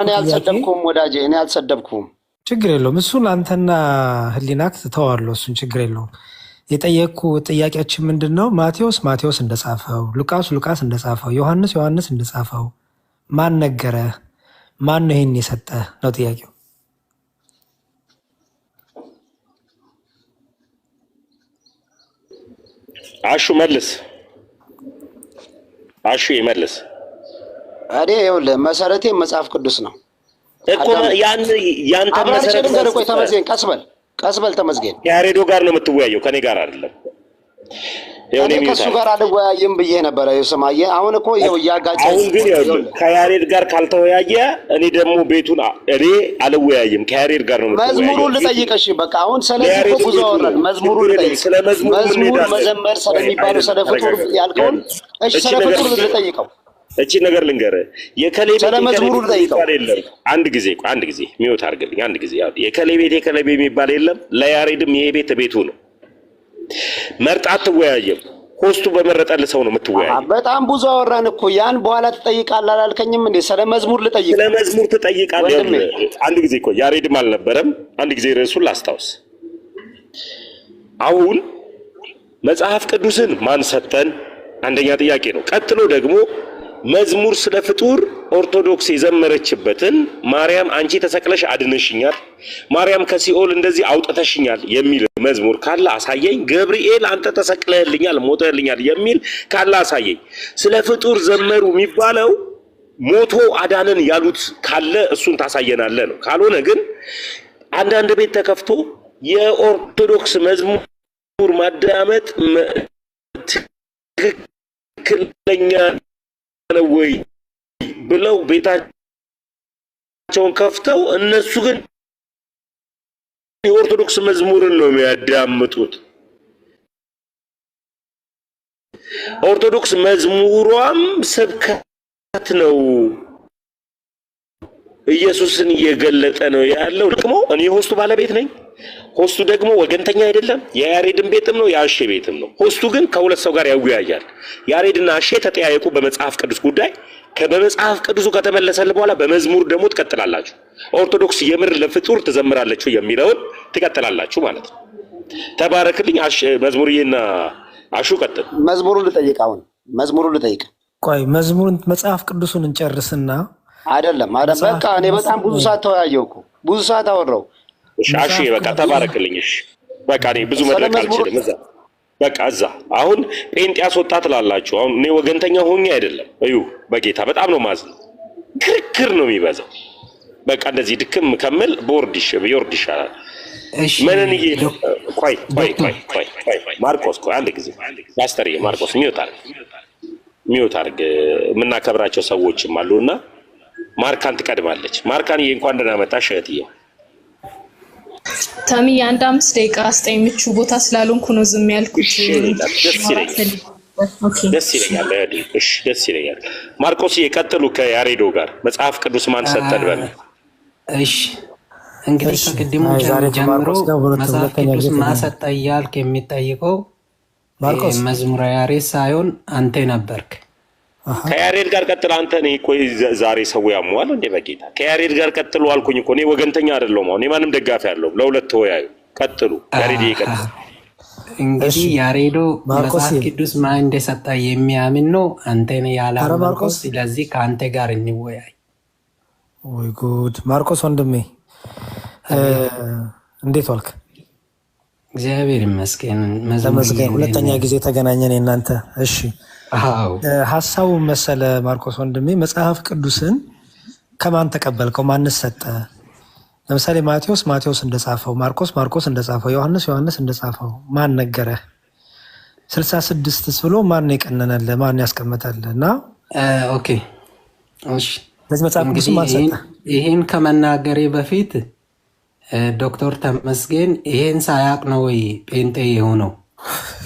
እኔ አልሰደብኩም ወዳጄ፣ እኔ አልሰደብኩም። ችግር የለውም። እሱን አንተና ህሊናክ ትተዋለሁ። እሱን ችግር የለውም። የጠየቅኩ ጥያቄያችን ምንድን ነው? ማቴዎስ እንደጻፈው፣ ሉቃስ እንደጻፈው፣ ዮሐንስ እንደጻፈው ማን ነገረ? ማን ነው ይህን የሰጠ ነው ጥያቄው። አሹ መልስ። አሹ ይመልስ። እኔ ይኸውልህ መሰረቴ መጽሐፍ ቅዱስ ነው እኮ ያንተ መሰረት ነው። ቆይ ተመስገን፣ ቀስ በል ተመስገን። ያሬዶ ጋር ነው የምትወያየው፣ ከኔ ጋር አይደለም። እኔ ከሱ ጋር አልወያይም ብዬ ነበረ። ይሰማየ አሁን እኮ ይኸው እያጋጨ አሁን ግን ከያሬድ ጋር ካልተወያየ እኔ ደግሞ ቤቱን እኔ አልወያይም። ከያሬድ ጋር ነው የምትወያየው። መዝሙሩን ልጠይቅሽ በቃ። አሁን ስለዚህ እኮ ብዙ አወራን። መዝሙሩን ልጠይቅ። መዝሙር መዘመር ስለሚባለው ስለ ፍጡር ያልከውን እሺ፣ ስለ ፍጡር ልጠይቀው። እቺ ነገር ልንገርህ፣ የከሌቤት ስለመዝሙሩ ልጠይቀው። አንድ ጊዜ ሚውት አድርግልኝ። አንድ ጊዜ የከሌቤት የሚባል የለም። ለያሬድም ይሄ ቤት ቤቱ ነው። መርጣ አትወያየም። ሆስቱ በመረጠልህ ሰው ነው የምትወያየው። በጣም ብዙ አወራን እኮ። ያን በኋላ ትጠይቃለህ አላልከኝም እንዴ? ስለ መዝሙር ልጠይቅ። ስለ መዝሙር ትጠይቃለህ። አንድ ጊዜ እኮ ያሬድም አልነበረም። አንድ ጊዜ ርዕሱን ላስታውስ። አሁን መጽሐፍ ቅዱስን ማን ሰጠን? አንደኛ ጥያቄ ነው። ቀጥሎ ደግሞ መዝሙር ስለ ፍጡር ኦርቶዶክስ የዘመረችበትን ማርያም አንቺ ተሰቅለሽ አድነሽኛል፣ ማርያም ከሲኦል እንደዚህ አውጥተሽኛል የሚል መዝሙር ካለ አሳየኝ። ገብርኤል አንተ ተሰቅለህልኛል፣ ሞተህልኛል የሚል ካለ አሳየኝ። ስለ ፍጡር ዘመሩ የሚባለው ሞቶ አዳነን ያሉት ካለ እሱን ታሳየናለህ ነው። ካልሆነ ግን አንዳንድ ቤት ተከፍቶ የኦርቶዶክስ መዝሙር ማዳመጥ ትክክለኛ ነው ወይ ብለው ቤታቸውን ከፍተው እነሱ ግን የኦርቶዶክስ መዝሙርን ነው የሚያዳምጡት። ኦርቶዶክስ መዝሙሯም ስብከት ነው፣ ኢየሱስን እየገለጠ ነው ያለው። ደግሞ እኔ ሆስቱ ባለቤት ነኝ። ሆስቱ ደግሞ ወገንተኛ አይደለም። የያሬድን ቤትም ነው የአሼ ቤትም ነው። ሆስቱ ግን ከሁለት ሰው ጋር ያወያያል። ያሬድና አሼ ተጠያየቁ በመጽሐፍ ቅዱስ ጉዳይ። በመጽሐፍ ቅዱሱ ከተመለሰልህ በኋላ በመዝሙር ደግሞ ትቀጥላላችሁ። ኦርቶዶክስ የምር ለፍጡር ትዘምራለች የሚለውን ትቀጥላላችሁ ማለት ነው። ተባረክልኝ መዝሙርዬና አሹ ቀጥል። መዝሙሩን ልጠይቅ። አሁን መዝሙሩን ልጠይቅ። ቆይ መዝሙሩን መጽሐፍ ቅዱስን እንጨርስና አይደለም በቃ እኔ በጣም ብዙ ሰዓት ተወያየሁ እኮ ብዙ ሰዓት አወራሁ። እሺ በቃ ተባረክልኝ። እሺ በቃ እኔ ብዙ መድረክ አልችልም። እዛ በቃ እዛ አሁን ጴንጤ አስወጣ ትላላችሁ። አሁን እኔ ወገንተኛ ሆኜ አይደለም። እዩ በጌታ በጣም ነው ማዝነው። ክርክር ነው የሚበዛው። በቃ እንደዚህ ድክም ከምል ቦርድ ይሻላል። እሺ ምንን ቆይ ማርቆስ ቆይ አንድ ጊዜ ማስተርዬ ማርቆስ ሚውት አድርግ። የምናከብራቸው ሰዎችም አሉና ማርካን ትቀድማለች። ማርካን እንኳን ደህና መጣሽ እህትዬ። ታሚ አንድ 5 ደቂቃ አስጠኝ። ምቹ ቦታ ስላልሆንኩ ነው ዝም ያልኩት። ደስ ይለኛል። እሺ ደስ ይለኛል። ማርቆስ ይቀጥሉ ከያሬዶ ጋር መጽሐፍ ቅዱስ ማን ሰጠን በል። እሺ እንግዲህ ከቅድሙ ጀምሮ መጽሐፍ ቅዱስ ማሰጠ እያልክ የሚጠይቀው መዝሙረ ያሬድ ሳይሆን አንተ ነበርክ። ከያሬድ ጋር ቀጥል አንተ። እኔ ቆይ ዛሬ ሰው ያሟል እንዴ በጌታ ከያሬድ ጋር ቀጥሉ አልኩኝ እኮ። እኔ ወገንተኛ አይደለሁም። እኔ ማንም ደጋፊ አይደለሁም። ለሁለት ተወያዩ። ቀጥሉ ያሬድ ይቀጥል። እንግዲህ ያሬዶ መጽሐፍ ቅዱስ ማን እንደሰጠ የሚያምን ነው። አንተ ነህ ያለው ማርቆስ። ስለዚህ ከአንተ ጋር እንወያይ። ወይ ጉድ! ማርቆስ ወንድሜ እንዴት ዋልክ? እግዚአብሔር ይመስገን። ተመስገን። ሁለተኛ ጊዜ ተገናኘን እናንተ። እሺ ሐሳቡ መሰለ ማርቆስ ወንድሜ፣ መጽሐፍ ቅዱስን ከማን ተቀበልከው? ማንስ ሰጠ? ለምሳሌ ማቴዎስ እንደጻፈው፣ ማርቆስ እንደጻፈው፣ ዮሐንስ እንደጻፈው ማን ነገረህ? 66ስ ብሎ ማን የቀነነልህ? ማን ያስቀመጠልህ? እና ኦኬ እሺ፣ ለዚህ መጽሐፍ ቅዱስ ማን ሰጠ? ይሄን ከመናገሬ በፊት ዶክተር ተመስገን ይሄን ሳያቅ ነው ወይ ጴንጤ የሆነው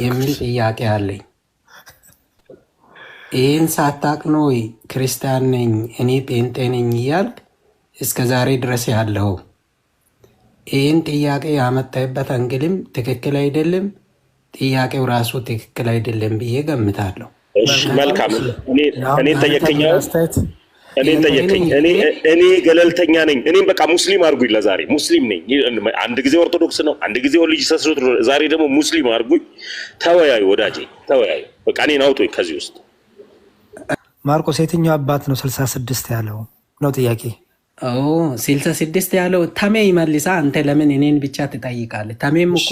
የሚል ጥያቄ አለኝ። ይህን ሳታቅ ነው ወይ ክርስቲያን ነኝ እኔ ጴንጤ ነኝ እያልክ እስከ ዛሬ ድረስ ያለው? ይህን ጥያቄ ያመጣበት አንግልም ትክክል አይደለም። ጥያቄው ራሱ ትክክል አይደለም ብዬ ገምታለሁ። መልካም። እኔ ጠየቀኝ። እኔን ጠየቀኝ። እኔ ገለልተኛ ነኝ። እኔም በቃ ሙስሊም አድርጉኝ። ለዛሬ ሙስሊም ነኝ። አንድ ጊዜ ኦርቶዶክስ ነው፣ አንድ ጊዜ ወልጅ ሰስሩት፣ ዛሬ ደግሞ ሙስሊም አድርጉኝ። ተወያዩ ወዳጄ፣ ተወያዩ። በቃ እኔን አውጡኝ ከዚህ ውስጥ። ማርቆስ የትኛው አባት ነው 66 ያለው ነው ጥያቄ? 66 ያለው ተሜ ይመልሳ። አንተ ለምን እኔን ብቻ ትጠይቃለህ? ተሜም እኮ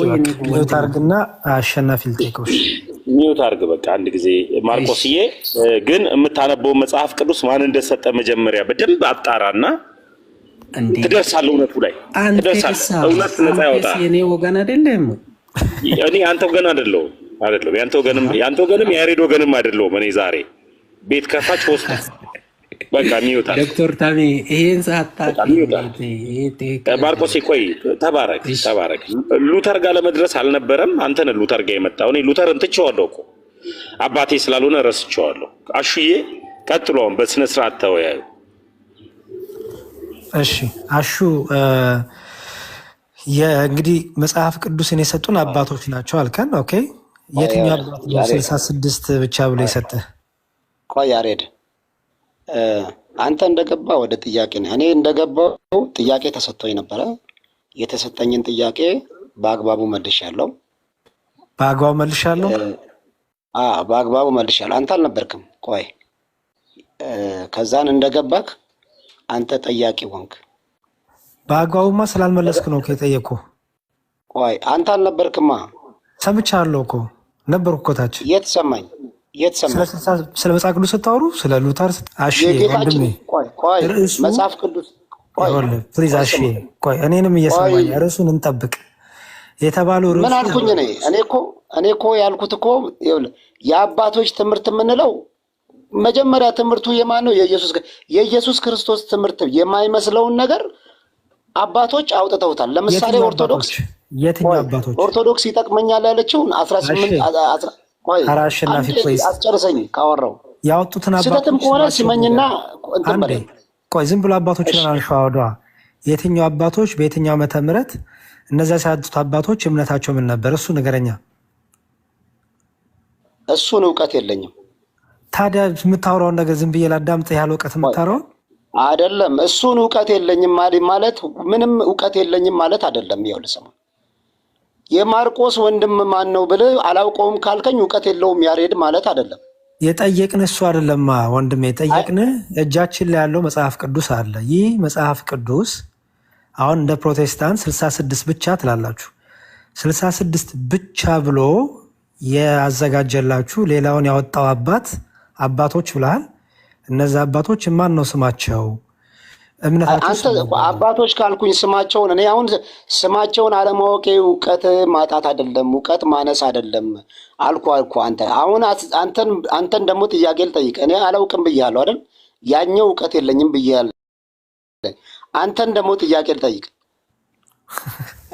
ሚውት አድርግና አሸናፊ ልጠይቀው። ሚውት አድርግ በቃ አንድ ጊዜ። ማርቆስዬ ግን የምታነበው መጽሐፍ ቅዱስ ማን እንደሰጠ መጀመሪያ በደንብ አጣራና ትደርሳለህ። እውነቱ ላይ ትደርሳለህ። እውነት ነፃ ያወጣል። የኔ ወገን አይደለም። እኔ አንተ ወገን አይደለሁም። ያንተ ወገንም የያሬድ ወገንም አይደለሁም። እኔ ዛሬ ቤት ከፋች ሆስት በቃ ሚውት አድርግ። ዶክተር ተሜ ይሄን ሰዓት ማርቆስ ቆይ፣ ተባረክ። ሉተር ጋር ለመድረስ አልነበረም። አንተ ነህ ሉተር ጋር የመጣው። እኔ ሉተርን ትቼዋለሁ እኮ አባቴ ስላልሆነ ረስቼዋለሁ። አሹዬ ቀጥሎም በስነ ስርዓት ተወያዩ። እሺ አሹ፣ እንግዲህ መጽሐፍ ቅዱስን የሰጡን አባቶች ናቸው አልከን። ኦኬ፣ የትኛው አባት ነው 66 ብቻ ብሎ የሰጠህ? ቆይ ያሬድ፣ አንተ እንደገባ ወደ ጥያቄ ነው። እኔ እንደገባው ጥያቄ ተሰጥቶኝ ነበረ። የተሰጠኝን ጥያቄ በአግባቡ መልሻለሁ። በአግባቡ መልሻለሁ። በአግባቡ መልሻለሁ። አንተ አልነበርክም። ቆይ ከዛን እንደገባክ አንተ ጠያቂ ሆንክ። በአግባቡማ ስላልመለስክ ነው ከጠየቁ። ቆይ አንተ አልነበርክማ። ሰምቻለሁ እኮ ነበርኩ እኮ ታች። የት ሰማኝ? ስለ መጽሐፍ ቅዱስ ስታወሩ ስለ ሉተር አሺ ወንድሜ፣ ቆይ መጽሐፍ ቅዱስ ፕሊዝ አሺ፣ ቆይ እኔንም እየሰማኝ ርዕሱን እንጠብቅ የተባለው ርዕሱ ምን አልኩኝ? እኔ እኮ ያልኩት እኮ የአባቶች ትምህርት የምንለው መጀመሪያ ትምህርቱ የማን ነው? የኢየሱስ ክርስቶስ ትምህርት የማይመስለውን ነገር አባቶች አውጥተውታል። ለምሳሌ ኦርቶዶክስ፣ የትኛው አባቶች? ኦርቶዶክስ ይጠቅመኛል ያለችውን 18 አሸናፊ አስጨርሰኝ ካወራው ያወጡትን አባቶች ስህተትም ከሆነ ሲመኝና ቆይ ዝም ብሎ አባቶችን አንሸዋወዷ። የትኛው አባቶች በየትኛው ዓመተ ምህረት እነዚያ ሲያዱት አባቶች እምነታቸው ምን ነበር? እሱ ንገረኛ። እሱን እውቀት የለኝም። ታዲያ የምታወራውን ነገር ዝም ብዬ ላዳምጥ ያህል እውቀት የምታወራው አይደለም። እሱን እውቀት የለኝም ማለት ምንም እውቀት የለኝም ማለት አይደለም። ይኸውልህ ስማ፣ የማርቆስ ወንድም ማን ነው ብለህ አላውቀውም ካልከኝ እውቀት የለውም ያሬድ ማለት አይደለም። የጠየቅን እሱ አይደለማ ወንድሜ፣ የጠየቅን እጃችን ላይ ያለው መጽሐፍ ቅዱስ አለ። ይህ መጽሐፍ ቅዱስ አሁን እንደ ፕሮቴስታንት 66 ብቻ ትላላችሁ። 66 ብቻ ብሎ ያዘጋጀላችሁ ሌላውን ያወጣው አባቶች ብለሃል። እነዚህ አባቶች ማን ነው ስማቸው? አንተ አባቶች ካልኩኝ ስማቸውን እኔ አሁን ስማቸውን አለማወቄ እውቀት ማጣት አይደለም፣ እውቀት ማነስ አይደለም አልኩ። አንተ አሁን አንተን ደግሞ ጥያቄ ልጠይቅ። እኔ አላውቅም ብያለሁ አይደል? ያኛው እውቀት የለኝም ብያለሁ። አንተን ደግሞ ጥያቄ ልጠይቅ።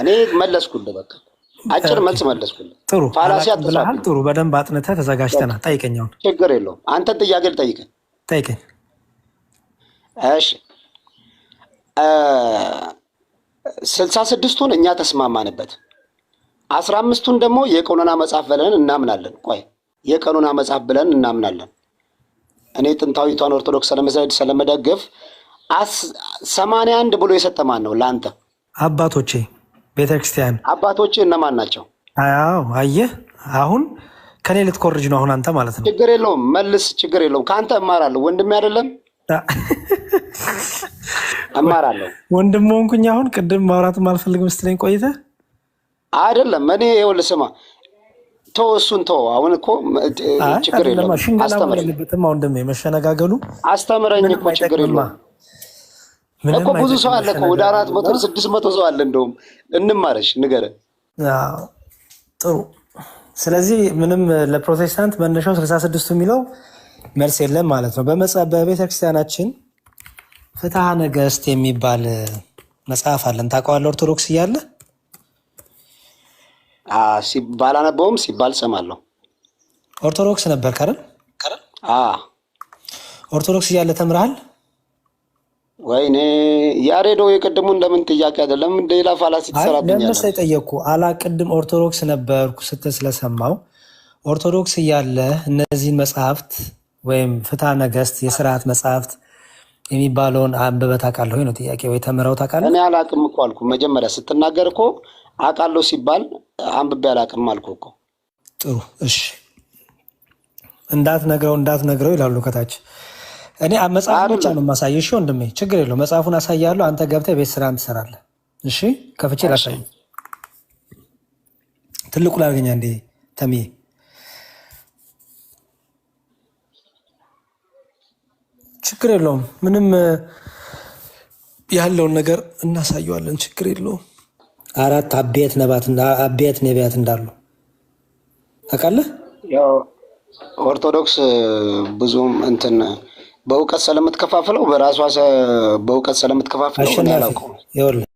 እኔ መለስኩልህ። በቃ አጭር መልስ መለስኩልህ። ጥሩ ፋላሲ አትጻፍ። ጥሩ በደንብ አጥንተህ ተዘጋጅተና ጠይቀኛው። ችግር የለውም። አንተን ጥያቄ ልጠይቅ። ጠይቀኝ። እሺ 66ቱን እኛ ተስማማንበት። 15ቱን ደግሞ የቀኖና መጽሐፍ ብለን እናምናለን። ቆይ የቀኖና መጽሐፍ ብለን እናምናለን። እኔ ጥንታዊቷን ኦርቶዶክስ ስለመደገፍ 81 ብሎ የሰጠ ማን ነው ለአንተ? አባቶቼ ቤተክርስቲያን። አባቶቼ እነማን ናቸው? አዎ አየህ፣ አሁን ከኔ ልትኮርጅ ነው አሁን አንተ ማለት ነው። ችግር የለውም መልስ፣ ችግር የለውም። ከአንተ እማራለሁ ወንድሜ አይደለም እማራለሁ። ወንድም ሆንኩኝ። አሁን ቅድም ማውራትም አልፈልግም ስትለኝ ቆይተህ አይደለም። እኔ ይኸውልህ ስማ፣ ተው እሱን ተው። አሁን እኮ ችግር የለም አስተምረኝ። ወንድሜ መሸነጋገሉ አስተምረኝ እኮ ችግር የለውም እኮ ብዙ ሰው አለ እኮ ወደ 400 600 ሰው አለ። እንደውም እንማረሽ ንገረን። ጥሩ። ስለዚህ ምንም ለፕሮቴስታንት መነሻው 66ቱ የሚለው መልስ የለም ማለት ነው። በቤተክርስቲያናችን ፍትሐ ነገሥት የሚባል መጽሐፍ አለን። ታውቀዋለህ? ኦርቶዶክስ እያለ ሲባል አነበውም ሲባል ሰማለሁ። ኦርቶዶክስ ነበር ካረን? ኦርቶዶክስ እያለ ተምረሃል? ወይኔ ያሬዶ የቀደሙን ለምን ጥያቄ አይደለም ሌላ ፋላሲ ትሰራብኛለህ? ለምን ሳይጠየቅኩ ቅድም ኦርቶዶክስ ነበርኩ ስትል ስለሰማው ኦርቶዶክስ እያለ እነዚህን መጽሐፍት ወይም ፍትሐ ነገሥት የስርዓት መጽሐፍት የሚባለውን አንብበህ ታውቃለህ ወይ ነው ጥያቄ? ወይ ተምረው ታውቃለህ? እኔ አላቅም እኮ አልኩ። መጀመሪያ ስትናገር እኮ አውቃለሁ ሲባል አንብቤ አላቅም አልኩ እኮ። ጥሩ እሺ። እንዳትነግረው ይላሉ ከታች። እኔ መጽሐፍ ብቻ ነው የማሳየው። እሺ ወንድሜ ችግር የለው። መጽሐፉን አሳያለሁ። አንተ ገብተህ ቤት ስራ ትሰራለህ። እሺ ከፍቼ ላሳይ። ትልቁ ላርገኛ እንዴ ተሜ ችግር የለውም። ምንም ያለውን ነገር እናሳየዋለን። ችግር የለውም። 4 አብያት ነቢያት እንዳሉ ታውቃለህ? ያው ኦርቶዶክስ ብዙም እንትን በእውቀት ስለምትከፋፍለው በራሷ በእውቀት ስለምትከፋፍለው እኔ አላውቀውም። ይኸውልህ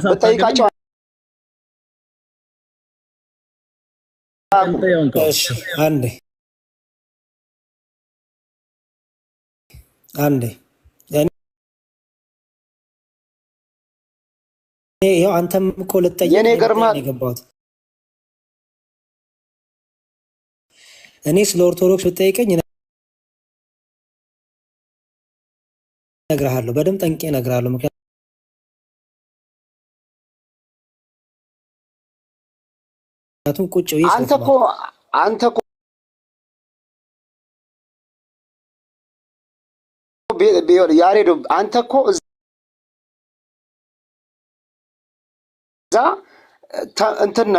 በጠይቃቸው አንዴ ይኸው አንተም እኮ ልጠይቅ የኔ ገርማል የገባሁት እኔ ስለ ኦርቶዶክስ ብጠይቀኝ እነግርሃለሁ፣ በደምብ ጠንቄ እነግርሃለሁ። ምክንያቱም ቁጭ ብዬ አንተ እኮ ያሬዶ አንተ እኮ እዛ እንትን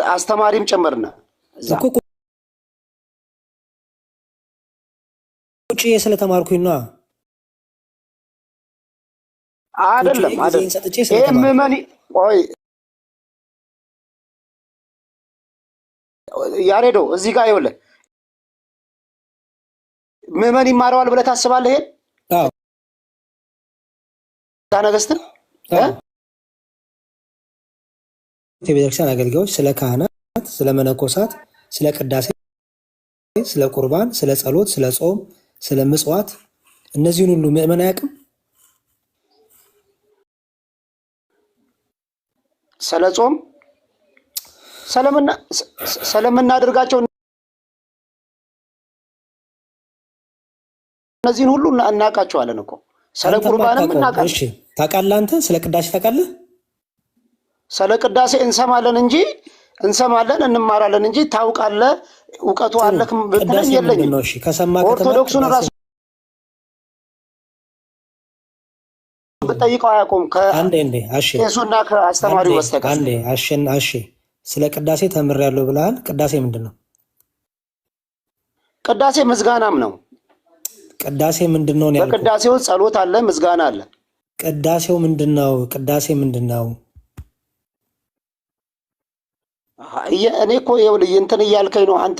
አስተማሪም ጨመርና እኮ ቁጭ ስለተማርኩኝ ነው። አይደለም ይሄ ምዕመን ቆይ ያሬዶ እዚህ ጋር ይኸውልህ ምዕመን ይማረዋል ብለህ ታስባለህ? ይሄን አዎ ነገስትን የቤተክርስቲያን አገልጋዮች ስለ ካህናት፣ ስለ መነኮሳት፣ ስለ ቅዳሴ፣ ስለ ቁርባን፣ ስለ ጸሎት፣ ስለ ጾም፣ ስለ ምጽዋት እነዚህን ሁሉ ምዕመን አያውቅም? ስለ ጾም ስለምናደርጋቸው እነዚህን ሁሉ እናውቃቸዋለን እኮ። ስለ ቁርባንም እናውቃለን። እሺ ታውቃለህ? አንተ ስለ ቅዳሴ ታውቃለህ? ስለ ቅዳሴ እንሰማለን እንማራለን እንጂ ታውቃለህ እውቀቱ አለክ ብትለኝ የለኝም። እሺ ከሰማ ኦርቶዶክሱን ራሱ ብጠይቀው አያውቁም ከቄሱና ከአስተማሪው በስተቀር። እሺ ስለ ቅዳሴ ተምሬያለሁ ብለሃል። ቅዳሴ ምንድን ነው? ቅዳሴ ምስጋናም ነው። ቅዳሴ ምንድን ነው? በቅዳሴው ጸሎት አለ፣ ምስጋና አለ። ቅዳሴው ምንድን ነው? ቅዳሴ ምንድን ነው? እኔ እኮ ይኸውልህ እንትን እያልከኝ ነው አንተ።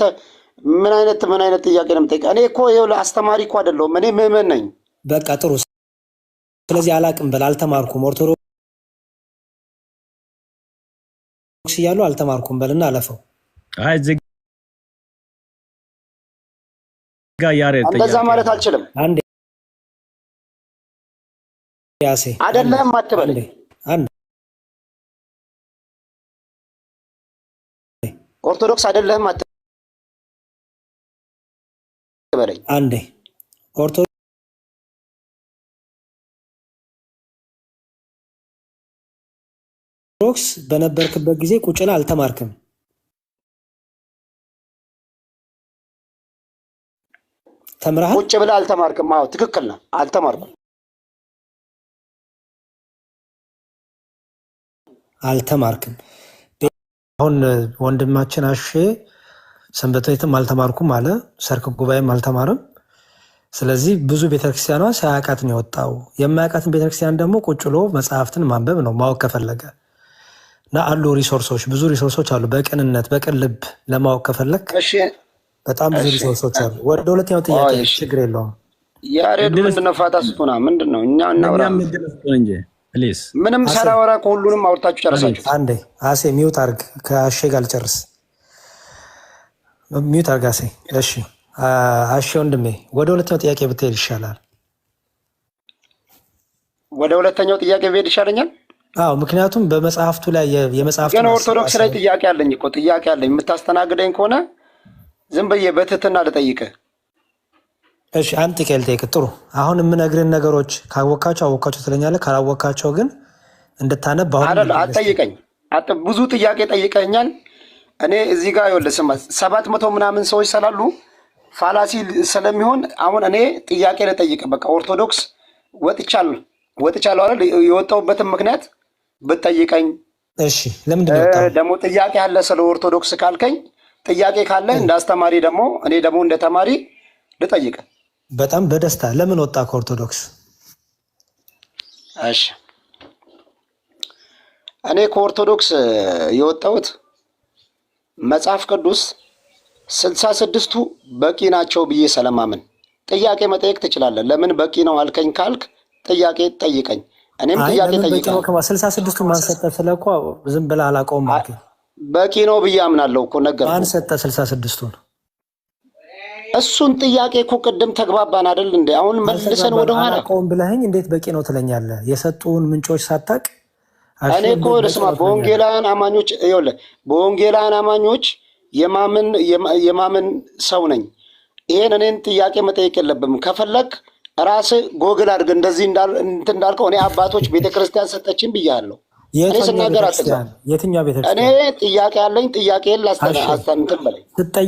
ምን አይነት ጥያቄ ነው የምጠይቀኝ? እኔ እኮ ይኸውልህ አስተማሪ እኮ አይደለሁም። እኔ ምዕመን ነኝ። በቃ ጥሩ። ስለዚህ አላቅም በል። አልተማርኩም፣ ኦርቶዶክስ እያሉ አልተማርኩም በልና አለፈው። እንደዛ ማለት አልችልም። አንዴ ያሴ አይደለም አትበለኝ። ኦርቶዶክስ አይደለም አትበለኝ። አንዴ ኦርቶዶክስ በነበርክበት ጊዜ ቁጭ ብለህ አልተማርክም። ተምረሃል? ቁጭ ብለህ አልተማርክም። አዎ ትክክል ነው። አልተማርክም። አሁን ወንድማችን አሼ ሰንበት ቤትም አልተማርኩም አለ፣ ሰርክ ጉባኤም አልተማርም። ስለዚህ ብዙ ቤተክርስቲያኗ ሳያውቃት ነው የወጣው። የማያውቃትን ቤተክርስቲያን ደግሞ ቁጭ ብሎ መጽሐፍትን ማንበብ ነው ማወቅ ከፈለገ እና አሉ ሪሶርሶች፣ ብዙ ሪሶርሶች አሉ። በቅንነት በቅን ልብ ለማወቅ ከፈለግ በጣም ብዙ ሪሶርሶች አሉ። ወደ ሁለተኛው ጥያቄ ችግር የለውም። ያሬድ ምንድነው? ፋታ ስጡና ምንድነው? እኛ እናውራ እንጂ ፕሊዝ። ምንም ሳላወራ ከሁሉንም አውርታችሁ ጨርሳችሁ። አንዴ አሴ ሚውት አርግ፣ ከአሼ ጋር ልጨርስ። ሚውት አርግ አሴ። እሺ አሼ ወንድሜ ወደ ሁለተኛው ጥያቄ ብትሄድ ይሻላል። ወደ ሁለተኛው ጥያቄ ብሄድ ይሻለኛል? አዎ፣ ምክንያቱም በመጽሐፍቱ ላይ የመጽሐፍቱ ግን ኦርቶዶክስ ላይ ጥያቄ አለኝ እኮ ጥያቄ አለኝ። የምታስተናግደኝ ከሆነ ዝም ብዬ በትህትና ልጠይቅህ። እሺ አንተ ከልቴክ ጥሩ። አሁን የምነግርህን ነገሮች ካወቃቸው አወቃቸው ትለኛለህ፣ ካላወቃቸው ግን እንድታነብ አሁን አይደል? አትጠይቀኝ። ብዙ ጥያቄ ጠይቀኛል። እኔ እዚህ ጋር ይኸውልህ ስማ 700 ምናምን ሰዎች ስላሉ ፋላሲ ስለሚሆን አሁን እኔ ጥያቄ ልጠይቅህ። በቃ ኦርቶዶክስ ወጥቻለሁ አይደል? የወጣሁበትን ምክንያት ብትጠይቀኝ። እሺ ለምንድን ነው የወጣው? ደግሞ ጥያቄ አለ ስለ ኦርቶዶክስ ካልከኝ ጥያቄ ካለ እንደ አስተማሪ እኔ ደግሞ እንደ ተማሪ ልጠይቅህ። በጣም በደስታ ለምን ወጣ ከኦርቶዶክስ? እሺ እኔ ከኦርቶዶክስ የወጣሁት መጽሐፍ ቅዱስ 66ቱ በቂ ናቸው ብዬ ስለማምን። ጥያቄ መጠየቅ ትችላለህ። ለምን በቂ ነው አልከኝ ካልክ ጥያቄ ጠይቀኝ። እኔም ጥያቄ ጠይቀኝ። 66ቱ ማን ሰጠ ስለኮ ዝም ብለህ አላውቀውም ማለት በቂ ነው ብዬ አምናለሁ እኮ ነገርኩህ። ማን ሰጠ 66ቱን? እሱን ጥያቄ እኮ ቅድም ተግባባን አይደል እንዴ? አሁን መልሰን ወደ ኋላ አላውቀውም ብለኸኝ እንዴት በቂ ነው ትለኛለህ? የሰጡን ምንጮች ሳታውቅ። እኔ እኮ ስማ በወንጌላውያን አማኞች ይኸውልህ፣ በወንጌላውያን አማኞች የማምን ሰው ነኝ። ይሄን እኔን ጥያቄ መጠየቅ የለብም። ከፈለግ ራስህ ጎግል አድርግ። እንደዚህ እንዳልከው እኔ አባቶች ቤተክርስቲያን ሰጠችን ብያለሁ። እኔ ስናገር አትግባም። የትኛው ቤተክርስቲያን? እኔ ጥያቄ አለኝ። ጥያቄን ላስተንትን በለኝ።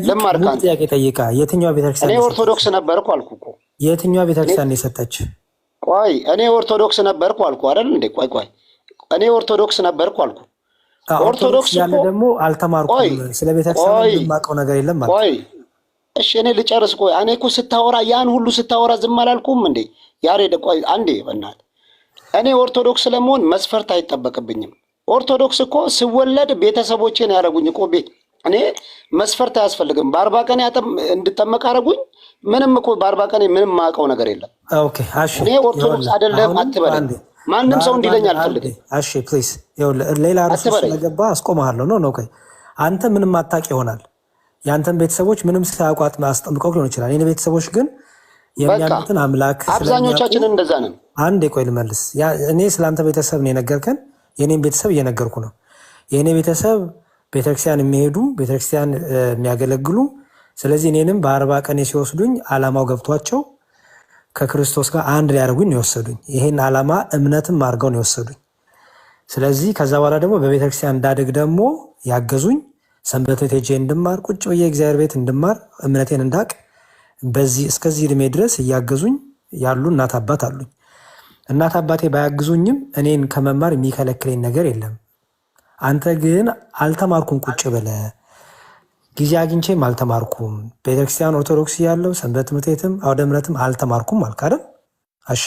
ለማርካን ጥያቄ ጠይቃ። የትኛው ቤተክርስቲያን? እኔ ኦርቶዶክስ ነበርኩ አልኩ እኮ። የትኛው ቤተክርስቲያን የሰጠች? ቆይ እኔ ኦርቶዶክስ ነበርኩ አልኩ አይደል እንዴ? ቆይ እኔ ኦርቶዶክስ ነበርኩ አልኩ። ኦርቶዶክስ ያለ ደግሞ አልተማርኩም። ስለ ቤተክርስቲያን የማውቀው ነገር የለም ማለት። ቆይ እሺ እኔ ልጨርስ። ቆይ እኔ እኮ ስታወራ ያን ሁሉ ስታወራ ዝም አላልኩም እንዴ? ያሬድ ቆይ አንዴ በእናትህ። እኔ ኦርቶዶክስ ለመሆን መስፈርት አይጠበቅብኝም። ኦርቶዶክስ እኮ ስወለድ ቤተሰቦቼን ያደረጉኝ እኮ እኔ መስፈርት አያስፈልግም። በ40 ቀን እንድጠመቅ አደረጉኝ። ምንም እኮ በ40 ቀን ምንም የማውቀው ነገር የለም። ኦኬ እሺ እኔ ኦርቶዶክስ አይደለም አትበለኝ። ማንም ሰው እንዲለኝ አልፈልግም። እሺ ፕሊዝ ሌላ ርዕስ ስለገባ አስቆምሃለሁ። ነው ቆይ አንተ ምንም አታውቅ ይሆናል። የአንተን ቤተሰቦች ምንም ሳያውቋት አስጠምቀው ሊሆን ይችላል። የኔ ቤተሰቦች ግን የሚያምኑትን አምላክ አብዛኞቻችን እንደዛ ነን። አንዴ ቆይ ልመልስ። እኔ ስለአንተ ቤተሰብ ነው የነገርከን። የኔን ቤተሰብ እየነገርኩ ነው። የኔ ቤተሰብ ቤተክርስቲያን የሚሄዱ ቤተክርስቲያን የሚያገለግሉ። ስለዚህ እኔንም በ40 ቀን ሲወስዱኝ ዓላማው ገብቷቸው ከክርስቶስ ጋር አንድ ሊያደርጉኝ ነው የወሰዱኝ። ይሄን ዓላማ እምነትም አድርገው ነው የወሰዱኝ። ስለዚህ ከዛ በኋላ ደግሞ በቤተክርስቲያን እንዳድግ ደግሞ ያገዙኝ፣ ሰንበት ቤት ሄጄ እንድማር፣ ቁጭ ብዬ እግዚአብሔር ቤት እንድማር፣ እምነቴን እንዳቅ በዚህ እስከዚህ እድሜ ድረስ እያገዙኝ ያሉ እናት አባት አሉኝ። እናት አባቴ ባያግዙኝም እኔን ከመማር የሚከለክለኝ ነገር የለም። አንተ ግን አልተማርኩም፣ ቁጭ ብለህ ጊዜ አግኝቼም አልተማርኩም። ቤተክርስቲያን ኦርቶዶክስ ያለው ሰንበት ትምህርት ቤትም አውደ ምሕረትም አልተማርኩም አልክ አይደል? እሺ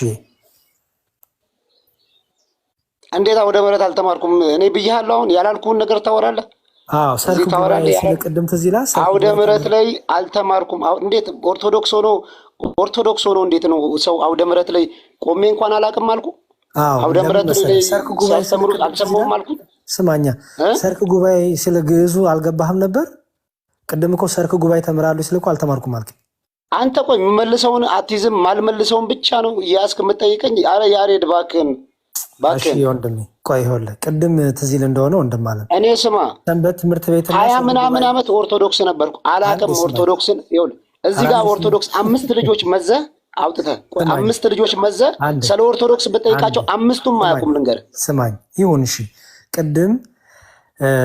እንዴት አውደ ምሕረት አልተማርኩም? እኔ ብያለሁ። አሁን ያላልኩህን ነገር ታወራለህ። አዎ ሰርክ ጉባኤ ስለቅድም ትዝ ይላል። አውደ ምሕረት ላይ አልተማርኩም። እንዴት ኦርቶዶክስ ሆኖ እንዴት ነው ሰው አውደ ምሕረት ላይ ቆሜ እንኳን አላውቅም አልኩ? አውደ ምሕረት ላይ ሰርክ ጉባኤ ሲያስተምሩት አልሰማሁም አልኩ? ስማኛ ሰርክ ጉባኤ ስለ ግዕዙ አልገባህም ነበር? ቅድም እኮ ሰርክ ጉባኤ ተምራለሁ ስለ እኮ አልተማርኩም አልክ። አንተ ቆይ የምመልሰውን አትይዝም፣ ማልመልሰውን ብቻ ነው ያስክ የምጠይቀኝ። አረ ያሬድ እባክህን እሺ ወንድሜ ቆይ ይኸውልህ ቅድም ትዝ ይል እንደሆነ ወንድም ማለት እኔ ስማ ሰንበት ትምህርት ቤት 20 ምናምን ዓመት ኦርቶዶክስ ነበርኩ። አላውቅም ኦርቶዶክስን። ይኸውልህ እዚህ ጋር ኦርቶዶክስ 5 ልጆች መዘህ አውጥተህ 5 ልጆች መዘህ ስለ ኦርቶዶክስ ብጠይቃቸው 5ቱም አያውቁም። ልንገርህ ስማኝ ይሁን እሺ። ቅድም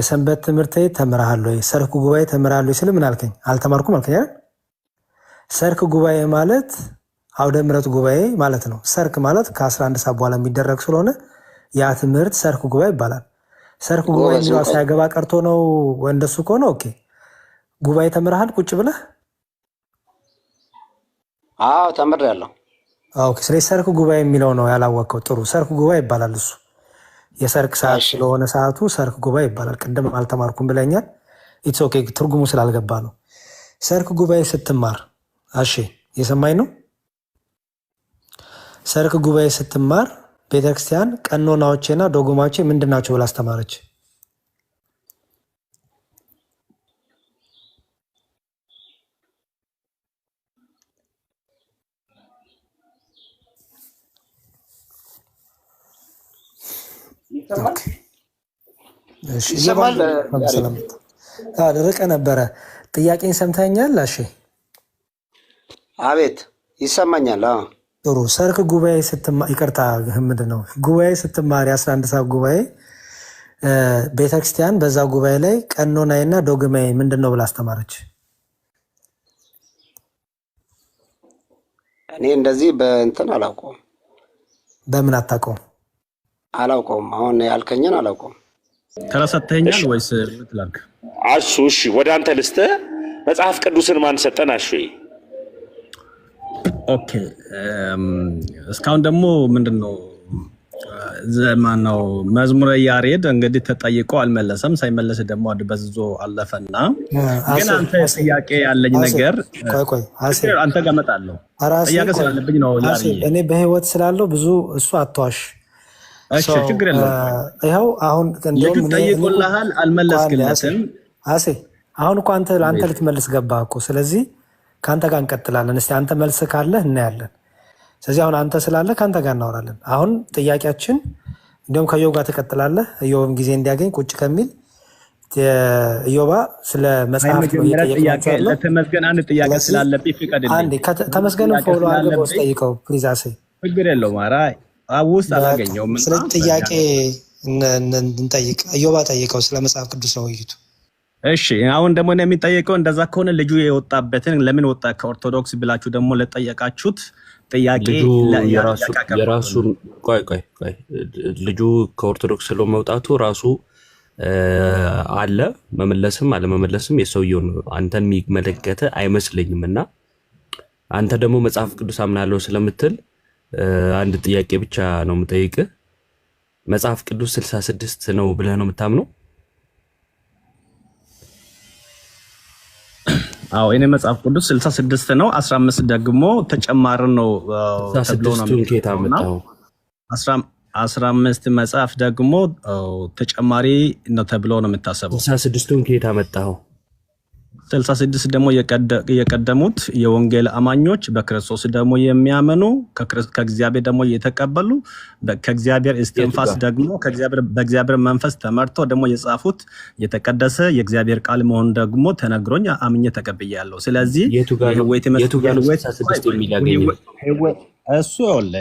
ሰንበት ትምህርት ቤት ተምረሃል ወይ ሰርክ ጉባኤ ተምረሃል ወይ ስል ምን አልከኝ? አልተማርኩም አልከኝ አይደል? ሰርክ ጉባኤ ማለት አውደ ምሕረት ጉባኤ ማለት ነው። ሰርክ ማለት ከ11 ሰዓት በኋላ የሚደረግ ስለሆነ ያ ትምህርት ሰርክ ጉባኤ ይባላል። ሰርክ ጉባኤ የሚለው ሳይገባ ቀርቶ ነው ወንደሱ ከሆነ ኦኬ። ጉባኤ ተምረሃል ቁጭ ብለህ? አዎ ተምሬያለሁ። ኦኬ። ስለዚህ ሰርክ ጉባኤ የሚለው ነው ያላወቀው። ጥሩ ሰርክ ጉባኤ ይባላል። እሱ የሰርክ ሰዓት ስለሆነ ሰዓቱ ሰርክ ጉባኤ ይባላል። ቅድም አልተማርኩም ብለኛል። ኢትስ ኦኬ። ትርጉሙ ስላልገባ ነው። ሰርክ ጉባኤ ስትማር አሺ የሰማኝ ነው። ሰርክ ጉባኤ ስትማር ቤተክርስቲያን ቀኖናዎችና ዶግማዎች ምንድናቸው ብላ አስተማረች? ይሰማል። ርቀ ነበረ። ጥያቄን ሰምተኛል? እሺ አቤት ይሰማኛል። ጥሩ። ሰርክ ጉባኤ ስትማር ይቅርታ ምንድን ነው ጉባኤ ስትማር 11 ሰዓት ጉባኤ ቤተክርስቲያን በዛ ጉባኤ ላይ ቀኖናዬና ዶግማዬ ምንድን ነው ብላ አስተማረች? እኔ እንደዚህ በእንትን አላውቀውም። በምን አታውቀውም? አላውቀውም። አሁን ያልከኝን አላውቀውም። ተረሰተኛል ወይስ ምትላክ? አሹ እሺ፣ ወደ አንተ ልስጥህ። መጽሐፍ ቅዱስን ማን ሰጠን? አሹ ኦኬ። እስካሁን ደግሞ ምንድነው ዘማን ነው መዝሙረ ያሬድ እንግዲህ ተጠይቆ አልመለሰም። ሳይመለስ ደግሞ በዝዞ አለፈና፣ ግን አንተ ጥያቄ ያለኝ ነገር ቆይ አንተ ጋር እመጣለሁ። ጥያቄ ስላለብኝ ነው ያሪ እኔ በህይወት ስላለው ብዙ እሱ አትዋሽ። እሺ ችግር የለውም። ይኸው አሁን እንደውም ጠይቆልሃል አልመለስክለትም። አሁን እኮ አንተ ልትመልስ ገባህ እኮ። ስለዚህ ከአንተ ጋር እንቀጥላለን። እስቲ አንተ መልስ ካለህ እናያለን። ስለዚህ አሁን አንተ ስላለ ከአንተ ጋር እናወራለን። አሁን ጥያቄያችን እንዲሁም ከዮብ ጋር ትቀጥላለህ። እዮብም ጊዜ እንዲያገኝ ቁጭ ከሚል እዮባ ስለ መጽሐፍ ለተመስገን አንድ ጥያቄ ስላለብኝ ፍቀድልኝ። ተመስገንም ፎሎ አድርገው ጠይቀው ፕሊዝ። ችግር የለውም። ኧረ ውስጥ አላገኘውም። ስለዚህ ጥያቄ እንጠይቅ። እዮባ ጠይቀው ስለ መጽሐፍ ቅዱስ ነው ውይይቱ። እሺ አሁን ደግሞ የሚጠየቀው እንደዛ ከሆነ ልጁ የወጣበትን ለምን ወጣ ከኦርቶዶክስ ብላችሁ ደግሞ ለጠየቃችሁት ጥያቄ የራሱን ቆይ ልጁ ከኦርቶዶክስ ስለመውጣቱ ራሱ አለ መመለስም አለመመለስም የሰውየው ነው። አንተን የሚመለከተ አይመስለኝም። እና አንተ ደግሞ መጽሐፍ ቅዱስ አምናለሁ ስለምትል አንድ ጥያቄ ብቻ ነው የምጠይቅህ። መጽሐፍ ቅዱስ 66 ነው ብለህ ነው የምታምነው? አዎ እኔ መጽሐፍ ቅዱስ 66 ነው። 15 ደግሞ ተጨማሪ ነው ተብሎ ነው የሚታመነው። 15 መጽሐፍ ደግሞ ተጨማሪ ነው ተብሎ ነው የሚታሰበው። 66ቱን ከየት አመጣው? 66 ደግሞ የቀደሙት የወንጌል አማኞች በክርስቶስ ደግሞ የሚያመኑ ከእግዚአብሔር ደግሞ የተቀበሉ ከእግዚአብሔር እስትንፋስ ደግሞ በእግዚአብሔር መንፈስ ተመርቶ ደግሞ የጻፉት የተቀደሰ የእግዚአብሔር ቃል መሆን ደግሞ ተነግሮኝ አምኜ ተቀብያለሁ። ስለዚህ የቱ ጋር ነው 66 የሚያገኘው? እሱ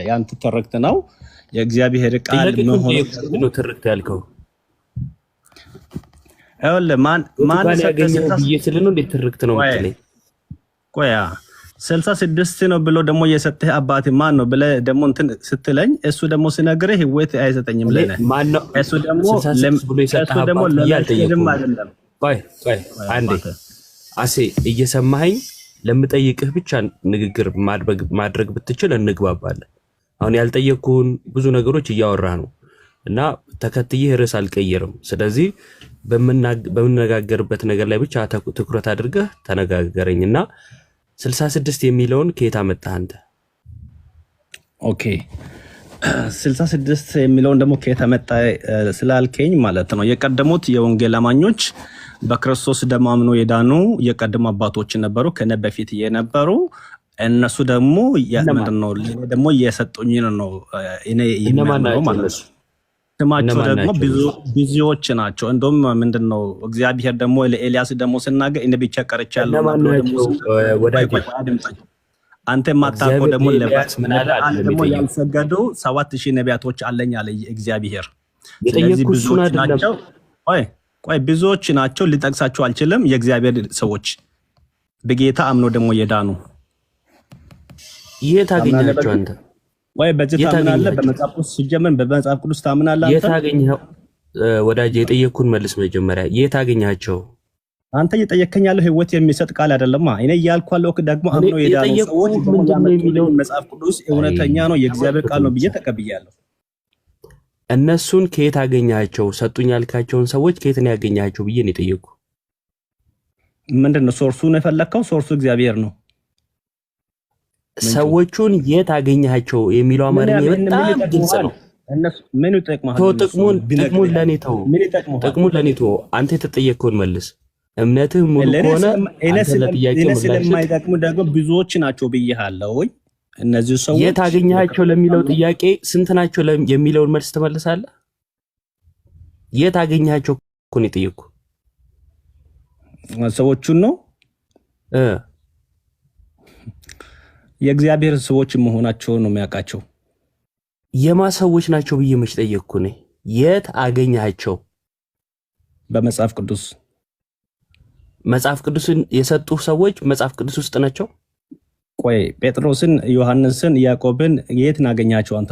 ያንተ ትርክት ነው። የእግዚአብሔር ቃል መሆን ነው ትርክት ያልከው። ማን ያገኘው ብዬ ነው እንዴት ትርክት ነው የምትለኝ? ቆያ 66 ነው ብሎ ደግሞ የሰጠህ አባት ማን ነው ብለህ ደግሞ እንትን ስትለኝ እሱ ደግሞ ሲነግርህ ህይወት አይሰጠኝም ለኔ። እሱ ደግሞ ብሎ የሰጠህ አባት ያልጠየቅም አይደለም። ቆይ አንዴ አሴ እየሰማኸኝ ለምጠይቅህ ብቻ ንግግር ማድረግ ብትችል እንግባባለን። አሁን ያልጠየቅኩን ብዙ ነገሮች እያወራ ነው እና ተከትዬ ርዕስ አልቀየርም። ስለዚህ በምንነጋገርበት ነገር ላይ ብቻ ትኩረት አድርገህ ተነጋገረኝና 66 የሚለውን ከየት አመጣህ አንተ? ኦኬ 66 የሚለውን ደግሞ ከየት አመጣህ ስላልከኝ ማለት ነው የቀደሙት የወንጌል አማኞች በክርስቶስ ደም አምነው የዳኑ የቀደሙ አባቶች ነበሩ ከነ በፊት የነበሩ እነሱ ደግሞ ምንድነው ደግሞ እየሰጡኝ ነው እኔ ይመናው ማለት ነው። ስማቸው ደግሞ ብዙዎች ናቸው። እንደውም ምንድነው እግዚአብሔር ደግሞ ለኤልያስ ደግሞ ሲናገር እኔ ብቻ ቀርቻለሁ ነው ደግሞ አንተ ማታቆ ደግሞ ለባስ ደግሞ ያልሰገዱ 7000 ነቢያቶች አለኝ አለ እግዚአብሔር። ስለዚህ ብዙዎች ናቸው። ብዙዎች ናቸው። ሊጠቅሳቸው አልችልም። የእግዚአብሔር ሰዎች በጌታ አምኖ ደግሞ የዳኑ የት አገኛቸው አንተ? በዚህ ታምናለህ? በመጽሐፍ ቅዱስ ሲጀመር በመጽሐፍ ቅዱስ ታምናለህ አንተ? የት አገኘኸው ወዳጅ? የጠየቅኩን መልስ መጀመሪያ። የት አገኛቸው? አንተ እየጠየከኝ ያለው ህይወት የሚሰጥ ቃል አይደለም። እኔ እያልኳለሁ ደግሞ አምኖ የዳኑ ሰዎች የሚለው መጽሐፍ ቅዱስ እውነተኛ ነው የእግዚአብሔር ቃል ነው ብዬ ተቀብያለሁ። እነሱን ከየት አገኛቸው? ሰጡኝ ያልካቸውን ሰዎች ከየት ነው ያገኛቸው ብዬ ነው የጠየቅኩ። ምንድነው ሶርሱን የፈለከው? ሶርሱ እግዚአብሔር ነው። ሰዎቹን የት አገኛቸው የሚለው አማርኛ በጣም ግልጽ ነው። ምን ይጠቅማል? ጥቅሙን ለኔ ተው። አንተ የተጠየቀውን መልስ። እምነትህ ሙሉ ከሆነ ስለማይጠቅሙ ደግሞ ብዙዎች ናቸው ብዬሃለሁ። እነዚህ ሰዎች የት አገኛቸው ለሚለው ጥያቄ ስንት ናቸው የሚለውን መልስ ትመልሳለህ? የት አገኛቸው እኮ ነው የጠየኩህ። ሰዎቹን ነው የእግዚአብሔር ሰዎች መሆናቸው ነው የሚያውቃቸው። የማ ሰዎች ናቸው ብዬ መች ጠየቅኩ ነኝ። የት አገኛቸው? በመጽሐፍ ቅዱስ። መጽሐፍ ቅዱስን የሰጡ ሰዎች መጽሐፍ ቅዱስ ውስጥ ናቸው? ቆይ ጴጥሮስን፣ ዮሐንስን፣ ያዕቆብን የት እናገኛቸው? አንተ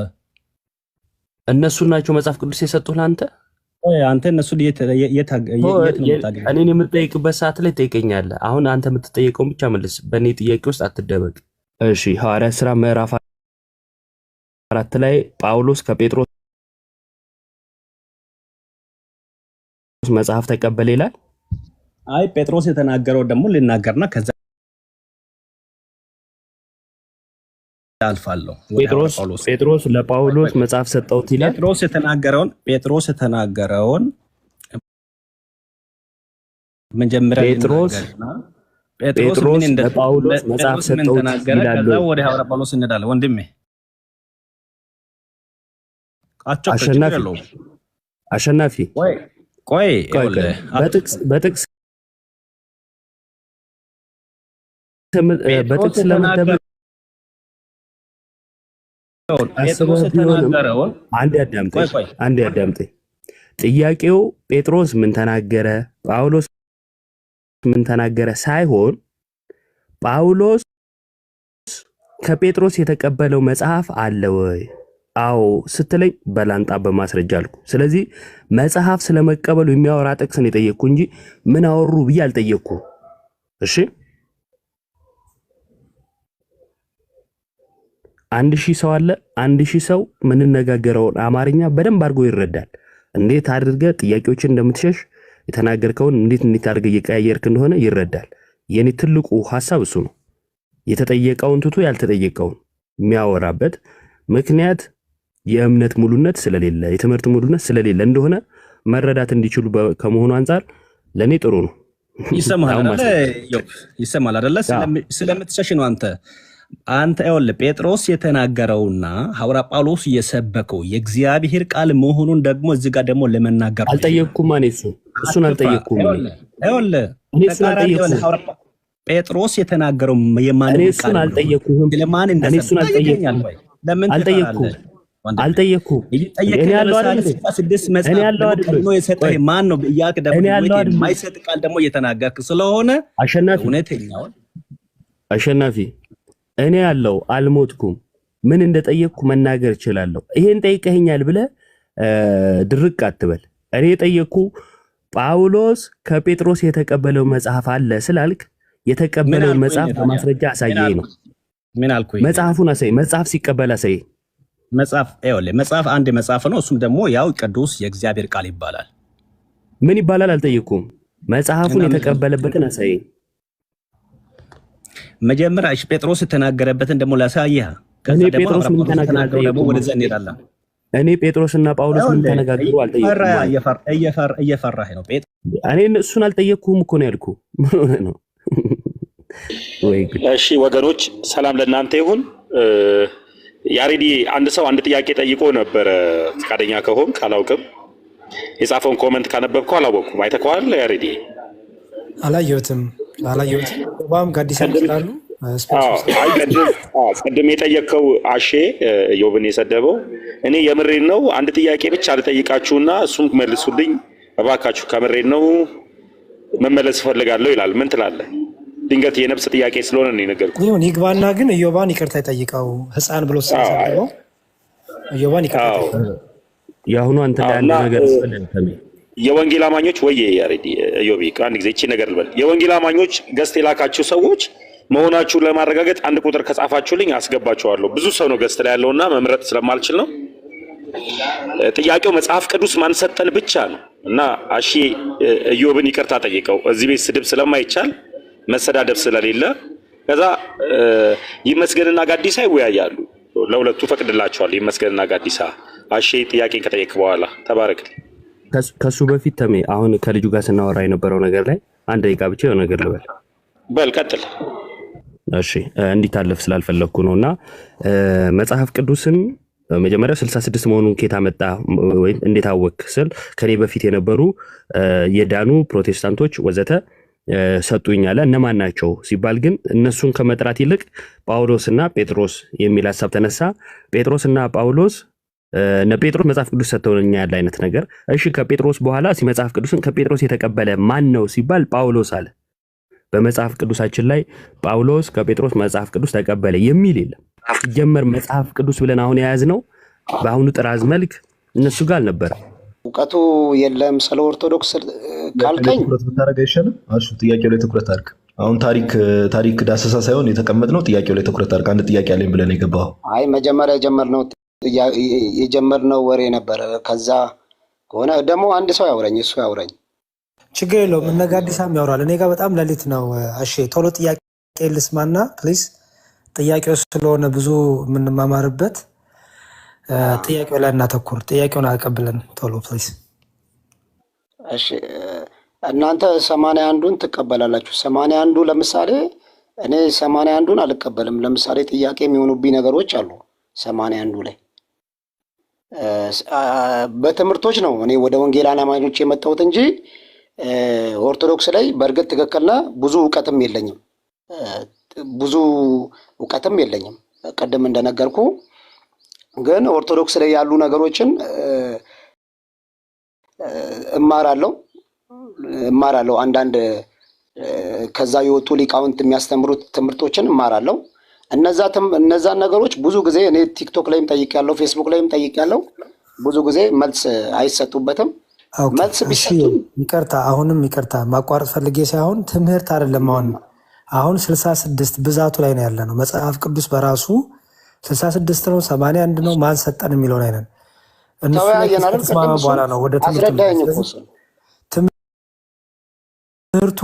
እነሱን ናቸው መጽሐፍ ቅዱስ የሰጡህ ለአንተ? አንተ እነሱን የት ነው የምታገኘው? እኔን የምትጠይቅበት ሰዓት ላይ ትጠይቀኛለህ። አሁን አንተ የምትጠይቀውን ብቻ መልስ። በእኔ ጥያቄ ውስጥ አትደበቅ። እሺ፣ ሐዋርያት ሥራ ምዕራፍ 4 ላይ ጳውሎስ ከጴጥሮስ መጽሐፍ ተቀበለ ይላል። አይ ጴጥሮስ የተናገረው ደግሞ ልናገርና ከዛ አልፋለሁ። ጴጥሮስ ለጳውሎስ መጽሐፍ ሰጠውት ይላል። ጴጥሮስ የተናገረውን መጀመሪያ ጴጥሮስ ለጳውሎስ መጽሐፍ ሰጠውት ይላል። ወደ ሐዋርያ ጳውሎስ እንሄዳለን ወንድሜ። አሸናፊ ቆይ በጥቅስ ለመደበቅ አንድ ያዳምጠኝ። ጥያቄው ጴጥሮስ ምን ተናገረ፣ ጳውሎስ ምን ተናገረ ሳይሆን ጳውሎስ ከጴጥሮስ የተቀበለው መጽሐፍ አለ ወይ? አዎ ስትለኝ በላንጣ በማስረጃ አልኩ። ስለዚህ መጽሐፍ ስለመቀበሉ የሚያወራ ጥቅስን የጠየቅኩ እንጂ ምን አወሩ ብዬ አልጠየቅኩ። እሺ 1000 ሰው አለ። 1000 ሰው ምንነጋገረውን አማርኛ በደንብ አድርጎ ይረዳል። እንዴት አድርገህ ጥያቄዎችን እንደምትሸሽ የተናገርከውን እንዴት አድርገህ እየቀያየርክ እንደሆነ ይረዳል። የኔ ትልቁ ሐሳብ እሱ ነው። የተጠየቀውን ትቶ ያልተጠየቀውን የሚያወራበት ምክንያት የእምነት ሙሉነት ስለሌለ የትምህርት ሙሉነት ስለሌለ እንደሆነ መረዳት እንዲችሉ ከመሆኑ አንፃር ለኔ ጥሩ ነው። ይሰማል አይደለ? ስለምትሸሽ ነው አንተ ይኸውልህ ጴጥሮስ የተናገረውና ሐዋርያ ጳውሎስ የሰበከው የእግዚአብሔር ቃል መሆኑን ደግሞ እዚህ ጋር ደግሞ ለመናገር አልጠየቅኩም። እሱን አልጠየቅኩም። ይኸውልህ ጴጥሮስ የተናገረው የማን ቃል? እሱን አልጠየቅኩም። ለማን እንደሰበከ ለምን አልጠየቅኩም። እኔ ያለው አይደል? ስድስት መጽሐፍ ነው የሰጠህ ማን ነው? ያክ ደግሞ የማይሰጥ ቃል ደግሞ እየተናገርክ ስለሆነ አሸናፊ እኔ ያለው አልሞትኩም። ምን እንደጠየቅኩ መናገር እችላለሁ። ይሄን ጠይቀኸኛል ብለህ ድርቅ አትበል። እኔ የጠየቅኩ ጳውሎስ ከጴጥሮስ የተቀበለው መጽሐፍ አለ ስላልክ የተቀበለው መጽሐፍ በማስረጃ አሳየኝ ነው። ምን አልኩኝ? መጽሐፉን አሳይ። መጽሐፍ ሲቀበል አሳይ። መጽሐፍ አንድ መጽሐፍ ነው። እሱም ደግሞ ያው ቅዱስ የእግዚአብሔር ቃል ይባላል። ምን ይባላል አልጠየቅኩም። መጽሐፉን የተቀበለበትን አሳይ። መጀመሪያ ጴጥሮስ የተናገረበትን ደግሞ ላሳየህ። እኔ ጴጥሮስ ምን ተናገረ ደግሞ ወደዛ እንሄዳለን። እኔ ጴጥሮስና ጳውሎስ ምን ተነጋገሩ አልጠየቅኩም። እየፈራህ ነው ጴጥሮስ። እኔ እሱን አልጠየቅኩም እኮ ነው ያልኩህ። ምን ሆነ ነው? እሺ ወገኖች ሰላም ለእናንተ ይሁን። ያሬዲ አንድ ሰው አንድ ጥያቄ ጠይቆ ነበረ። ፈቃደኛ ከሆንክ አላውቅም፣ የጻፈውን ኮመንት ካነበብከው አላወቅኩም። አይተኸዋል ያሬዲ? አላየሁትም። ባም ጋዲስ ይላሉ። ቅድም የጠየቀው አሼ ዮብን የሰደበው እኔ የምሬን ነው። አንድ ጥያቄ ብቻ ልጠይቃችሁና እሱም መልሱልኝ እባካችሁ። ከምሬን ነው መመለስ እፈልጋለሁ ይላል። ምን ትላለህ? ድንገት የነፍስ ጥያቄ ስለሆነ ነው የነገርኩህ። ይሁን ይግባና ግን ኢዮባን ይቅርታ ይጠይቀው። ሕፃን ብሎ ስለሰደበው ኢዮባን ይቅርታ ይጠይቀው። ያሁኑ አንተ ላይ አንድ ነገር ስለንተም የወንጌል አማኞች ወይ ያሬዲ ኢዮቢ አንድ ጊዜ እቺ ነገር ልበል። የወንጌል አማኞች ገስት የላካችሁ ሰዎች መሆናችሁን ለማረጋገጥ አንድ ቁጥር ከጻፋችሁልኝ አስገባችኋለሁ። ብዙ ሰው ነው ገስት ላይ ያለውና መምረጥ ስለማልችል ነው። ጥያቄው መጽሐፍ ቅዱስ ማን ሰጠን ብቻ ነው እና አሺ ኢዮብን ይቅርታ ጠይቀው። እዚህ ቤት ስድብ ስለማይቻል መሰዳደብ ስለሌለ ከዛ ይመስገንና ጋዲሳ ይወያያሉ። ለሁለቱ ፈቅድላቸዋል። ይመስገንና ጋዲሳ አሼ ጥያቄን ከጠየቅ በኋላ ተባረክ። ከሱ በፊት ተሜ አሁን ከልጁ ጋር ስናወራ የነበረው ነገር ላይ አንድ ደቂቃ ብቻ የሆነ ነገር ልበል። በል ቀጥል። እሺ እንዲታለፍ ስላልፈለኩ ነውና መጽሐፍ ቅዱስን መጀመሪያ 66 መሆኑን ከየት አመጣ ወይ እንዴት አወቅ ስል ከኔ በፊት የነበሩ የዳኑ ፕሮቴስታንቶች ወዘተ ሰጡኝ አለ። እነማን ናቸው ሲባል ግን እነሱን ከመጥራት ይልቅ ጳውሎስና ጴጥሮስ የሚል ሐሳብ ተነሳ። ጴጥሮስና ጳውሎስ ጴጥሮስ መጽሐፍ ቅዱስ ሰጥተውኛ ያለ አይነት ነገር። እሺ ከጴጥሮስ በኋላ መጽሐፍ ቅዱስን ከጴጥሮስ የተቀበለ ማን ነው ሲባል ጳውሎስ አለ። በመጽሐፍ ቅዱሳችን ላይ ጳውሎስ ከጴጥሮስ መጽሐፍ ቅዱስ ተቀበለ የሚል የለም። ጀመር መጽሐፍ ቅዱስ ብለን አሁን የያዝነው በአሁኑ ጥራዝ መልክ እነሱ ጋር አልነበረም። እውቀቱ የለም። ስለ ኦርቶዶክስ ካልከኝ ትኩረት ብታደርግ አይሻልም? እሺ ጥያቄው ላይ ትኩረት አድርግ። አሁን ታሪክ ዳሰሳ ሳይሆን የተቀመጥነው ጥያቄው ላይ ትኩረት አድርግ። አንድ ጥያቄ አለኝ ብለን የገባው። አይ መጀመሪያ የጀመርነው ወሬ ነበረ። ከዛ ከሆነ ደግሞ አንድ ሰው ያውረኝ፣ እሱ ያውረኝ፣ ችግር የለውም። እነ ጋዲሳም ያወራል። እኔ ጋር በጣም ሌሊት ነው። እሺ ቶሎ ጥያቄ ልስማና ፕሊዝ። ጥያቄው ስለሆነ ብዙ የምንማማርበት ጥያቄው ላይ እናተኩር። ጥያቄውን አቀብለን ቶሎ ፕሊዝ። እሺ እናንተ 81ዱን ትቀበላላችሁ። 81ዱ ለምሳሌ እኔ 81ዱን አልቀበልም። ለምሳሌ ጥያቄ የሚሆኑብኝ ነገሮች አሉ 81ዱ ላይ በትምህርቶች ነው እኔ ወደ ወንጌላውያን አማኞች የመጣሁት እንጂ ኦርቶዶክስ ላይ በእርግጥ ትክክልና ብዙ እውቀትም የለኝም። ቀደም እንደነገርኩ ግን ኦርቶዶክስ ላይ ያሉ ነገሮችን እማራለሁ። አንዳንድ ከዛ የወጡ ሊቃውንት የሚያስተምሩት ትምህርቶችን እማራለሁ። እነዛን ነገሮች ብዙ ጊዜ እኔ ቲክቶክ ላይም ጠይቄያለሁ፣ ፌስቡክ ላይም ጠይቄያለሁ። ብዙ ጊዜ መልስ አይሰጡበትም። መልስ ቢሰጡ ይቅርታ፣ አሁንም ይቅርታ ማቋረጥ ፈልጌ ሳይሆን ትምህርት አይደለም። አሁን 66 ብዛቱ ላይ ነው ያለ ነው። መጽሐፍ ቅዱስ በራሱ 66 ነው 81 ነው ማን ሰጠን የሚለው ላይ ነን። እነሱ በኋላ ነው ወደ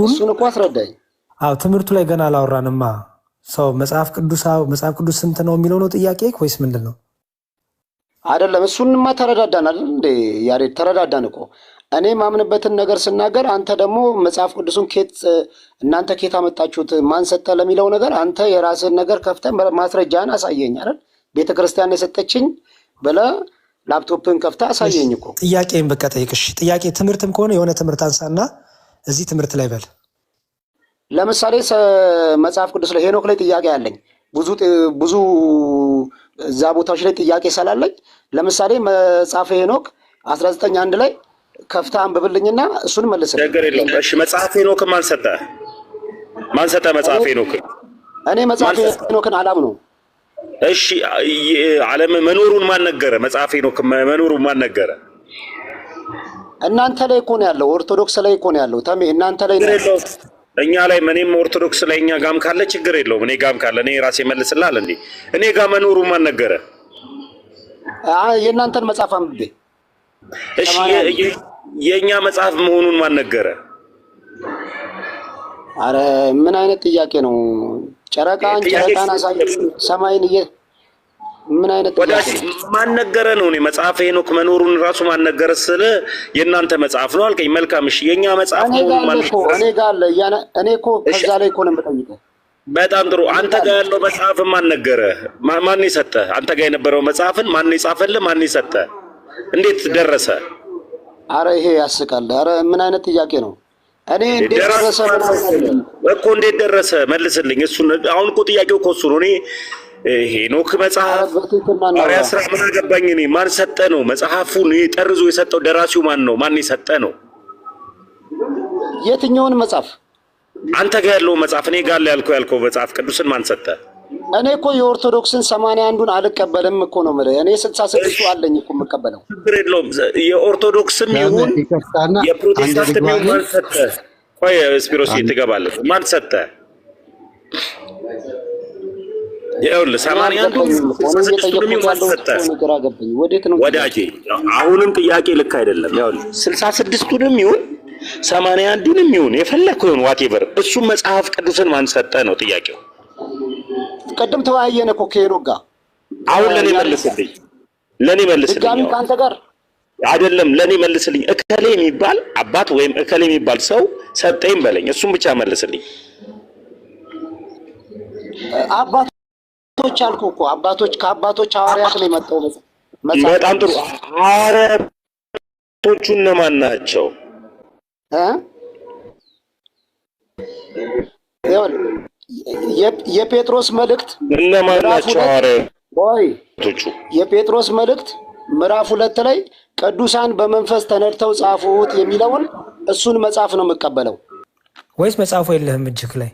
እሱን እኮ አስረዳኝ። ትምህርቱ ላይ ገና አላወራንማ። ሰው መጽሐፍ ቅዱስ ስንት ነው የሚለው ነው ጥያቄ ወይስ ምንድን ነው? አይደለም፣ እሱንማ ተረዳዳን አይደል እንዴ ያሬድ? ተረዳዳን እኮ እኔ ማምንበትን ነገር ስናገር፣ አንተ ደግሞ መጽሐፍ ቅዱሱን እናንተ ኬት አመጣችሁት ማን ሰጠ ለሚለው ነገር አንተ የራስህን ነገር ከፍተህ ማስረጃህን አሳየኝ አይደል? ቤተክርስቲያን የሰጠችኝ ብለህ ላፕቶፕን ከፍተህ አሳየኝ እኮ። ጥያቄን በቃ ጠይቅሽ። ጥያቄ ትምህርትም ከሆነ የሆነ ትምህርት አንሳና እዚህ ትምህርት ላይ በል። ለምሳሌ መጽሐፍ ቅዱስ ላይ ሄኖክ ላይ ጥያቄ አለኝ። ብዙ እዛ ቦታዎች ላይ ጥያቄ ስላለኝ ለምሳሌ መጽሐፈ ሄኖክ 19:1 ላይ ከፍታ አንብብልኝና እሱን መልስልኝ። ነገር የለውም። እሺ መጽሐፈ ሄኖክ ማን ሰጠ? መጽሐፈ ሄኖክ እኔ መጽሐፈ ሄኖክን አላምነውም። እሺ ዓለም መኖሩን ማን ነገረ? መጽሐፈ ሄኖክ መኖሩን ማን ነገረ? እናንተ ላይ እኮ ነው ያለው። ኦርቶዶክስ ላይ እኮ ነው ያለው። ተሜ እናንተ ላይ ነው። እኛ ላይ እኔም ኦርቶዶክስ ላይ እኛ ጋም ካለ ችግር የለውም። እኔ ጋም ካለ እኔ ራሴ መልስልሃል እንዴ? እኔ ጋር መኖሩ ማን ነገረ? የእናንተን መጽሐፍ አንብቤ። እሺ የኛ መጽሐፍ መሆኑን ማን ነገረ? አረ ምን አይነት ጥያቄ ነው? ጨረቃን አሳይ፣ ሰማይን ምን አይነት ወዳጅ ማን ነገረ ነው? እኔ መጽሐፈ ሄኖክ መኖሩን ራሱ ማን ነገረ ስለ የእናንተ መጽሐፍ ነው አልከኝ። መልካም እሺ የኛ መጽሐፍ መሆኑን ማን ነገረ? እኔ ጋር አለ። እኔ እኮ ከዛ ላይ እኮ ነው የምጠይቀው። በጣም ጥሩ። አንተ ጋር ያለው መጽሐፍ ማን ነገረ? ማን የሰጠ? አንተ ጋር የነበረው መጽሐፍን ማን የጻፈልህ? ማን የሰጠ? እንዴት ደረሰ? አረ ይሄ ያስቃል። አረ ምን አይነት ጥያቄ ነው? እኔ እንዴት ደረሰ እኮ እንዴት ደረሰ መልስልኝ። እሱን አሁን እኮ ጥያቄው እኮ እሱ ነው። እኔ ሄኖክ መጽሐፍ አሪያ ስራ ምን አገባኝ እኔ። ማን ሰጠ ነው መጽሐፉን ጠርዞ የሰጠው? ደራሲው ማን ነው? ማን የሰጠ ነው? የትኛውን መጽሐፍ? አንተ ጋር ያለው መጽሐፍ እኔ ጋር ያልከው መጽሐፍ ቅዱስን ማን ሰጠ? እኔ እኮ የኦርቶዶክስን 81ዱን አልቀበልም እኮ ነው የምልህ። እኔ 66ቱ አለኝ እኮ የምቀበለው። ችግር የለውም። የኦርቶዶክስም ይሁን የፕሮቴስታንትም ይሁን ማን ሰጠ? ቆይ ስፒሮስ ትገባለህ። ማን ሰጠ? ይኸውልህ 81ዱን 66ቱንም ማን ሰጠ? ወዳጄ አሁንም ጥያቄ ልክ አይደለም። ይኸውልህ 66ቱንም ይሁን 81ዱንም ይሁን የፈለከውን ዋቴቨር እሱም መጽሐፍ ቅዱስን ማን ሰጠ ነው ጥያቄው። ቅድም ተወያየን እኮ ከሄኖክ ጋር። አሁን ለኔ መልስልኝ፣ ለኔ መልስልኝ። ድጋሚ ካንተ ጋር አይደለም፣ ለኔ መልስልኝ። እከሌ የሚባል አባት ወይም እከሌ የሚባል ሰው ሰጠኝ በለኝ። እሱም ብቻ መልስልኝ። አባቶች አልኩ እኮ አባቶች፣ ከአባቶች ሐዋርያት ነው የመጣው መጽሐፍ። በጣም ጥሩ። ሐዋርያቶቹ እነማን ናቸው? የጴጥሮስ መልእክት እነማን ናቸው ሐዋርያቶቹ? የጴጥሮስ መልእክት ምዕራፍ 2 ላይ ቅዱሳን በመንፈስ ተነድተው ጻፉት የሚለውን እሱን መጽሐፍ ነው የምቀበለው። ወይስ መጽሐፉ የለህም እጅክ ላይ?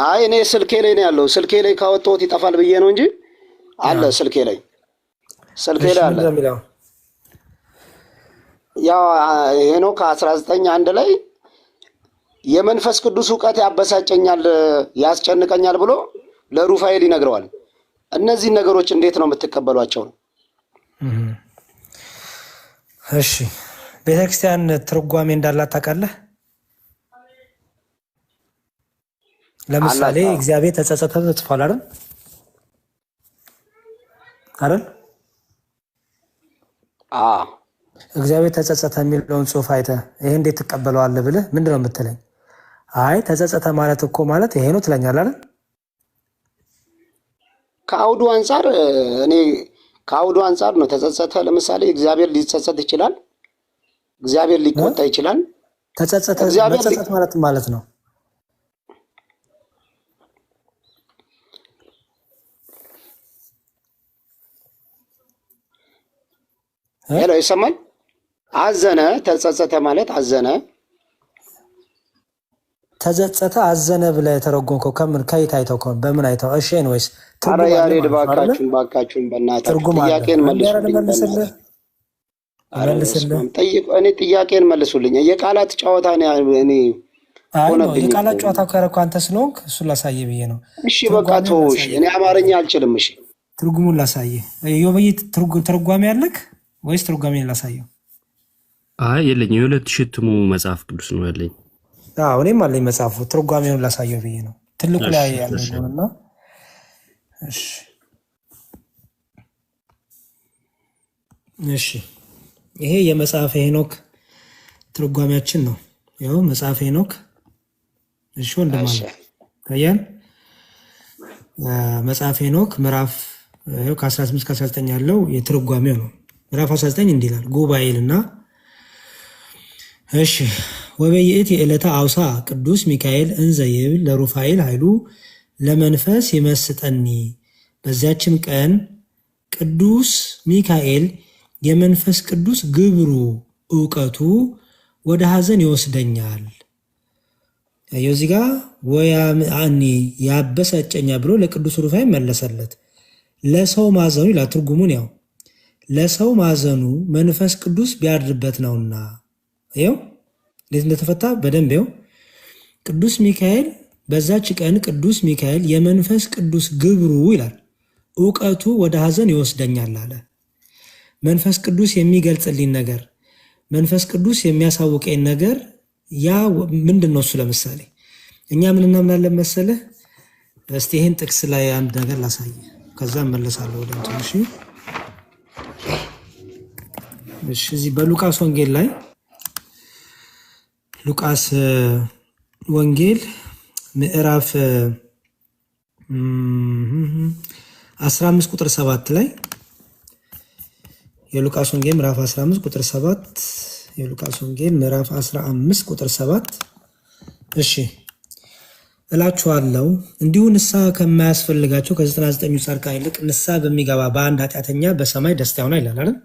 አይ እኔ ስልኬ ላይ ነው ያለው። ስልኬ ላይ ካወጣሁት ይጠፋል ብዬ ነው እንጂ አለ ስልኬ ላይ አለ። ያው ሄኖክ 19:1 ላይ የመንፈስ ቅዱስ ዕውቀት ያበሳጨኛል ያስጨንቀኛል ብሎ ለሩፋኤል ይነግረዋል። እነዚህ ነገሮች እንዴት ነው የምትቀበሏቸው ነው? እሺ ቤተክርስቲያን ትርጓሜ እንዳላት ታውቃለህ? ለምሳሌ እግዚአብሔር ተጸጸተ ተጽፏል አይደል? እግዚአብሔር ተጸጸተ የሚለውን ጽሑፍ አይተህ ይሄ እንዴት ትቀበለዋለህ ብለህ ምንድነው የምትለኝ? አይ ተጸጸተ ማለት እኮ ማለት ይሄ ነው ትለኛለህ አይደል? ከአውዱ አንጻር ነው ተጸጸተ። ለምሳሌ እግዚአብሔር ሊጸጸት ይችላል፣ እግዚአብሔር ሊቆጣ ይችላል። መጸጸት ማለት ነው ሄሎ ይሰማል? አዘነ ተጸጸተ ማለት አዘነ ተጸጸተ አዘነ ብለህ የተረጎምከው ከምን ከየት አይተው ከሆነ በምን አይተው? እሺ ወይስ ኧረ ያሬድ ባካችሁን በእናታችሁ ጥያቄን መልሱልኝ። እኔ ጥያቄን መልሱልኝ። የቃላት ጨዋታ ነው። እኔ የቃላት ጨዋታ ካረኩ አንተ ስለሆንክ እሱን ላሳየህ ብዬ ነው። እሺ በቃ ተውሽ። እኔ አማርኛ አልችልም። እሺ ትርጉሙን ላሳየህ። ዮብይ ትርጓሜ ያለክ ወይስ ትርጓሜን ላሳየው? አይ የለኝ፣ የሁለት ሽትሙ መጽሐፍ ቅዱስ ነው ያለኝ። አዎ እኔም አለኝ መጽሐፉ። ትርጓሜውን ላሳየው ብዬ ነው። ትልቁ ላይ ያለውና እሺ ይሄ የመጽሐፈ ሄኖክ ትርጓሜያችን ነው። ያው መጽሐፈ ሄኖክ እሺ ወንድማለ ታያን መጽሐፈ ሄኖክ ምዕራፍ ከ18 እስከ 19 ያለው የትርጓሜው ነው። ምዕራፍ 19 እንዲህ ይላል ጉባኤልና እሺ ወበይእቲ ዕለተ አውሳ ቅዱስ ሚካኤል እንዘ ይብል ለሩፋኤል ኃይሉ ለመንፈስ ይመስጠኒ። በዚያችም ቀን ቅዱስ ሚካኤል የመንፈስ ቅዱስ ግብሩ ዕውቀቱ ወደ ሐዘን ይወስደኛል። እዚህ ጋ ወያምአኒ ያበሳጨኛ ብሎ ለቅዱስ ሩፋኤል መለሰለት። ለሰው ማዘኑ ይላል ትርጉሙን። ያው ለሰው ማዘኑ መንፈስ ቅዱስ ቢያድርበት ነውና ይኸው እንዴት እንደተፈታ በደንብ ይኸው። ቅዱስ ሚካኤል በዛች ቀን ቅዱስ ሚካኤል የመንፈስ ቅዱስ ግብሩ ይላል ዕውቀቱ ወደ ሐዘን ይወስደኛል አለ። መንፈስ ቅዱስ የሚገልጽልኝ ነገር፣ መንፈስ ቅዱስ የሚያሳውቀኝ ነገር ያ ምንድን ነው? እሱ ለምሳሌ እኛ ምን እናምናለን መሰለህ? እስቲ ይህን ጥቅስ ላይ አንድ ነገር ላሳይ፣ ከዛ መለሳለሁ ወደ እንትኑ። እሺ እዚህ በሉቃስ ወንጌል ላይ ሉቃስ ወንጌል ምዕራፍ 15 ቁጥር 7 ላይ የሉቃስ ወንጌል ምዕራፍ 15 ቁጥር 7 የሉቃስ ወንጌል ምዕራፍ 15 ቁጥር 7 እሺ እላችኋለሁ እንዲሁ ንስሐ ከማያስፈልጋቸው ከ99 ጻድቃን ይልቅ ንስሐ በሚገባ በአንድ ኃጢአተኛ በሰማይ ደስታ ይሆናል ይላል አይደል?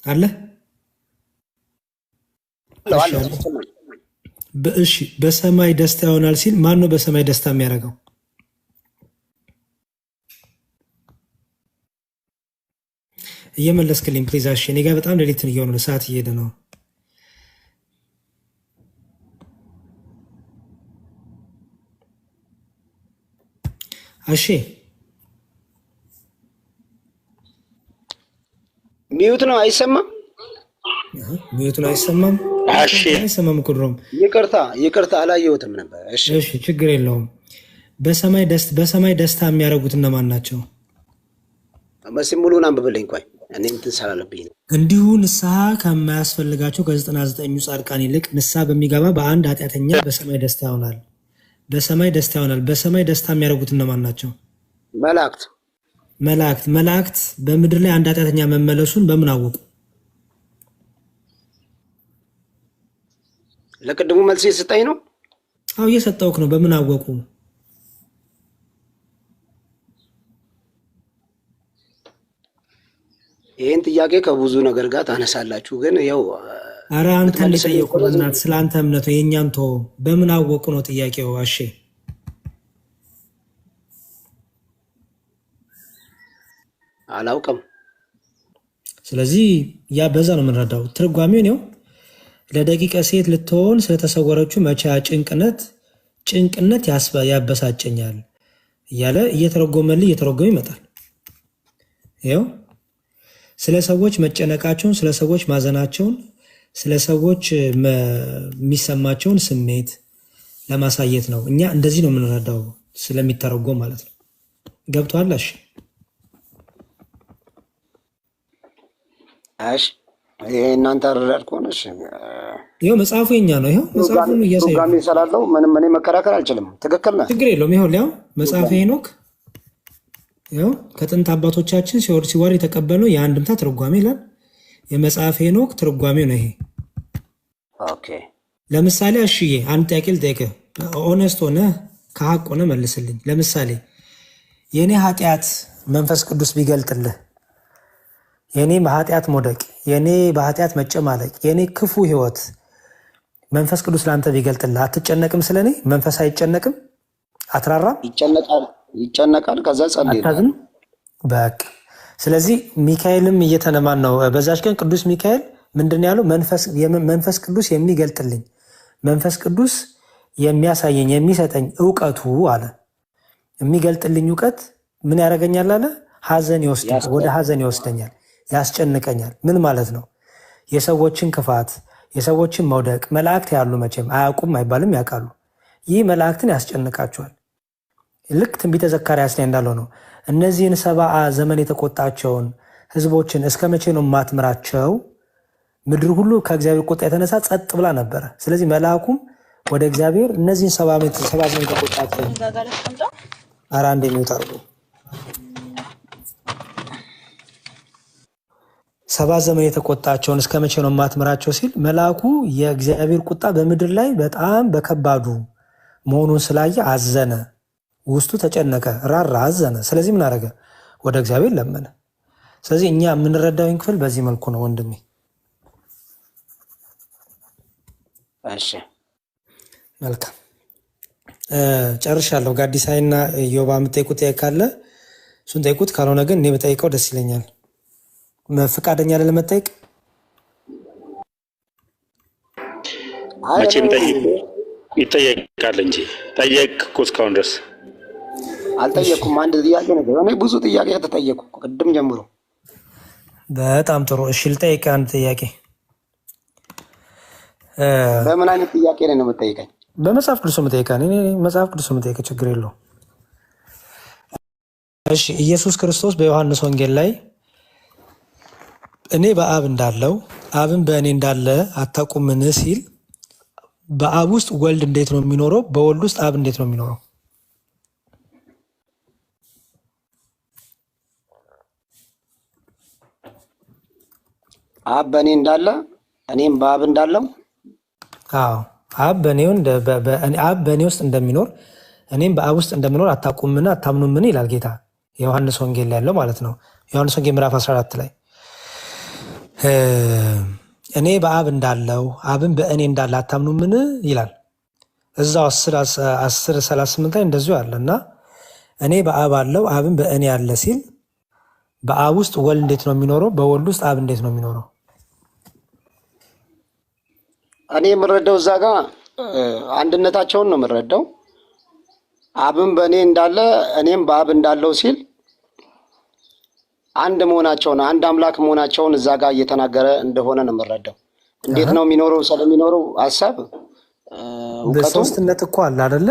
አለ እሺ በሰማይ ደስታ ይሆናል ሲል ማን ነው በሰማይ ደስታ የሚያደርገው? እየመለስክልኝ ፕሊዝ። እሺ እኔ ጋር በጣም ሌሊት እየሆነ ነው፣ ሰዓት እየሄደ ነው። እሺ ሚዩት ነው አይሰማም? ሚዩቱን አይሰማም። እሺ አይሰማም እኮ ድሮም። ይቅርታ አላየሁትም ነበር። እሺ ችግር የለውም። በሰማይ ደስታ የሚያደርጉት እነማን ናቸው? መሲ ሙሉን አንብብልኝ። ቆይ እኔ እንትን ስላለብኝ ነው። እንዲሁ ንስሐ ከማያስፈልጋቸው ከ99ኙ ጻድቃን ይልቅ ንስሐ በሚገባ በአንድ ኃጢአተኛ በሰማይ ደስታ ይሆናል። በሰማይ ደስታ የሚያደርጉት እነማን ናቸው? መላእክት በምድር ላይ አንድ ኃጢአተኛ መመለሱን በምን አወቁ? ለቅድሙ መልስ የሰጠኝ ነው። አዎ እየሰጠውክ ነው። በምን አወቁ? ይህን ጥያቄ ከብዙ ነገር ጋር ታነሳላችሁ፣ ግን ያው ኧረ አንተን ሊጠየቁ በእናትህ ስለ አንተ እምነት ነው። የእኛን ተወው። በምን አወቁ ነው ጥያቄው። አሼ አላውቅም። ስለዚህ ያ በዛ ነው የምንረዳው። ትርጓሜው ነው ለደቂቀ ሴት ልትሆን ስለተሰወረችው መቻ ጭንቅነት ያበሳጨኛል እያለ እየተረጎመ ይመጣል። ይኸው ስለ ሰዎች መጨነቃቸውን፣ ስለ ሰዎች ማዘናቸውን፣ ስለ ሰዎች የሚሰማቸውን ስሜት ለማሳየት ነው። እኛ እንደዚህ ነው የምንረዳው ስለሚተረጎም ማለት ነው። ገብቶሃል? እሺ ይሄ እናንተ አረዳድ ከሆነሽ ይኸው መጽሐፉ የኛ ነው። ይኸው መጽሐፉን ፕሮግራም ስላለው ምንም እኔ መከራከር አልችልም። ትክክል ነህ፣ ችግር የለውም። ይኸው መጽሐፈ ሄኖክ ይኸው ከጥንት አባቶቻችን ሲወርድ የተቀበለው የአንድምታ ትርጓሜ ይላል። የመጽሐፈ ሄኖክ ትርጓሜው ነው ይሄ። ኦኬ ለምሳሌ እሺዬ አንድ ጥያቄ ልጠይቅህ። ኦነስት ሆነ ከሀቅ ሆነ መልስልኝ። ለምሳሌ የእኔ ኃጢአት መንፈስ ቅዱስ ቢገልጥልህ የኔ በኃጢአት መውደቅ፣ የኔ በኃጢአት መጨማለቅ፣ የኔ ክፉ ህይወት መንፈስ ቅዱስ ለአንተ ቢገልጥልህ አትጨነቅም? ስለኔ መንፈስ አይጨነቅም? አትራራም? ይጨነቃል። ከዛ ጸልይ በቃ። ስለዚህ ሚካኤልም እየተነማን ነው። በዛች ቀን ቅዱስ ሚካኤል ምንድን ያለው? መንፈስ ቅዱስ የሚገልጥልኝ፣ መንፈስ ቅዱስ የሚያሳየኝ፣ የሚሰጠኝ እውቀቱ አለ። የሚገልጥልኝ እውቀት ምን ያደርገኛል አለ? ወደ ሀዘን ይወስደኛል፣ ያስጨንቀኛል። ምን ማለት ነው? የሰዎችን ክፋት፣ የሰዎችን መውደቅ መላእክት ያሉ መቼም አያውቁም አይባልም፣ ያውቃሉ። ይህ መላእክትን ያስጨንቃቸዋል። ልክ ትንቢተ ዘካርያስ ላይ እንዳለው ነው። እነዚህን 70 ዘመን የተቆጣቸውን ህዝቦችን እስከ መቼ ነው ማትምራቸው? ምድር ሁሉ ከእግዚአብሔር ቁጣ የተነሳ ጸጥ ብላ ነበረ። ስለዚህ መልአኩም ወደ እግዚአብሔር እነዚህን 70 ዘመን የተቆጣቸውን አንድ የሚወጣ 70 ዘመን የተቆጣቸውን እስከ መቼ ነው ማትምራቸው ሲል መልአኩ የእግዚአብሔር ቁጣ በምድር ላይ በጣም በከባዱ መሆኑን ስላየ አዘነ፣ ውስጡ ተጨነቀ፣ ራራ፣ አዘነ። ስለዚህ ምን አደረገ? ወደ እግዚአብሔር ለመነ። ስለዚህ እኛ የምንረዳውን ክፍል በዚህ መልኩ ነው ወንድሜ። እሺ መልካም ጨርሻለሁ። ጋዲሳይና ዮባ የምጠይቁት ጥያቄ ካለ እሱን ጠይቁት፣ ካልሆነ ግን እኔ በጠይቀው ደስ ይለኛል። ፈቃደኛ ለመጠየቅ መቼም ይጠየቃል እንጂ ጠየቅ እኮ እስካሁን ድረስ አልጠየኩም። አንድ ጥያቄ ነገር እኔ ብዙ ጥያቄ ተጠየቁ ቅድም ጀምሮ። በጣም ጥሩ። እሺ ልጠይቅ አንድ ጥያቄ። በምን አይነት ጥያቄ ነው የምጠይቀኝ? በመጽሐፍ ቅዱስ የምጠይቀኝ እኔ መጽሐፍ ቅዱስ የምጠይቀኝ ችግር የለውም። እሺ ኢየሱስ ክርስቶስ በዮሐንስ ወንጌል ላይ እኔ በአብ እንዳለው አብን በእኔ እንዳለ አታውቁምን ሲል በአብ ውስጥ ወልድ እንዴት ነው የሚኖረው? በወልድ ውስጥ አብ እንዴት ነው የሚኖረው? አብ በእኔ እንዳለ እኔም በአብ እንዳለው። አዎ አብ በእኔ ውስጥ እንደሚኖር እኔም በአብ ውስጥ እንደሚኖር አታውቁምን አታምኑምን ይላል ጌታ። የዮሐንስ ወንጌል ላይ ያለው ማለት ነው። ዮሐንስ ወንጌል ምዕራፍ 14 ላይ እኔ በአብ እንዳለው አብን በእኔ እንዳለ አታምኑምን ይላል። እዛው 10:38 ላይ እንደዚሁ አለ እና እኔ በአብ አለው አብን በእኔ ያለ ሲል በአብ ውስጥ ወልድ እንዴት ነው የሚኖረው? በወልድ ውስጥ አብ እንዴት ነው የሚኖረው? እኔ የምረዳው እዛ ጋር አንድነታቸውን ነው የምረዳው። አብን በእኔ እንዳለ እኔም በአብ እንዳለው ሲል አንድ መሆናቸውን አንድ አምላክ መሆናቸውን እዛ ጋር እየተናገረ እንደሆነ ነው የምረዳው። እንዴት ነው የሚኖረው? ስለሚኖረው ሐሳብ እውቀቱ ሶስትነት እኮ አለ አይደለ?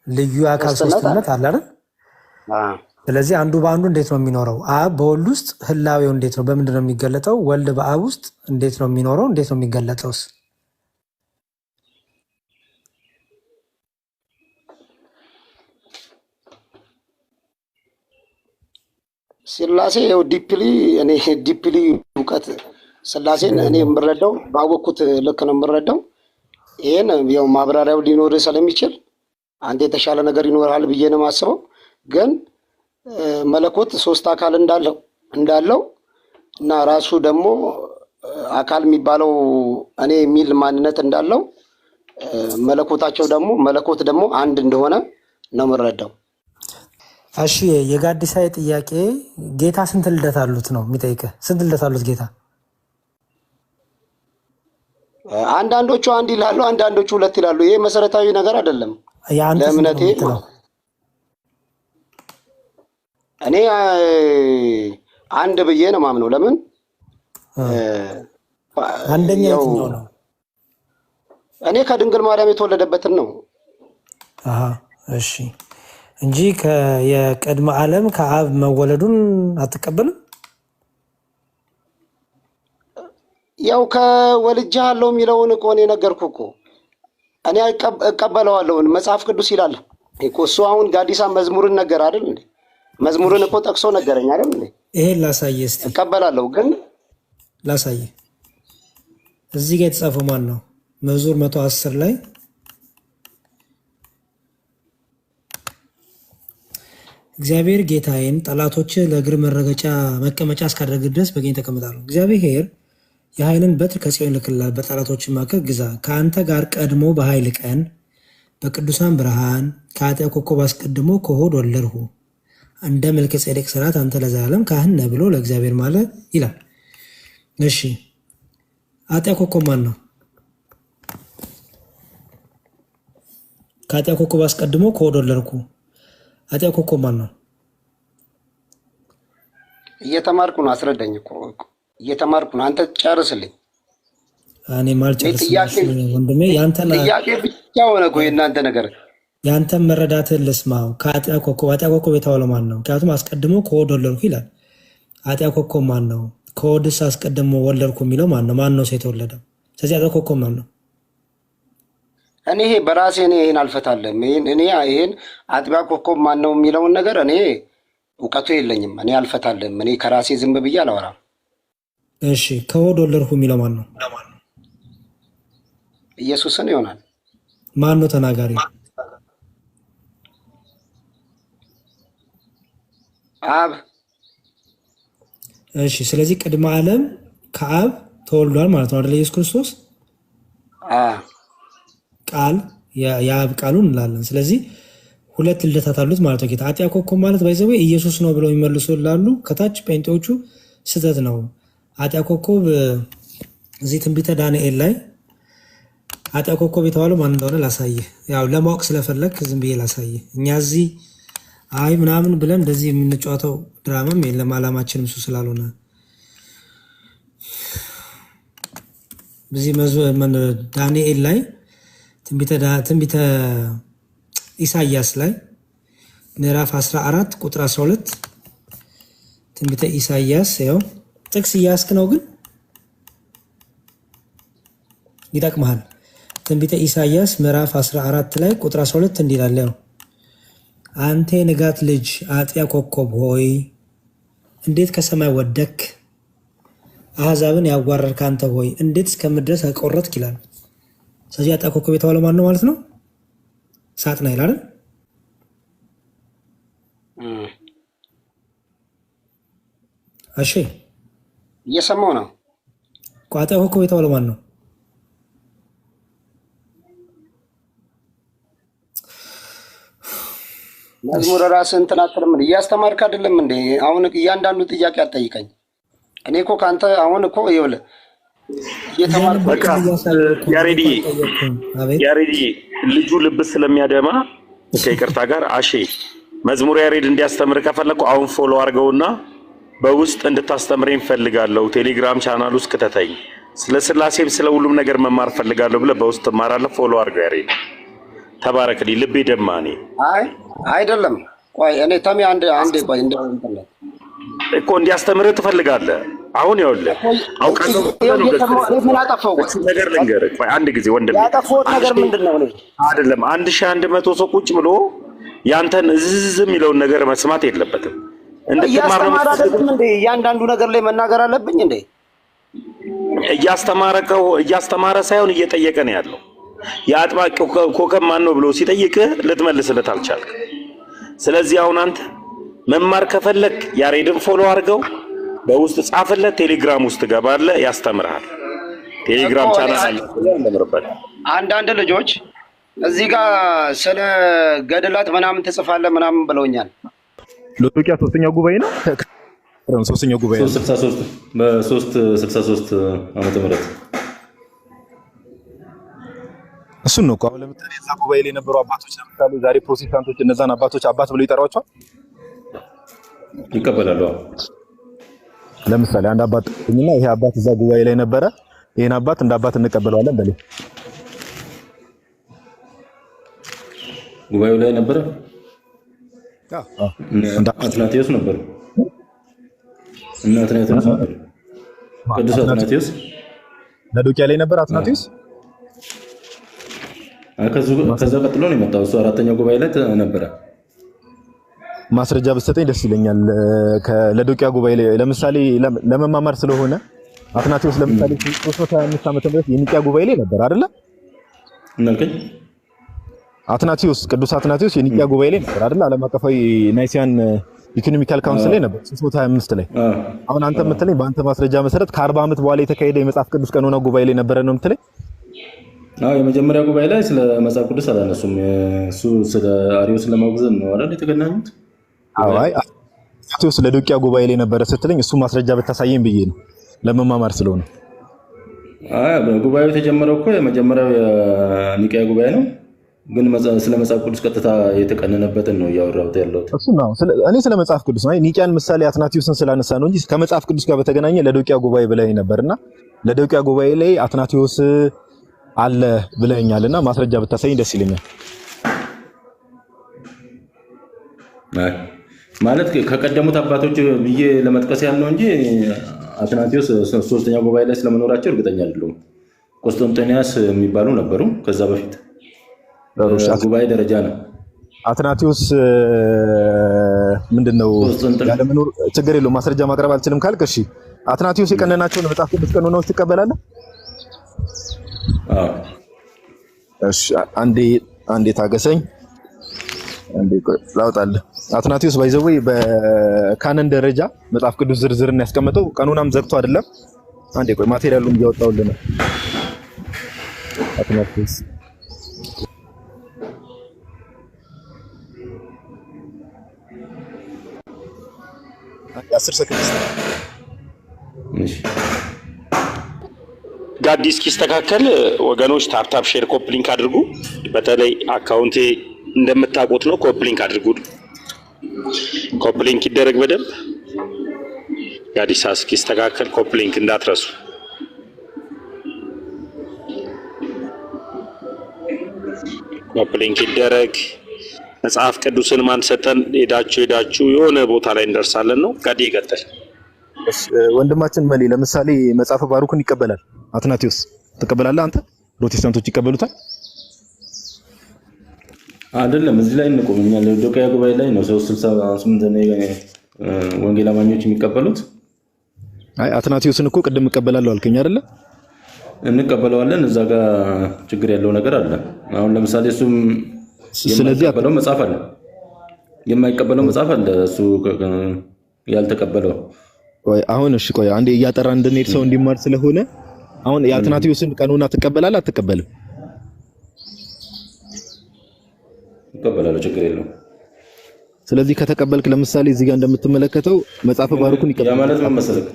ልዩ አካል ሶስትነት አለ አይደል? ስለዚህ አንዱ በአንዱ እንዴት ነው የሚኖረው? አብ በወልድ ውስጥ ህላዌው እንዴት ነው? በምንድን ነው የሚገለጠው? ወልድ በአብ ውስጥ እንዴት ነው የሚኖረው? እንዴት ነው የሚገለጠውስ? ስላሴ ያው ዲፕሊ እውቀት ስላሴን እኔ የምረዳው ባወቅኩት ልክ ነው የምረዳው። ይሄን ያው ማብራሪያው ሊኖር ስለሚችል አንተ የተሻለ ነገር ይኖራል ብዬ ነው የማስበው። ግን መለኮት ሶስት አካል እንዳለው እና ራሱ ደግሞ አካል የሚባለው እኔ የሚል ማንነት እንዳለው መለኮት ደግሞ አንድ እንደሆነ ነው የምረዳው። እሺ የጋዲሳዬ ጥያቄ ጌታ ስንት ልደት አሉት ነው የሚጠይቀህ? ስንት ልደት አሉት ጌታ? አንዳንዶቹ አንድ ይላሉ፣ አንዳንዶቹ ሁለት ይላሉ። ይሄ መሰረታዊ ነገር አይደለም ለእምነቴ። እኔ አንድ ብዬ ነው ማምነው። ለምን አንደኛው የትኛው ነው? እኔ ከድንግል ማርያም የተወለደበትን ነው። እሺ እንጂ የቅድመ ዓለም ከአብ መወለዱን አትቀበልም? ያው ከወልጄሃለሁ የሚለውን እኮ እኔ ነገርኩህ እኮ። እኔ እቀበለዋለሁ፣ መጽሐፍ ቅዱስ ይላል እኮ እሱ። አሁን ጋዲሳ መዝሙርን ነገር አይደል እንዴ? መዝሙርን እኮ ጠቅሶ ነገረኝ አይደል እንዴ? ይሄን ላሳየህ እስቲ። እቀበላለሁ፣ ግን ላሳየህ። እዚህ ጋር የተጻፈው ማን ነው? መዝሙር 110 ላይ እግዚአብሔር ጌታዬን ጠላቶች ለእግር መረገጫ መቀመጫ እስካደረግ ድረስ በቀኝ ተቀምጣለሁ። እግዚአብሔር የኃይልን በትር ከጽዮን ይልክልሃል፣ በጠላቶች መካከል ግዛ። ከአንተ ጋር ቀድሞ በኃይል ቀን በቅዱሳን ብርሃን ከኃጢአት ኮከብ አስቀድሞ ከሆድ ወለድሁ። እንደ መልከ ጼዴቅ ሥርዓት አንተ ለዘላለም ካህን ነህ ብሎ ለእግዚአብሔር ማለ ይላል። እሺ ኃጢአት ኮከብ ማን ነው? ከኃጢአት ኮከብ አስቀድሞ ከሆድ ወለድኩ። ኃጢአት ኮከብ ማን ነው? እየተማርኩ ነው። አስረዳኝ እኮ እየተማርኩ ነው። አንተ ጨርስልኝ። እኔ ማልጨርስልኝ ወንድሜ። ጥያቄ ብቻ ሆነ እኮ የእናንተ ነገር። ያንተን መረዳትህን ልስማው። ከኃጢአት ኮከብ የተባለው ማን ነው? ምክንያቱም አስቀድሞ ከሆድ ወለድኩ ይላል። ኃጢአት ኮከብ ማን ነው? ከሆድስ አስቀድሞ ወለድኩ የሚለው ማን ነው? ማን ነው የተወለደው? ስለዚህ ኃጢአት ኮከብ ማን ነው? እኔ በራሴ ይሄን አልፈታለም። ይሄን አጥቢያ ኮከብ ማን ነው የሚለውን ነገር እኔ እውቀቱ የለኝም። እኔ አልፈታለም። እኔ ከራሴ ዝም ብዬ አላወራም። እሺ ከሆድ ወለድኩ የሚለው ማን ነው? ኢየሱስን ይሆናል። ማን ነው ተናጋሪ? አብ። እሺ ስለዚህ ቅድመ ዓለም ከአብ ተወልዷል ማለት ነው አይደል? ኢየሱስ ክርስቶስ ቃል የአብ ቃሉን እንላለን። ስለዚህ ሁለት ልደታት አሉት ማለት ነው ጌታ። ኃጢአት ኮከብ ማለት ባይዘው ኢየሱስ ነው ብለው ይመልሱ ላሉ ከታች ጴንጤዎቹ ስህተት ነው። ኃጢአት ኮከብ እዚህ ትንቢተ ዳንኤል ላይ ኃጢአት ኮከብ የተባለው ማን እንደሆነ ላሳየህ። ያው ለማወቅ ስለፈለግ ዝም ብዬ ላሳየህ። እኛ እዚህ አይ ምናምን ብለን እንደዚህ የምንጫወተው ድራማም የለም። ዓላማችንም እሱ ስላልሆነ በዚህ ዳንኤል ላይ ትንቢተ ኢሳያስ ላይ ምዕራፍ 14 ቁጥር 12 ትንቢተ ኢሳያስ ያው ጥቅስ እያስክ ነው ግን ይጠቅምሃል። ትንቢተ ኢሳያስ ምዕራፍ 14 ላይ ቁጥር 12 እንዲህ ይላል፣ ያው አንተ የንጋት ልጅ አጥቢያ ኮከብ ሆይ እንዴት ከሰማይ ወደክ፣ አሕዛብን ያዋረድክ አንተ ሆይ እንዴት እስከምድረስ አቆረጥክ ይላል። ስለዚህ ኃጢአት ኮከብ የተባለው ማን ነው ማለት ነው? ሳጥናኤል አይደል? እሺ እየሰማሁ ነው። ኃጢአት ኮከብ የተባለው ማን ነው? መዝሙር ራስህ እንትን አትልም እንዴ? እያስተማርክ አይደለም እንዴ? አሁን እያንዳንዱ ጥያቄ አትጠይቀኝ። እኔ እኮ ከአንተ አሁን እኮ ይኸውልህ ያሬዲ ልጁ ልብ ስለሚያደማ ከይቅርታ ጋር አሼ መዝሙር ያሬድ እንዲያስተምር ከፈለኩ አሁን ፎሎ አድርገውና በውስጥ እንድታስተምረኝ ፈልጋለሁ። ቴሌግራም ቻናል ውስጥ ክተተኝ። ስለ ስላሴም ስለ ሁሉም ነገር መማር ፈልጋለሁ ብለህ በውስጥ ትማራለህ። ፎሎ አድርገው ያሬድ። ተባረክልኝ። ልቤ ደማኔ። አይ አይደለም፣ ቆይ እኔ ተሚ አንድ ቆይ እኮ እንዲያስተምርህ ትፈልጋለህ። አሁን ይኸውልህ አውቃለሁ ምን አጠፋው ነገር ልንገርህ። ቆይ አንድ ጊዜ ወንድሜ ያጠፋሁት ነገር ምንድነው? እኔ አይደለም 1100 ሰው ቁጭ ብሎ ያንተን እዝዝ የሚለውን ነገር መስማት የለበትም። እንድትማር ነው አይደለም እንዴ? እያንዳንዱ ነገር ላይ መናገር አለብኝ እንዴ? እያስተማረ ሳይሆን እየጠየቀ ነው ያለው። የአጥባቂ ኮከብ ማን ነው ብሎ ሲጠይቅህ ልትመልስለት አልቻልክ። ስለዚህ አሁን አንተ መማር ከፈለክ ያሬድን ፎሎ አድርገው፣ በውስጥ ጻፍለት፣ ቴሌግራም ውስጥ ገባለህ፣ ያስተምርሃል። ቴሌግራም ቻናል አለ እንደምርበት። አንዳንድ ልጆች እዚህ ጋር ስለ ገድላት ምናምን ትጽፋለህ ምናምን ብለውኛል። ሎዶቅያ ሶስተኛው ጉባኤ ነው። ሶስተኛው ጉባኤ 363 በ363 ዓመተ ምህረት እሱን ነው እኮ። አሁን ለምሳሌ እዛ ጉባኤ ላይ የነበሩ አባቶች ለምሳሌ ዛሬ ፕሮቴስታንቶች እነዛን አባቶች አባት ብለው ይጠሯቸዋል፣ ይቀበላሉ። ለምሳሌ አንድ አባት እና ይሄ አባት እዛ ጉባኤ ላይ ነበረ፣ ይሄን አባት እንደ አባት እንቀበለዋለን በለው። ጉባኤው ላይ ነበረ። አትናቴዎስ ነበሩ እና አትናቴዎስ ነበሩ። ቅዱስ አትናቴዎስ ለዶቅያ ላይ ነበር። አትናቴዎስ ከዛ ቀጥሎ ነው የመጣው። እሱ አራተኛው ጉባኤ ላይ ነበረ። ማስረጃ ብትሰጠኝ ደስ ይለኛል። ለዶቅያ ጉባኤ ላይ ለምሳሌ ለመማማር ስለሆነ አትናቴዎስ ለምሳሌ 325 ዓመተ ምህረት የኒቂያ ጉባኤ ላይ ነበር አይደለ? እናልከኝ አትናቴዎስ ቅዱስ አትናቴዎስ የኒቂያ ጉባኤ ላይ ነበር አይደል? ዓለም አቀፋዊ ናይሲያን ኢኮኖሚካል ካውንስል ላይ ነበር 325 ላይ። አሁን አንተ የምትለኝ በአንተ ማስረጃ መሰረት ከ40 ዓመት በኋላ የተካሄደ የመጽሐፍ ቅዱስ ቀኖና ጉባኤ ላይ ነበር ነው የምትለኝ? የመጀመሪያ ጉባኤ ላይ ስለ መጽሐፍ ቅዱስ አላነሱም። እሱ ስለ አሪዮስ ለማውገዝ ነው አይደል የተገናኙት? አይ አትናቴዎስ ለዶቅያ ጉባኤ ላይ ነበር ስትለኝ እሱ ማስረጃ ብታሳየኝ ብዬ ነው ለመማማር ስለሆነ። ጉባኤው የተጀመረው እኮ የመጀመሪያው የኒቂያ ጉባኤ ነው፣ ግን ስለ መጽሐፍ ቅዱስ ቀጥታ የተቀነነበትን ነው እያወራሁት ያለሁት። እሱ ነው እኔ ስለ መጽሐፍ ቅዱስ ነው። ኒቂያን ምሳሌ አትናቴዎስን ስላነሳ ነው እንጂ ከመጽሐፍ ቅዱስ ጋር በተገናኘ ለዶቅያ ጉባኤ ብለኸኝ ነበርና ለዶቅያ ጉባኤ ላይ አትናቴዎስ አለ ብለኸኛልና ማስረጃ ብታሳይኝ ደስ ይለኛል። ማለት ከቀደሙት አባቶች ብዬ ለመጥቀስ ያህል ነው እንጂ አትናቴዎስ ሶስተኛ ጉባኤ ላይ ስለመኖራቸው እርግጠኛ አይደለሁም። ቆስጠንጢኖስ የሚባሉ ነበሩ ከዛ በፊት ጉባኤ ደረጃ ነው። አትናቴዎስ ምንድነው ያለመኖር ችግር የለውም። ማስረጃ ማቅረብ አልችልም ካልክ እሺ፣ አትናቴዎስ የቀነናቸውን መጽሐፍ ቅዱስ ቀኖናዎች ትቀበላለህ? እሺ፣ አንዴ ታገሰኝ፣ አንዴ ላውጣልህ። አትናቴዎስ ባይዘው በካነን ደረጃ መጽሐፍ ቅዱስ ዝርዝርን ያስቀመጠው ቀኖናም ዘግቶ አይደለም። አንዴ ቆይ ማቴሪያሉን እያወጣሁልህ ነው። አትናቴዎስ 10 ሰከንድ ጋዲ እስኪስተካከል ወገኖች ታፕታፕ ሼር ኮፕሊንክ አድርጉ። በተለይ አካውንቴ እንደምታውቁት ነው። ኮፕሊንክ አድርጉ። ኮፕሊንክ ይደረግ በደንብ። ጋዲ እስኪስተካከል ኮፕሊንክ እንዳትረሱ። ኮፕሊንክ ይደረግ። መጽሐፍ ቅዱስን ማን ሰጠን? ሄዳችሁ የሆነ ቦታ ላይ እንደርሳለን ነው። ጋዲ ይቀጥል። ወንድማችን መሌ ለምሳሌ መጽሐፈ ባሩክን ይቀበላል። አትናቴዎስ ትቀበላለህ አንተ? ፕሮቴስታንቶች ይቀበሉታል አይደለም? እዚህ ላይ እንቆምኛል። ዶቅያ ጉባኤ ላይ ነው 368 ወንጌል አማኞች የሚቀበሉት። አይ አትናቴዎስን እኮ ቅድም እቀበላለሁ አልከኝ አይደለ? እንቀበለዋለን። እዛ ጋር ችግር ያለው ነገር አለ። አሁን ለምሳሌ እሱም የማይቀበለው መጽሐፍ አለ፣ የማይቀበለው መጽሐፍ አለ፣ እሱ ያልተቀበለው። አሁን እሺ ቆይ አንዴ እያጠራ እንድንሄድ ሰው እንዲማር ስለሆነ አሁን የአትናቴዎስን ቀኖና ትቀበላለህ አትቀበልም? እቀበላለሁ፣ ችግር የለውም። ስለዚህ ከተቀበልክ ለምሳሌ እዚህ ጋር እንደምትመለከተው መጽሐፈ ባሩክን ይቀበላል። ያ ማለት ምን መሰለህ?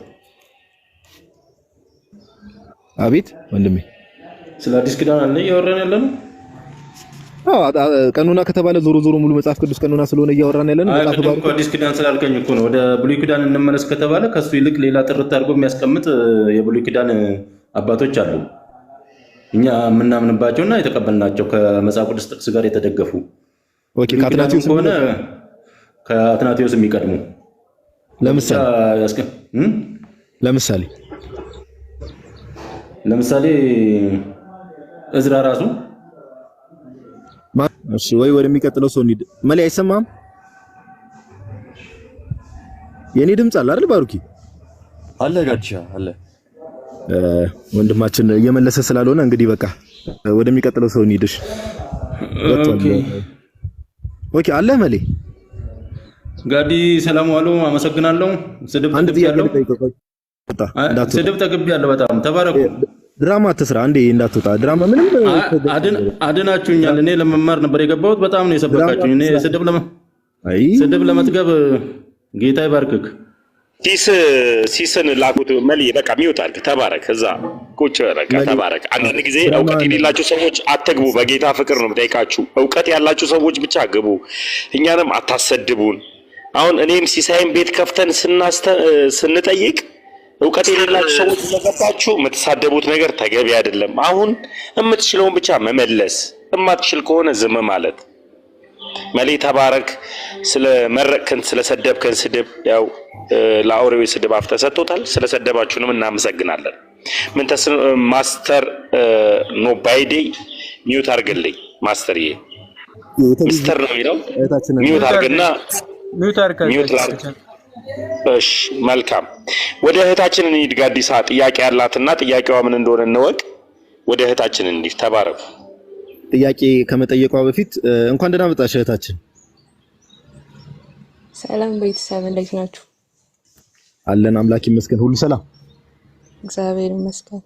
አቤት ወንድሜ፣ ስለ አዲስ ኪዳን አለ እያወራን ያለ ነው። ቀኑና ከተባለ ዞሮ ዞሮ ሙሉ መጽሐፍ ቅዱስ ቀኑና ስለሆነ እያወራን ያለን መጽሐፍ ቅዱስ እኮ አዲስ ኪዳን ስላልከኝ እኮ ነው። ወደ ብሉይ ኪዳን እንመለስ ከተባለ ከሱ ይልቅ ሌላ ጥርት አድርጎ የሚያስቀምጥ የብሉይ ኪዳን አባቶች አሉ፣ እኛ የምናምንባቸውና የተቀበልናቸው ከመጽሐፍ ቅዱስ ጥቅስ ጋር የተደገፉ። ኦኬ ከአትናቴዎስ ከሆነ ከአትናቴዎስ የሚቀድሙ ለምሳሌ እዝራ ራሱ። እሺ ወይ ወደሚቀጥለው ሰው እንሂድ። መሌ አይሰማም? የኔ ድምጽ አለ አይደል? ባሩኪ አለ ጋቻ አለ። ወንድማችን እየመለሰ ስላልሆነ እንግዲህ በቃ ወደሚቀጥለው ሰው እንሂድሽ። ኦኬ አለ መሌ ጋዲ ሰላም ዋሉ። አመሰግናለሁ። ስድብ ተቀብያለሁ። በጣም ተባረኩ። ድራማ አትስራ እንዴ እንዳትወጣ። ድራማ ምንም አድናችሁኛል። እኔ ለመማር ነበር የገባሁት። በጣም ነው የሰበካችሁኝ። እኔ ስድብ ለመጥገብ ጌታ ይባርክክ። ሲስን ላኩት መሊ በቃ ሚውጣል። ተባረክ። እዛ ቁጭ በቃ ተባረክ። አንዳንድ ጊዜ እውቀት የሌላችሁ ሰዎች አትግቡ። በጌታ ፍቅር ነው የምጠይቃችሁ። እውቀት ያላችሁ ሰዎች ብቻ ግቡ። እኛንም አታሰድቡን። አሁን እኔም ሲሳይን ቤት ከፍተን ስንጠይቅ እውቀት የሌላችሁ ሰዎች ስለገባችሁ የምትሳደቡት ነገር ተገቢ አይደለም። አሁን የምትችለውን ብቻ መመለስ፣ የማትችል ከሆነ ዝም ማለት። መሌ ተባረክ። ስለመረቅከን ስለሰደብከን ስድብ ያው ለአውሬው ስድብ አፍ ተሰጥቶታል። ስለሰደባችሁንም እናመሰግናለን። ማስተር ኖ ባይዴ ሚውት አድርግልኝ። ማስተርዬ ሚስተር ነው የሚለው ሚውት አድርግና ሚውት ላድርግ። እሺ መልካም። ወደ እህታችን እንሂድ። ጋዲሳ ጥያቄ ያላትና ጥያቄዋ ምን እንደሆነ እንወቅ። ወደ እህታችን እንሂድ። ተባረኩ። ጥያቄ ከመጠየቋ በፊት እንኳን ደህና መጣሽ እህታችን። ሰላም ቤተሰብ እንዴት ናችሁ? አለን አምላክ ይመስገን። ሁሉ ሰላም እግዚአብሔር ይመስገን።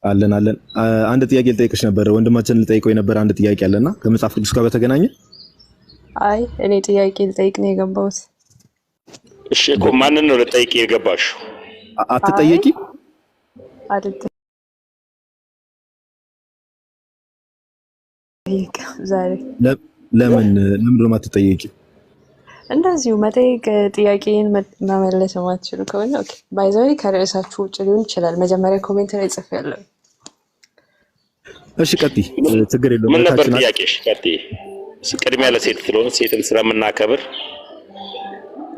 አለን። አንድ ጥያቄ ልጠይቅሽ ነበር። ወንድማችን ልጠይቀው የነበረ አንድ ጥያቄ አለና ከመጽሐፍ ቅዱስ ጋር በተገናኘ። አይ እኔ ጥያቄ ልጠይቅ ነው የገባሁት። እሺ እኮ ማንን ነው ልጠይቅ የገባሽ? አትጠየቂ አይደል? ዛሬ ለምን ነው የማትጠየቂ? እንደዚሁ መጠየቅ ጥያቄን መመለስ የማትችሉ ከሆነ ኦኬ። ባይዘው ከርዕሳችሁ ውጭ ሊሆን ይችላል። መጀመሪያ ኮሜንት ላይ ጽፌያለሁ። እሺ ቀጥይ፣ ችግር የለውም። ምን ነበር ጥያቄሽ? ቀጥይ። ቅድሚያ ለሴት ስለሆነ ሴትን ስለምናከብር።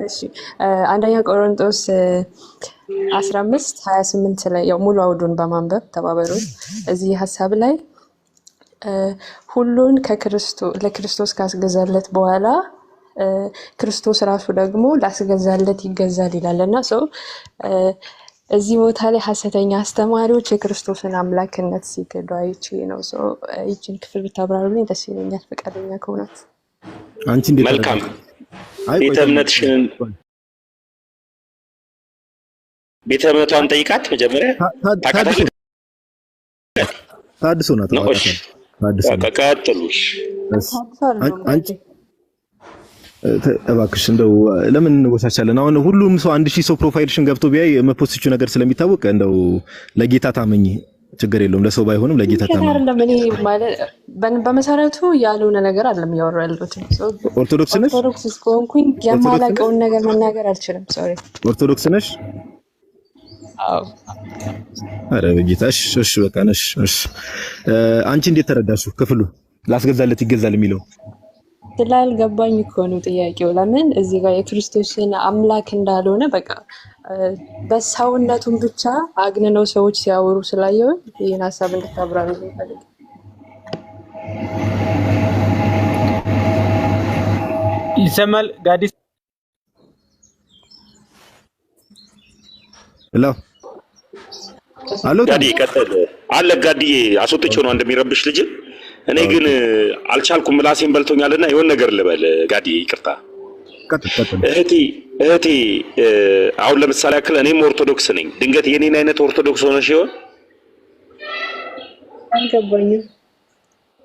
እሺ አንደኛ ቆሮንቶስ 15:28 ላይ ያው ሙሉ አውዱን በማንበብ ተባበሩ። እዚህ ሐሳብ ላይ ሁሉን ለክርስቶስ ካስገዛለት በኋላ ክርስቶስ ራሱ ደግሞ ላስገዛለት ይገዛል ይላልና ሰው እዚህ ቦታ ላይ ሐሰተኛ አስተማሪዎች የክርስቶስን አምላክነት ሲክዱ አይቼ ነው። ሰው ይህችን ክፍል ብታብራሩልኝ ደስ ይለኛል ፈቃደኛ ከሆናችሁ። አንቺ እንዴት? መልካም። ቤተ እምነቷን ጠይቃት መጀመሪያ። ታድሶ ናት። ቀጥሉሽ። አንቺ እባክሽ እንደው ለምን እንወሳቻለን? አሁን ሁሉም ሰው 1000 ሰው ፕሮፋይልሽን ገብቶ ቢያይ መፖስችው ነገር ስለሚታወቅ እንደው ለጌታ ታመኝ፣ ችግር የለውም። ለሰው ባይሆንም ለጌታ ታመኝ። ለምን ማለት በመሰረቱ ያልሆነ ነገር አይደለም ያወራው ያለሁት። ኦርቶዶክስ ነሽ? ኦርቶዶክስ እስከሆንኩኝ የማላውቀውን ነገር መናገር አልችልም። ሶሪ። ኦርቶዶክስ ነሽ? አዎ። አረ በጌታ እሺ በቃ ነሽ። እሺ አንቺ እንዴት ተረዳሽው ክፍሉ ላስገዛለት ይገዛል የሚለው? ስላልገባኝ እኮ ነው ጥያቄው። ለምን እዚህ ጋር የክርስቶስን አምላክ እንዳልሆነ በቃ በሰውነቱን ብቻ አግንነው ሰዎች ሲያወሩ ስላየው ይህን ሀሳብ እንድታብራሩ ይፈልግ። ይሰማል ጋዲስ? ሄሎ አሎ ጋዲ ቀጥል አለ። ጋዲ አስወጥቼው ነው እንደሚረብሽ ልጅ። እኔ ግን አልቻልኩም፣ ምላሴን በልቶኛልና የሆነ ነገር ልበል። ጋዲ ይቅርታ። እህቴ አሁን ለምሳሌ ያክል እኔም ኦርቶዶክስ ነኝ። ድንገት የኔን አይነት ኦርቶዶክስ ሆነሽ ይሆን?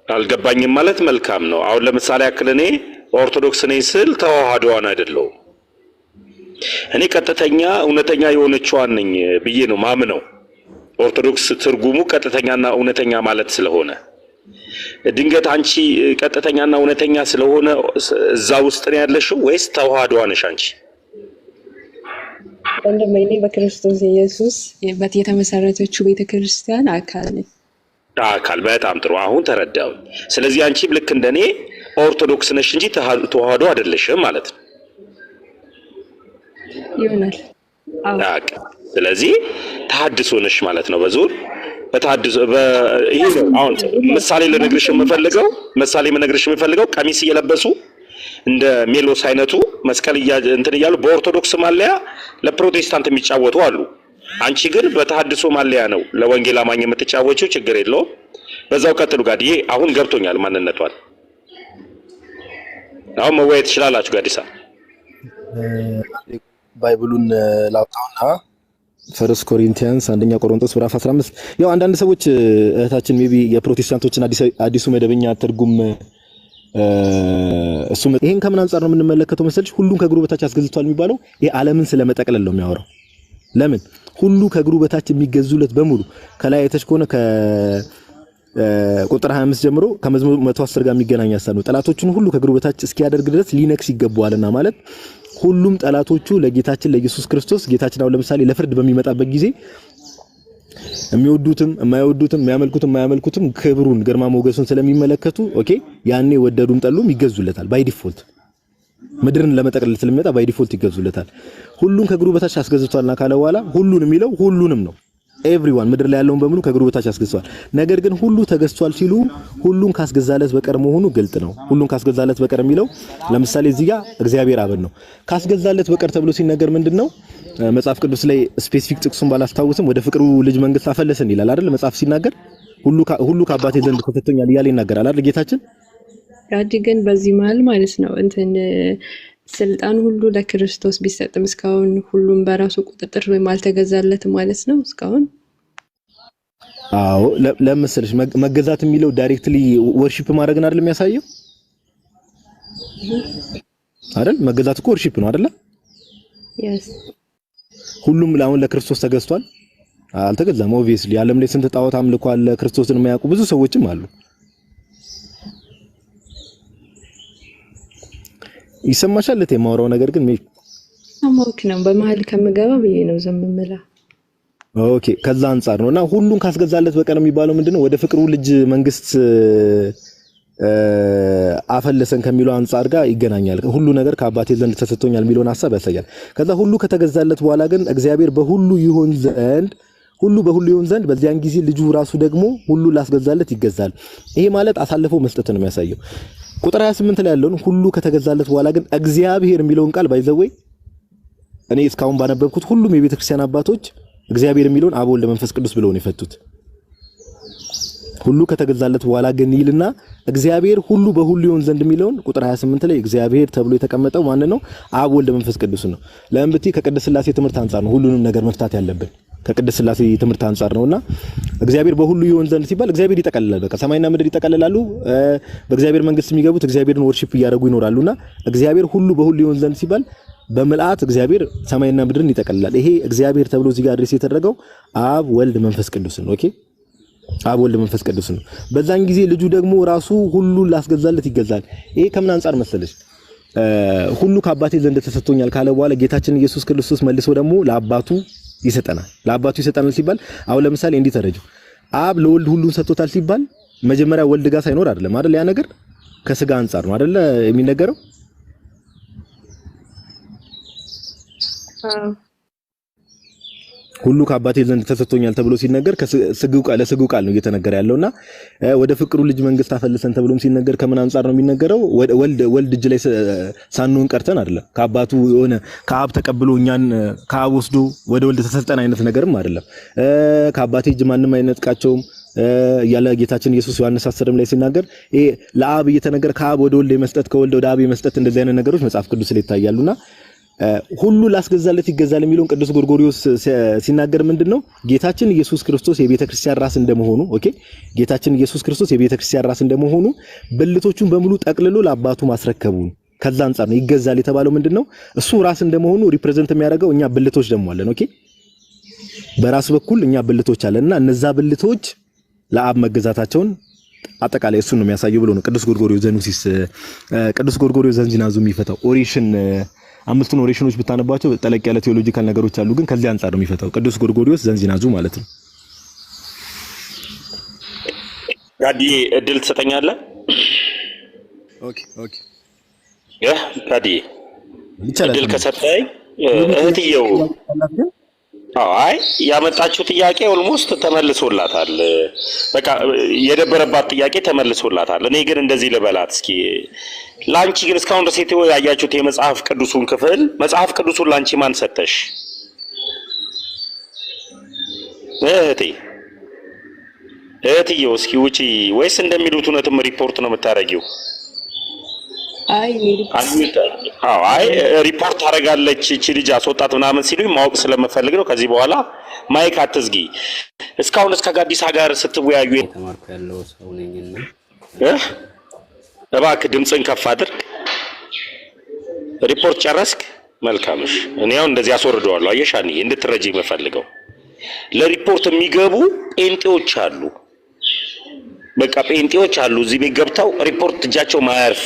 አልገባኝም ማለት መልካም ነው። አሁን ለምሳሌ ያክል እኔ ኦርቶዶክስ ነኝ ስል ተዋህዶዋን አይደለሁም። እኔ ቀጥተኛ እውነተኛ የሆነችዋን ነኝ ብዬ ነው ማምነው። ኦርቶዶክስ ትርጉሙ ቀጥተኛና እውነተኛ ማለት ስለሆነ ድንገት አንቺ ቀጥተኛና እውነተኛ ስለሆነ እዛ ውስጥ ነው ያለሽው ወይስ ተዋህዶ ነሽ አንቺ? ወንድሜ እኔ በክርስቶስ ኢየሱስ የተመሰረተችው ቤተክርስቲያን አካል ነኝ። አካል በጣም ጥሩ አሁን ተረዳው። ስለዚህ አንቺም ልክ እንደኔ ኦርቶዶክስ ነሽ እንጂ ተዋህዶ አይደለሽም ማለት ነው ይሆናል። አዎ ስለዚህ ተሐድሶ ነሽ ማለት ነው። በዙር በተሐድሶ ይሄ አሁን ምሳሌ ልነግርሽ የምፈልገው ቀሚስ እየለበሱ እንደ ሜሎስ አይነቱ መስቀል እንትን እያሉ በኦርቶዶክስ ማሊያ ለፕሮቴስታንት የሚጫወቱ አሉ። አንቺ ግን በተሐድሶ ማሊያ ነው ለወንጌል አማኝ የምትጫወቺው። ችግር የለውም በዛው ቀጥሉ። ጋዲዬ አሁን ገብቶኛል ማንነቷን። አሁን መወያየት ትችላላችሁ። ጋዲሳ ባይብሉን ላውጣውና ፈርስት ኮሪንቲያንስ አንደኛ ቆሮንቶስ ምዕራፍ 15 ያው አንዳንድ ሰዎች እህታችን ሜቢ የፕሮቴስታንቶችን አዲሱ መደበኛ ትርጉም እሱ ይሄን ከምን አንፃር ነው የምንመለከተው መሰልሽ? ሁሉን ከእግሩ በታች አስገዝቷል የሚባለው ይሄ ዓለምን ስለመጠቅለል ነው የሚያወራው። ለምን ሁሉ ከእግሩ በታች የሚገዙለት በሙሉ ከላይ አይተሽ ከሆነ ከቁጥር 25 ጀምሮ ከመዝሙር 110 ጋር የሚገናኝ ሐሳብ ነው። ጠላቶቹን ሁሉ ከእግሩ በታች እስኪያደርግ ድረስ ሊነክስ ይገባዋልና ማለት ሁሉም ጠላቶቹ ለጌታችን ለኢየሱስ ክርስቶስ ጌታችን አሁን ለምሳሌ ለፍርድ በሚመጣበት ጊዜ የሚወዱትም የማይወዱትም የሚያመልኩትም የማያመልኩትም ክብሩን ግርማ ሞገሱን ስለሚመለከቱ ኦኬ ያኔ ወደዱም ጠሉም ይገዙለታል ባይ ዲፎልት። ምድርን ለመጠቅለል ስለሚመጣ ባይ ዲፎልት ይገዙለታል። ሁሉን ከእግሩ በታች አስገዝቷልና ካለ በኋላ ሁሉን የሚለው ሁሉንም ነው። ኤቭሪዋን ምድር ላይ ያለውን በሙሉ ከእግሩ በታች አስገዝቷል። ነገር ግን ሁሉ ተገዝቷል ሲሉ ሁሉን ካስገዛለት በቀር መሆኑ ግልጥ ነው። ሁሉን ካስገዛለት በቀር የሚለው ለምሳሌ እዚህ ጋር እግዚአብሔር አብን ነው። ካስገዛለት በቀር ተብሎ ሲነገር ምንድነው መጽሐፍ ቅዱስ ላይ ስፔሲፊክ ጥቅሱን ባላስታውስም ወደ ፍቅሩ ልጅ መንግስት አፈለሰን ይላል አይደል? መጽሐፍ ሲናገር ሁሉ ከአባቴ ዘንድ ተሰጥቶኛል እያለ ይናገራል አይደል ጌታችን? ጋዲ ግን በዚህ መሀል ማለት ነው እንትን ስልጣን ሁሉ ለክርስቶስ ቢሰጥም እስካሁን ሁሉም በራሱ ቁጥጥር ወይም አልተገዛለትም ማለት ነው እስካሁን። አዎ ለምሳሌ መገዛት የሚለው ዳይሬክትሊ ወርሺፕ ማድረግን አይደል የሚያሳየው አይደል? መገዛት እኮ ወርሺፕ ነው አይደል? yes ሁሉም አሁን ለክርስቶስ ተገዝቷል? አልተገዛም። ኦብቪየስሊ ዓለም ላይ ስንት ጣዖት አምልኮ አለ። ክርስቶስን የማያውቁ ብዙ ሰዎችም አሉ። ይሰማሻል የማወራው ነገር ግን አሞክ ነው በመሀል ከመገባ ብዬ ነው ዝም የምለው። ኦኬ ከዛ አንፃር ነውና ሁሉን ካስገዛለት በቀር የሚባለው ምንድነው ወደ ፍቅሩ ልጅ መንግስት አፈለሰን ከሚለው አንፃር ጋር ይገናኛል። ሁሉ ነገር ከአባቴ ዘንድ ተሰጥቶኛል የሚለውን ሐሳብ ያሳያል። ከዛ ሁሉ ከተገዛለት በኋላ ግን እግዚአብሔር በሁሉ ይሆን ዘንድ በዚያን ጊዜ ልጁ ራሱ ደግሞ ሁሉ ላስገዛለት ይገዛል። ይሄ ማለት አሳልፎ መስጠት ነው የሚያሳየው። ቁጥር 28 ላይ ያለውን ሁሉ ከተገዛለት በኋላ ግን እግዚአብሔር የሚለውን ቃል ባይዘወይ እኔ እስካሁን ባነበብኩት ሁሉም የቤተክርስቲያን አባቶች እግዚአብሔር የሚለውን አብ ወልድ መንፈስ ቅዱስ ብለው ነው የፈቱት። ሁሉ ከተገዛለት በኋላ ግን ይልና እግዚአብሔር ሁሉ በሁሉ ይሆን ዘንድ የሚለውን ቁጥር 28 ላይ እግዚአብሔር ተብሎ የተቀመጠው ማን ነው? አብ ወልድ መንፈስ ቅዱስ ነው። ለምን ብትይ ከቅድስት ሥላሴ ትምህርት አንፃር ነው ሁሉንም ነገር መፍታት ያለብን ከቅድስት ሥላሴ ትምህርት አንፃር ነውና እግዚአብሔር በሁሉ ይሆን ዘንድ ሲባል እግዚአብሔር ይጠቀልላል። በቃ ሰማይና ምድር ይጠቀልላሉ። በእግዚአብሔር መንግስት የሚገቡት እግዚአብሔርን ወርሺፕ እያደረጉ ይኖራሉና እግዚአብሔር ሁሉ በሁሉ ይሆን ዘንድ ሲባል በመልአት እግዚአብሔር ሰማይና ምድርን ይጠቀልላል። ይሄ እግዚአብሔር ተብሎ እዚህ ጋር አድሬስ የተደረገው አብ ወልድ መንፈስ ቅዱስ ነው። ኦኬ አብ ወልድ መንፈስ ቅዱስ ነው። በዛን ጊዜ ልጁ ደግሞ ራሱ ሁሉን ላስገዛለት ይገዛል። ይሄ ከምን አንፃር መሰለሽ? ሁሉ ከአባቴ ዘንድ ተሰጥቶኛል ካለ በኋላ ጌታችን ኢየሱስ ክርስቶስ መልሶ ደግሞ ለአባቱ ይሰጠናል ሲባል አሁን ለምሳሌ እንዲህ ተረጁ አብ ለወልድ ሁሉን ሰጥቶታል ሲባል መጀመሪያ ወልድ ጋር ሳይኖር አይደለም አይደል? ያ ነገር ከስጋ አንፃር ነው አይደል የሚነገረው? ሁሉ ከአባቴ ዘንድ ተሰጥቶኛል ተብሎ ሲነገር ለስግው ቃል ነው እየተነገረ ያለውና ወደ ፍቅሩ ልጅ መንግስት አፈልሰን ተብሎም ሲነገር ከምን አንፃር ነው የሚነገረው? ወልድ እጅ ላይ ሳንሆን ቀርተን አይደለም። ከአባቱ የሆነ ከአብ ተቀብሎ እኛን ከአብ ወስዶ ወደ ወልድ ተሰጠን አይነት ነገርም አይደለም። ከአባቴ እጅ ማንም አይነጥቃቸውም ያለ ጌታችን ኢየሱስ ዮሐንስ 10 ላይ ሲናገር ይሄ ለአብ እየተነገረ ከአብ ወደ ወልድ የመስጠት ከወልድ ወደ አብ የመስጠት እንደዚህ አይነት ነገሮች መጽሐፍ ቅዱስ ላይ ይታያሉና ሁሉ ላስገዛለት ይገዛል የሚለውን ቅዱስ ጎርጎርዮስ ሲናገር ምንድነው ጌታችን ኢየሱስ ክርስቶስ የቤተክርስቲያን ራስ እንደመሆኑ ጌታችን ኢየሱስ ክርስቶስ የቤተክርስቲያን ራስ እንደመሆኑ ብልቶቹን በሙሉ ጠቅልሎ ለአባቱ ማስረከቡ ከዛ አንፃር ነው ይገዛል የተባለው። ምንድነው እሱ ራስ እንደመሆኑ ሪፕሬዘንት የሚያደርገው እኛ ብልቶች ደግሞ አለን። በራስ በኩል እኛ ብልቶች አለንና እነዛ ብልቶች ለአብ መገዛታቸውን አጠቃላይ እሱን ነው የሚያሳየው ብሎ ነው ቅዱስ ጎርጎርዮስ ዘኑሲስ ቅዱስ ጎርጎርዮስ ዘንዚናዙ የሚፈታው። ኦሬሽን አምስቱን ኦሬሽኖች ብታነባቸው ጠለቅ ያለ ቴዎሎጂካል ነገሮች አሉ፣ ግን ከዚህ አንፃር ነው የሚፈታው ቅዱስ ጎርጎርዮስ ዘንዚናዙ ማለት ነው። ጋዲ እድል ትሰጠኛለህ? ኦኬ ኦኬ ጋዲ እድል ከሰጠኝ እህትየው አይ ያመጣችው ጥያቄ ኦልሞስት ተመልሶላታል። በቃ የደበረባት ጥያቄ ተመልሶላታል። እኔ ግን እንደዚህ ልበላት እስኪ ላንቺ ግን እስካሁን ድረስ ያያችሁት የመጽሐፍ ቅዱሱን ክፍል መጽሐፍ ቅዱሱን ላንቺ ማን ሰጠሽ? እህትየው እስኪ ውጪ ወይስ እንደሚሉት እውነትም ሪፖርት ነው የምታረጊው? አይ ሪፖርት አደርጋለች እቺ ልጅ አስወጣት ምናምን ሲሉኝ ማወቅ ስለምፈልግ ነው። ከዚህ በኋላ ማይክ አትዝጊ። እስካሁን እስከ ጋዲሳ ጋር ስትወያዩ ተማርኩ ያለው ሰው ነኝና እባክህ ድምፅን ከፍ አድርግ። ሪፖርት ጨረስክ? መልካምሽ። እኔ አሁን እንደዚህ አስወርደዋለሁ። አየሻኒ እንድትረጂ የምፈልገው ለሪፖርት የሚገቡ ጴንጤዎች አሉ። በቃ ጴንጤዎች አሉ እዚህ ቤት ገብተው ሪፖርት እጃቸው ማያርፍ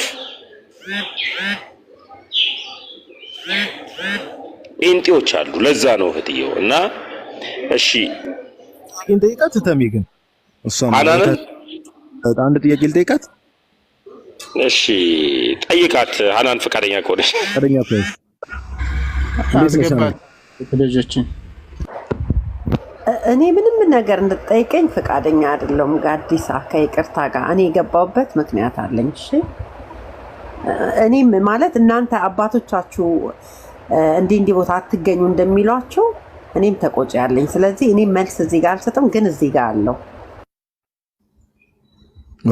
ጴንጤዎች አሉ። ለዛ ነው እህትየው እና እሺ እንጠይቃት ተሚ ግን እሷ ማለት አንድ ጥያቄ ልጠይቃት። እሺ ጠይቃት ሀናን ፈቃደኛ ከሆነች ፈቃደኛ ከሆነች ልጆችን እኔ ምንም ነገር እንድጠይቀኝ ፈቃደኛ አይደለም ጋዲሳ ከይቅርታ ጋር እኔ የገባውበት ምክንያት አለኝ። እሺ እኔም ማለት እናንተ አባቶቻችሁ እንዲህ ቦታ አትገኙ እንደሚሏቸው እኔም ተቆጭ ያለኝ። ስለዚህ እኔም መልስ እዚህ ጋር አልሰጥም፣ ግን እዚህ ጋር አለው።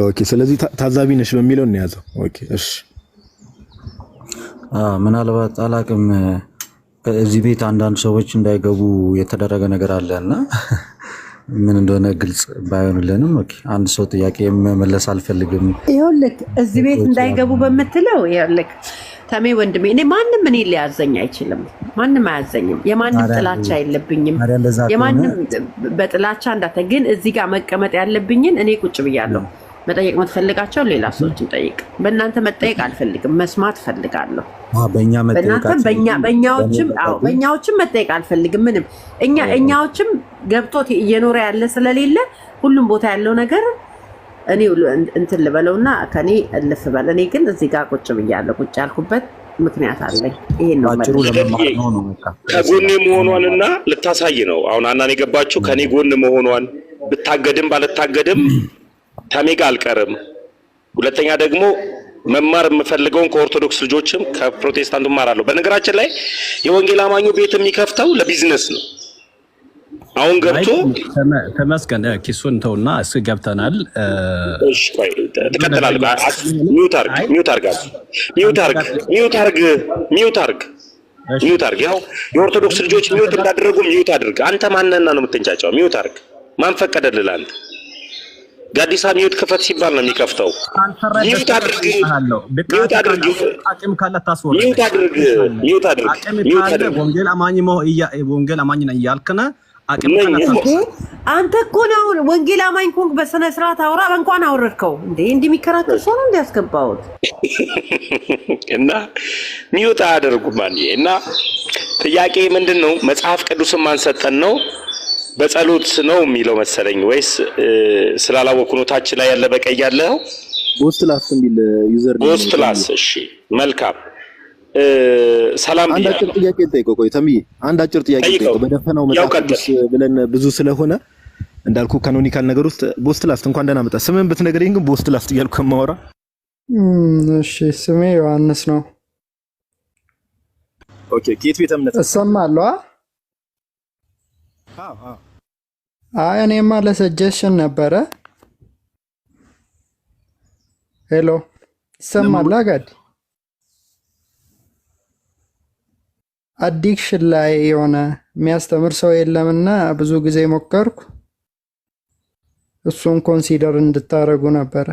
ኦኬ ስለዚህ ታዛቢ ነሽ በሚለው እንያዘው። ኦኬ እሺ ምናልባት አላቅም እዚህ ቤት አንዳንድ ሰዎች እንዳይገቡ የተደረገ ነገር አለና ምን እንደሆነ ግልጽ ባይሆንልንም ኦኬ አንድ ሰው ጥያቄ መመለስ አልፈልግም። ይኸውልህ እዚህ ቤት እንዳይገቡ በመትለው ይኸውልህ ተሜ ወንድሜ እኔ ማንም ምን ሊያዘኝ አይችልም። ማንም አያዘኝም። የማንም ጥላቻ የለብኝም። የማንም በጥላቻ እንዳተ ግን እዚህ ጋር መቀመጥ ያለብኝን እኔ ቁጭ ብያለሁ። መጠየቅ የምትፈልጋቸው ሌላ ሰዎችን ጠይቅ። በእናንተ መጠየቅ አልፈልግም፣ መስማት ፈልጋለሁ። በእኛዎችም መጠየቅ አልፈልግም። ምንም እኛዎችም ገብቶት እየኖረ ያለ ስለሌለ ሁሉም ቦታ ያለው ነገር እኔ እንትን ልበለውና ከኔ እልፍ በል። እኔ ግን እዚህ ጋር ቁጭ ብያለሁ። ቁጭ ያልኩበት ምክንያት አለኝ። ይሄን ነው ከጎኔ መሆኗንና ልታሳይ ነው። አሁን አናን የገባችው ከኔ ጎን መሆኗን ብታገድም ባልታገድም ተሜ ጋር አልቀርም። ሁለተኛ ደግሞ መማር የምፈልገውን ከኦርቶዶክስ ልጆችም ከፕሮቴስታንቱ እማራለሁ። በነገራችን ላይ የወንጌል አማኙ ቤት የሚከፍተው ለቢዝነስ ነው። አሁን ገብቶ ተመስገን ኪሱን ተውና እስኪ ገብተናል። እሺ ቆይ ተከተላል። ሚውት አርግ። ያው የኦርቶዶክስ ልጆች ሚውት እንዳደረጉ ሚውት አድርግ። አንተ ማንነና ነው የምትንጫጫው? ሚውት አርግ። ማን ፈቀደልህ አንተ? ጋዲሳ ሚውት ክፈት ሲባል ነው የሚከፍተው። ሚውት አድርግ። አቅም ካለ ታስወርድ። ሚውት አድርግ። ወንጌል አማኝ ነኝ እያልክና አቅም አንተ እኮ ነው ወንጌል አማኝ ኮንክ በስነ ስርዓት አውራ። እንኳን አወረድከው እንዴ እንደሚከራከር ሰው ነው እንዲያስገባውት እና ሚውት አድርጉ ማን እና ጥያቄ ምንድነው? መጽሐፍ ቅዱስን ማን ሰጠን ነው? በጸሎት ነው የሚለው መሰለኝ ወይስ ስላላወኩ ነው? ታች ላይ ያለ በቀይ ያለው ቦስትላስ እንዲል ዩዘር ነው ቦስትላስ። እሺ መልካም ሰላም። አንድ አጭር ጥያቄ ጠይቀው። ቆይ ተምዬ አንድ አጭር ጥያቄ ጠይቀው። በደፈናው መጽሐፍ ቅዱስ ብለን ብዙ ስለሆነ እንዳልኩ ካኖኒካል ነገር ውስጥ ቦስትላስ እንኳን ደህና መጣ። ስምን ብትነግረኝ ግን ቦስትላስ እያልኩ ከማወራ። እሺ ስሜ ዮሐንስ ነው። ኦኬ ከየት ቤተ እምነት እሰማለሁ? አይ እኔማ ለሰጀሽን ነበረ። ሄሎ ይሰማል? ጋዲ አዲክሽን ላይ የሆነ የሚያስተምር ሰው የለምና ብዙ ጊዜ ሞከርኩ። እሱን ኮንሲደር እንድታረጉ ነበረ።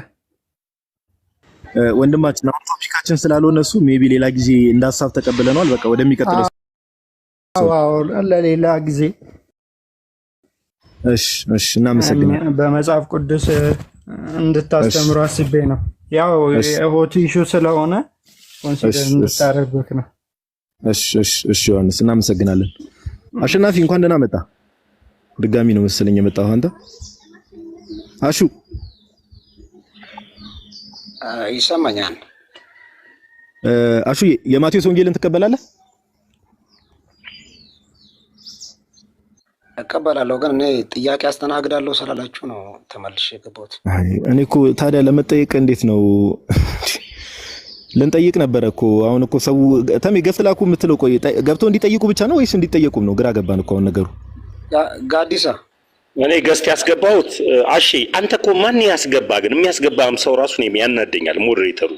ወንድማችን አሁን ቶፒካችን ስላልሆነ እሱ ሜቢ ሌላ ጊዜ እንዳሳብ ተቀበለናል። በቃ ወደሚቀጥለው ለሌላ ጊዜ። እሺ እናመሰግናለን። በመጽሐፍ ቅዱስ እንድታስተምሩ አስቤ ነው። ያው የሆት ኢሹ ስለሆነ ኮንሲደር እንድታደርጉት ነው። እሺ ዮሐንስ እናመሰግናለን። አሸናፊ እንኳን ደህና መጣ። ድጋሚ ነው መሰለኝ የመጣው አንተ። አሹ ይሰማኛል? አሹ የማቴዎስ ወንጌልን ትቀበላለህ? እቀበላለሁ፣ ግን እኔ ጥያቄ አስተናግዳለሁ ስላላችሁ ነው ተመልሼ የገባሁት። እኔ እኮ ታዲያ ለመጠየቅ እንዴት ነው ልንጠይቅ ነበረ እኮ። አሁን እኮ ሰው ተሜ ገፍትላኩ የምትለው ቆይ ገብተው እንዲጠይቁ ብቻ ነው ወይስ እንዲጠየቁም ነው? ግራ ገባን እኮ አሁን ነገሩ። ጋዲሳ እኔ ገስት ያስገባሁት አሺ አንተ እኮ ማን ያስገባ? ግን የሚያስገባም ሰው ራሱ ነው ያናደኛል። ሞዴሬተሩ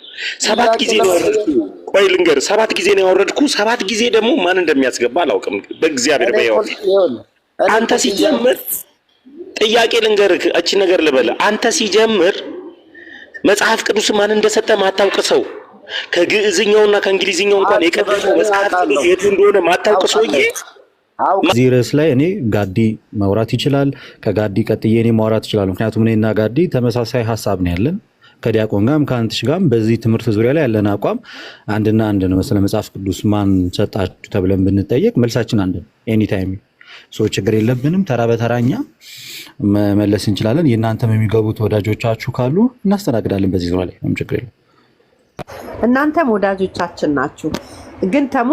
7 ጊዜ ነው ያወረድኩ። ቆይ ልንገር፣ 7 ጊዜ ነው ያወረድኩ። 7 ጊዜ ደግሞ ማን እንደሚያስገባ አላውቅም። በእግዚአብሔር በያው አንተ ሲጀምር ጥያቄ ልንገርህ፣ እቺ ነገር ልበል። አንተ ሲጀምር መጽሐፍ ቅዱስ ማን እንደሰጠ ማታውቅ ሰው ከግዕዝኛውና ከእንግሊዝኛው እንኳን የቀደመው መጽሐፍ ቅዱስ የቱ እንደሆነ ማታውቅ ሰውዬ እዚህ ርዕስ ላይ እኔ ጋዲ ማውራት ይችላል፣ ከጋዲ ቀጥዬ እኔ ማውራት ይችላል። ምክንያቱም እኔና ጋዲ ተመሳሳይ ሀሳብ ነው ያለን። ከዲያቆን ጋርም ከአንትሽ ጋርም በዚህ ትምህርት ዙሪያ ላይ ያለን አቋም አንድና አንድ ነው። ስለ መጽሐፍ ቅዱስ ማን ሰጣችሁ ተብለን ብንጠየቅ መልሳችን አንድ ነው። ኤኒታይም ሰው ችግር የለብንም። ተራ በተራኛ መመለስ እንችላለን። የእናንተም የሚገቡት ወዳጆቻችሁ ካሉ እናስተናግዳለን። በዚህ ዙሪያ ላይ ምንም ችግር የለም። እናንተም ወዳጆቻችን ናችሁ። ግን ተሙ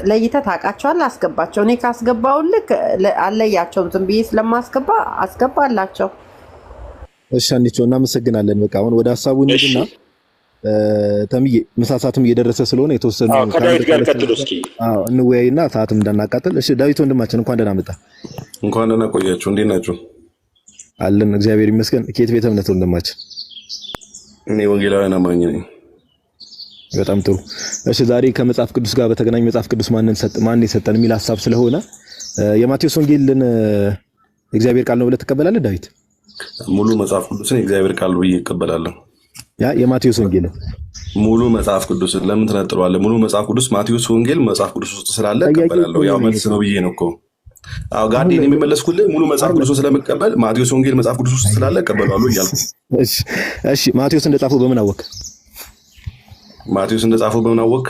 ለይተህ ታውቃቸዋለህ፣ አስገባቸው። እኔ ካስገባውልክ አለያቸውም። ዝም ብዬ ስለማስገባ አስገባላቸው። እሺ አንቺ እናመሰግናለን። በቃ አሁን ወደ ሐሳቡ እንሂድና ተምዬ ምሳ ሰዓትም እየደረሰ ስለሆነ የተወሰኑ ከዳዊት ጋር ቀጥሎ እስኪ እንወያይና ሰዓትም እንዳናቃጥል። እሺ ዳዊት ወንድማችን እንኳን ደህና መጣ። እንኳን ደህና ቆያችሁ። እንዴት ናችሁ? አለን እግዚአብሔር ይመስገን። ከየት ቤተ እምነት ወንድማችን? እኔ ወንጌላውያን አማኝ ነኝ። በጣም ጥሩ። እሺ ዛሬ ከመጽሐፍ ቅዱስ ጋር በተገናኘ መጽሐፍ ቅዱስ ማን የሰጠን የሚል ሐሳብ ስለሆነ የማቴዎስ ወንጌልን እግዚአብሔር ቃል ነው ብለህ ትቀበላለህ ዳዊት? ሙሉ መጽሐፍ ቅዱስን የእግዚአብሔር ቃል ብዬ እቀበላለሁ። ያ የማቴዎስ ወንጌል ሙሉ መጽሐፍ ቅዱስን ለምን ትነጥለዋለህ? ሙሉ መጽሐፍ ቅዱስ ማቴዎስ ወንጌል መጽሐፍ ቅዱስ ውስጥ ስላለ እቀበላለሁ። ያው መልስ ነው ብዬ ነው እኮ። አዎ ጋዲ እኔ የሚመለስኩልህ ሙሉ መጽሐፍ ቅዱስን ስለምቀበል ማቴዎስ ወንጌል መጽሐፍ ቅዱስ ውስጥ ስላለ እቀበላለሁ እያልኩ። እሺ ማቴዎስ እንደጻፈው በምን አወቅ? ማቴዎስ እንደጻፈው በምን አወቅ?